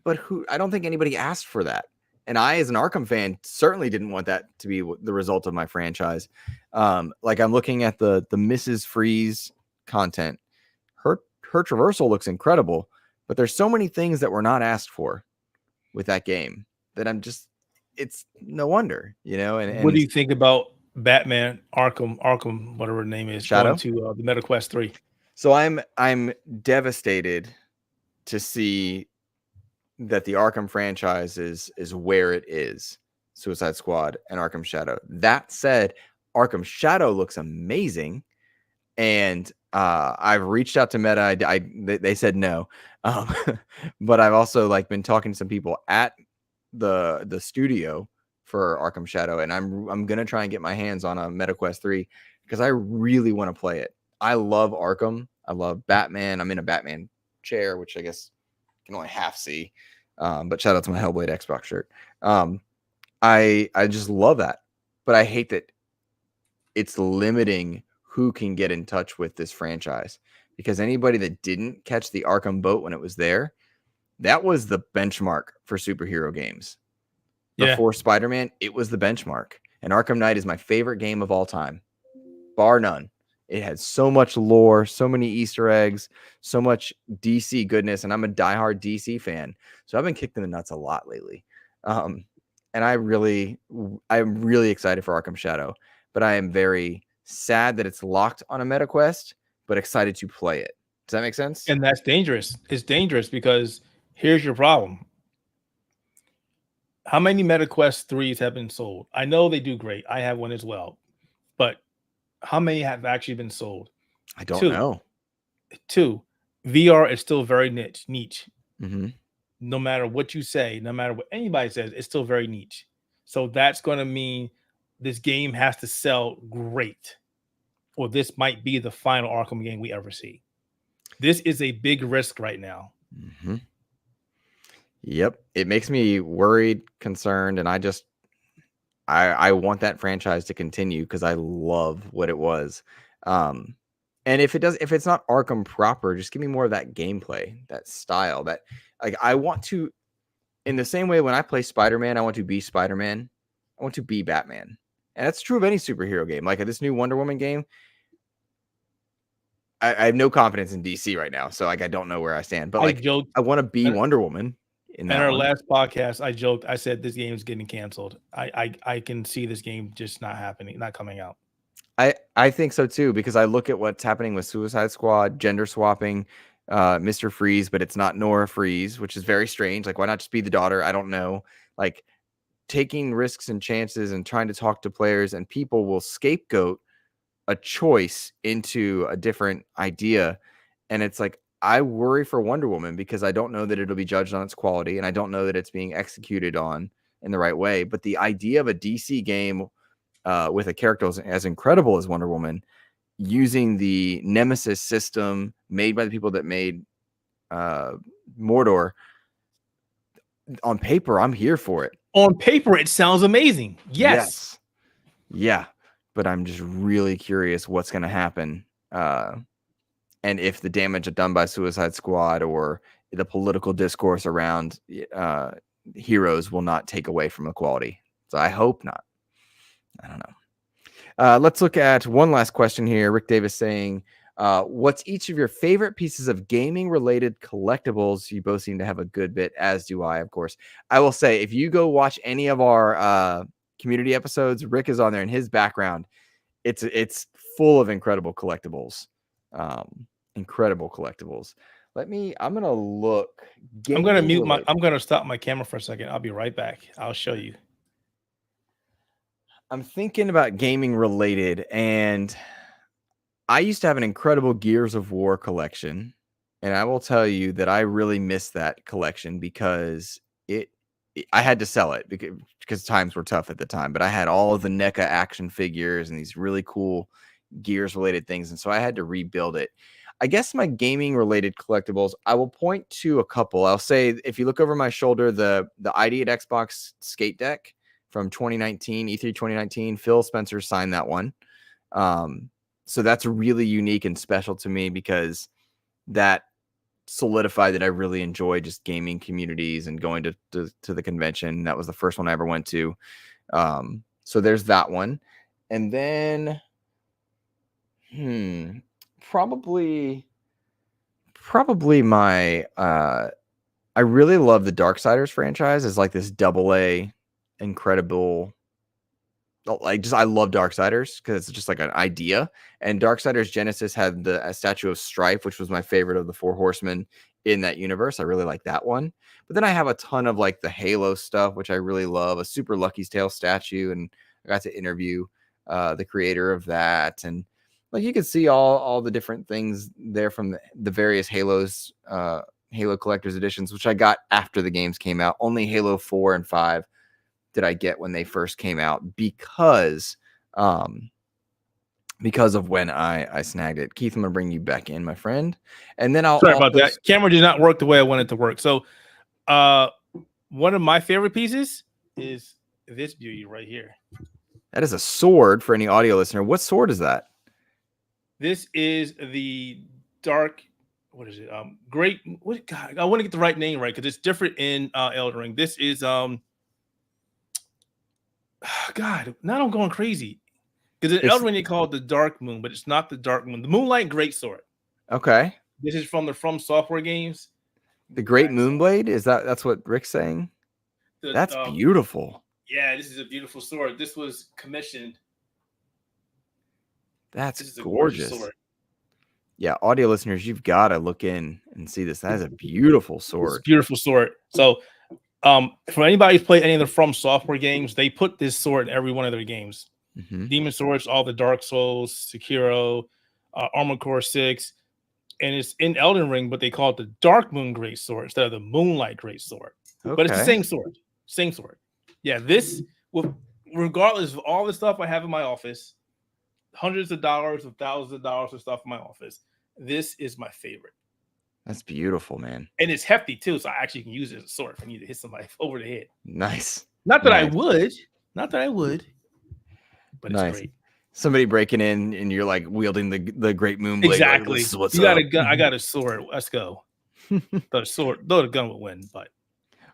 but I don't think anybody asked for that. And I, as an Arkham fan, certainly didn't want that to be the result of my franchise. Like I'm looking at the Mrs. Freeze content. Her traversal looks incredible, but there's so many things that were not asked for with that game that it's no wonder, And what do you think about Batman Arkham, whatever the name is, Shadow? Going to the MetaQuest 3? So I'm devastated to see that the Arkham franchise is where it is, Suicide Squad and Arkham Shadow. That said, Arkham Shadow looks amazing, and I've reached out to Meta. They said no, but I've also been talking to some people at the studio for Arkham Shadow, and I'm gonna try and get my hands on a MetaQuest 3 because I really want to play it. I love Arkham. I love Batman. I'm in a Batman chair, which I guess can only half see. But shout out to my Hellblade Xbox shirt. I just love that, but I hate that it's limiting who can get in touch with this franchise, because anybody that didn't catch the Arkham boat when it was there, that was the benchmark for superhero games. Before Spider-Man, it was the benchmark. And Arkham Knight is my favorite game of all time, bar none. It had so much lore, so many Easter eggs, so much DC goodness, and I'm a diehard DC fan, so I've been kicked in the nuts a lot lately. And I'm really excited for Arkham Shadow, but I am very sad that it's locked on a MetaQuest, but excited to play it. Does that make sense? And that's dangerous. It's dangerous because here's your problem. How many MetaQuest 3s have been sold? I know they do great. I have one as well. But how many have actually been sold? I don't know. 2. VR is still very niche. Mm-hmm. No matter what you say, no matter what anybody says, it's still very niche. So that's going to mean this game has to sell great, or this might be the final Arkham game we ever see. This is a big risk right now. Mm-hmm. Yep. It makes me worried, concerned, and I want that franchise to continue because I love what it was. And if it's not Arkham proper, just give me more of that gameplay, that style, that like I want to, in the same way when I play Spider-Man, I want to be Spider-Man. I want to be Batman. And that's true of any superhero game. Like this new Wonder Woman game, I have no confidence in DC right now. So like I don't know where I stand. But like I want to be Wonder Woman. In our last podcast, I joked. I said this game is getting canceled. I can see this game just not happening, not coming out. I think so too, because I look at what's happening with Suicide Squad, gender swapping, Mr. Freeze, but it's not Nora Freeze, which is very strange. Like, why not just be the daughter? I don't know. Like, taking risks and chances and trying to talk to players, and people will scapegoat a choice into a different idea. And it's like, I worry for Wonder Woman because I don't know that it'll be judged on its quality, and I don't know that it's being executed on in the right way. But the idea of a DC game with a character as incredible as Wonder Woman, using the Nemesis system made by the people that made Mordor, on paper, I'm here for it. On paper, it sounds amazing. Yes. Yeah. But I'm just really curious what's going to happen. And if the damage done by Suicide Squad or the political discourse around heroes will not take away from the quality. So I hope not. I don't know. Let's look at one last question here. Rick Davis saying, what's each of your favorite pieces of gaming-related collectibles? You both seem to have a good bit, as do I, of course. I will say, if you go watch any of our community episodes, Rick is on there, and his background, it's full of incredible collectibles. Incredible collectibles. I'm gonna look. I'm gonna stop my camera for a second. I'll be right back. I'll show you. I'm thinking about gaming related, and I used to have an incredible Gears of War collection, and I will tell you that I really miss that collection because I had to sell it because times were tough at the time, but I had all of the NECA action figures and these really cool Gears related things, and so I had to rebuild it. I guess my gaming related collectibles, I will point to a couple. I'll say, if you look over my shoulder, the ID at Xbox skate deck from 2019, E3 2019, Phil Spencer signed that one. So that's really unique and special to me because that solidified that I really enjoy just gaming communities and going to the convention. That was the first one I ever went to. So there's that one. And then probably my I really love the Darksiders franchise as like this AA incredible, like, I love Darksiders because it's just like an idea. And Darksiders Genesis had a statue of Strife, which was my favorite of the Four Horsemen in that universe. I really like that one. But then I have a ton of like the Halo stuff, which I really love, a Super Lucky's Tale statue, and I got to interview the creator of that. And like, you can see all the different things there from the various Halos, Halo Collector's Editions, which I got after the games came out. Only Halo 4 and 5 did I get when they first came out because of when I snagged it. Keith, I'm gonna bring you back in, my friend, and then sorry about that. Camera did not work the way I wanted it to work. So, one of my favorite pieces is this beauty right here. That is a sword for any audio listener. What sword is that? This is the dark. What is it? Great. What? God, I want to get the right name right because it's different in Elden Ring. This is God. Now I'm going crazy because in Elden Ring they call it the Dark Moon, but it's not the Dark Moon. The Moonlight Greatsword. Okay. This is from the From Software games. The Great Moonblade? That's what Rick's saying? That's beautiful. Yeah, this is a beautiful sword. This was commissioned. This is gorgeous. Sword. Yeah, audio listeners, you've got to look in and see this. That is a beautiful sword. It's a beautiful sword. So, for anybody who's played any of the From Software games, they put this sword in every one of their games. Demon Swords, all the Dark Souls, Sekiro, Armored Core 6, and it's in Elden Ring, but they call it the Dark Moon Greatsword instead of the Moonlight Greatsword. Okay. But it's the same sword. Same sword. Yeah, this, regardless of all the stuff I have in my office, hundreds of dollars, of thousands of dollars of stuff in my office, this is my favorite. That's beautiful, man. And it's hefty too, so I actually can use it as a sword if I need to hit somebody over the head. Nice. Not that I would. But it's great. Somebody breaking in and you're like wielding the Great Moonblade. Exactly. Like, what's you got a gun. I got a sword. Let's go. The gun would win, but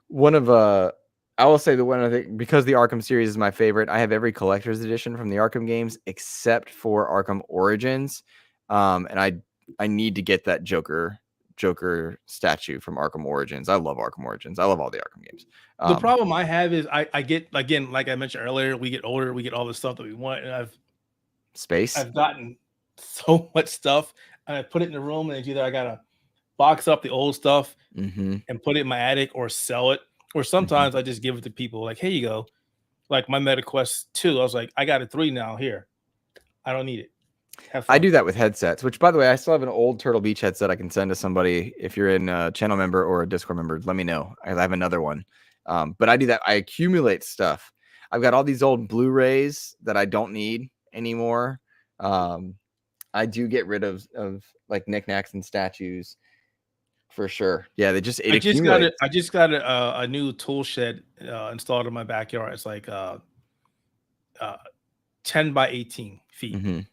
one of I will say the one I think, because the Arkham series is my favorite, I have every collector's edition from the Arkham games except for Arkham Origins. And I need to get that Joker statue from Arkham Origins. I love Arkham Origins. I love all the Arkham games. The problem I have is I get, again, like I mentioned earlier, we get older, we get all the stuff that we want, and I've gotten so much stuff, and I put it in the room, and it's either I gotta box up the old stuff and put it in my attic or sell it, or sometimes I just give it to people like, hey, you go. Like my MetaQuest 2, I was like, I got a 3 now. Here, I don't need it. I do that with headsets, which, by the way, I still have an old Turtle Beach headset I can send to somebody. If you're in a channel member or a Discord member, let me know. I have another one. But I do that. I accumulate stuff. I've got all these old Blu-rays that I don't need anymore. I do get rid of like knickknacks and statues for sure. Yeah, I just got a new tool shed installed in my backyard. It's like 10 by 18 feet.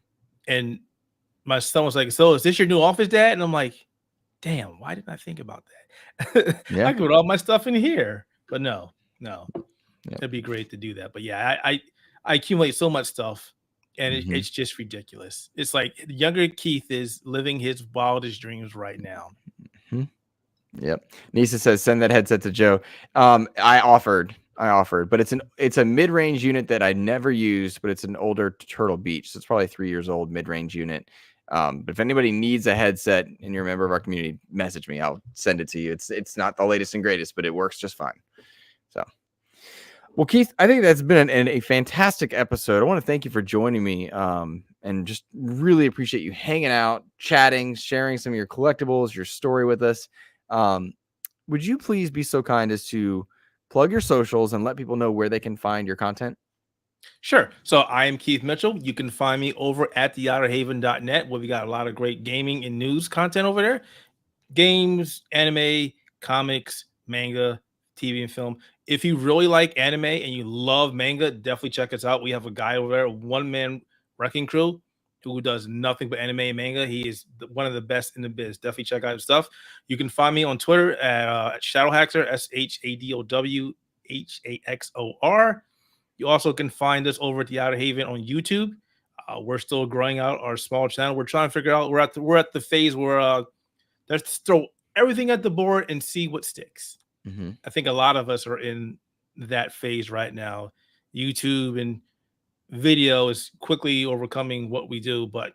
And my son was like, so is this your new office, Dad? And I'm like, damn, why didn't I think about that? I could put all my stuff in here. But no. It'd be great to do that. But yeah, I accumulate so much stuff, and it's just ridiculous. It's like younger Keith is living his wildest dreams right now. Yep. Nisa says, send that headset to Joe. I offered, but it's a mid-range unit that I never used, but it's an older Turtle Beach. So it's probably 3 years old mid-range unit. But if anybody needs a headset and you're a member of our community, message me. I'll send it to you. It's not the latest and greatest, but it works just fine. So, well, Keith, I think that's been a fantastic episode. I want to thank you for joining me. And just really appreciate you hanging out, chatting, sharing some of your collectibles, your story with us. Would you please be so kind as to plug your socials and let people know where they can find your content? Sure. So I am Keith Mitchell. You can find me over at theouterhaven.net, where we got a lot of great gaming and news content over there. Games, anime, comics, manga, TV and film. If you really like anime and you love manga, definitely check us out. We have a guy over there, one-man wrecking crew, who does nothing but anime and manga. He is one of the best in the biz. Definitely check out his stuff. You can find me on Twitter at Shadowhaxor, SHADOWHAXOR. You also can find us over at the Outer Haven on YouTube. We're still growing out our small channel. We're trying to figure out. We're at the phase where let's throw everything at the board and see what sticks. I think a lot of us are in that phase right now. YouTube and video is quickly overcoming what we do, but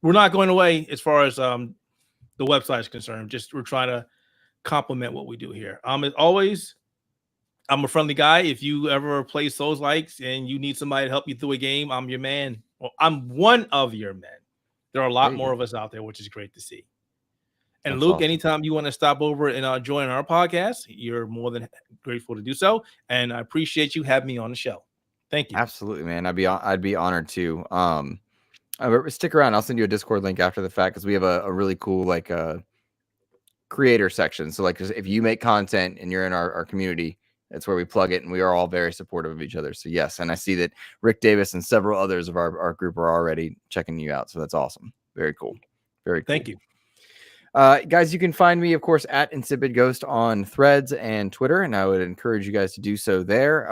we're not going away as far as the website is concerned. Just we're trying to complement what we do here. As always, I'm a friendly guy. If you ever play Souls likes and you need somebody to help you through a game, I'm your man. Well, I'm one of your men. There are a lot more of us out there, which is great to see. And Luke, anytime you want to stop over and join our podcast, you're more than grateful to do so. And I appreciate you having me on the show. Thank you. Absolutely, man. I'd be honored to. Stick around. I'll send you a Discord link after the fact, because we have a really cool creator section. So if you make content and you're in our community, that's where we plug it, and we are all very supportive of each other. So yes, and I see that Rick Davis and several others of our group are already checking you out. So that's awesome. Very cool. Very cool. Thank you. Guys, you can find me, of course, at InsipidGhost on Threads and Twitter, and I would encourage you guys to do so there.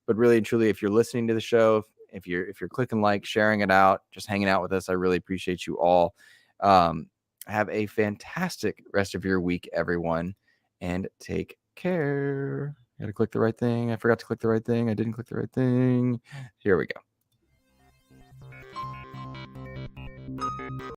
But really and truly, if you're listening to the show, if you're clicking like, sharing it out, just hanging out with us, I really appreciate you all. Have a fantastic rest of your week, everyone, and take care. Got to click the right thing. I forgot to click the right thing. I didn't click the right thing. Here we go.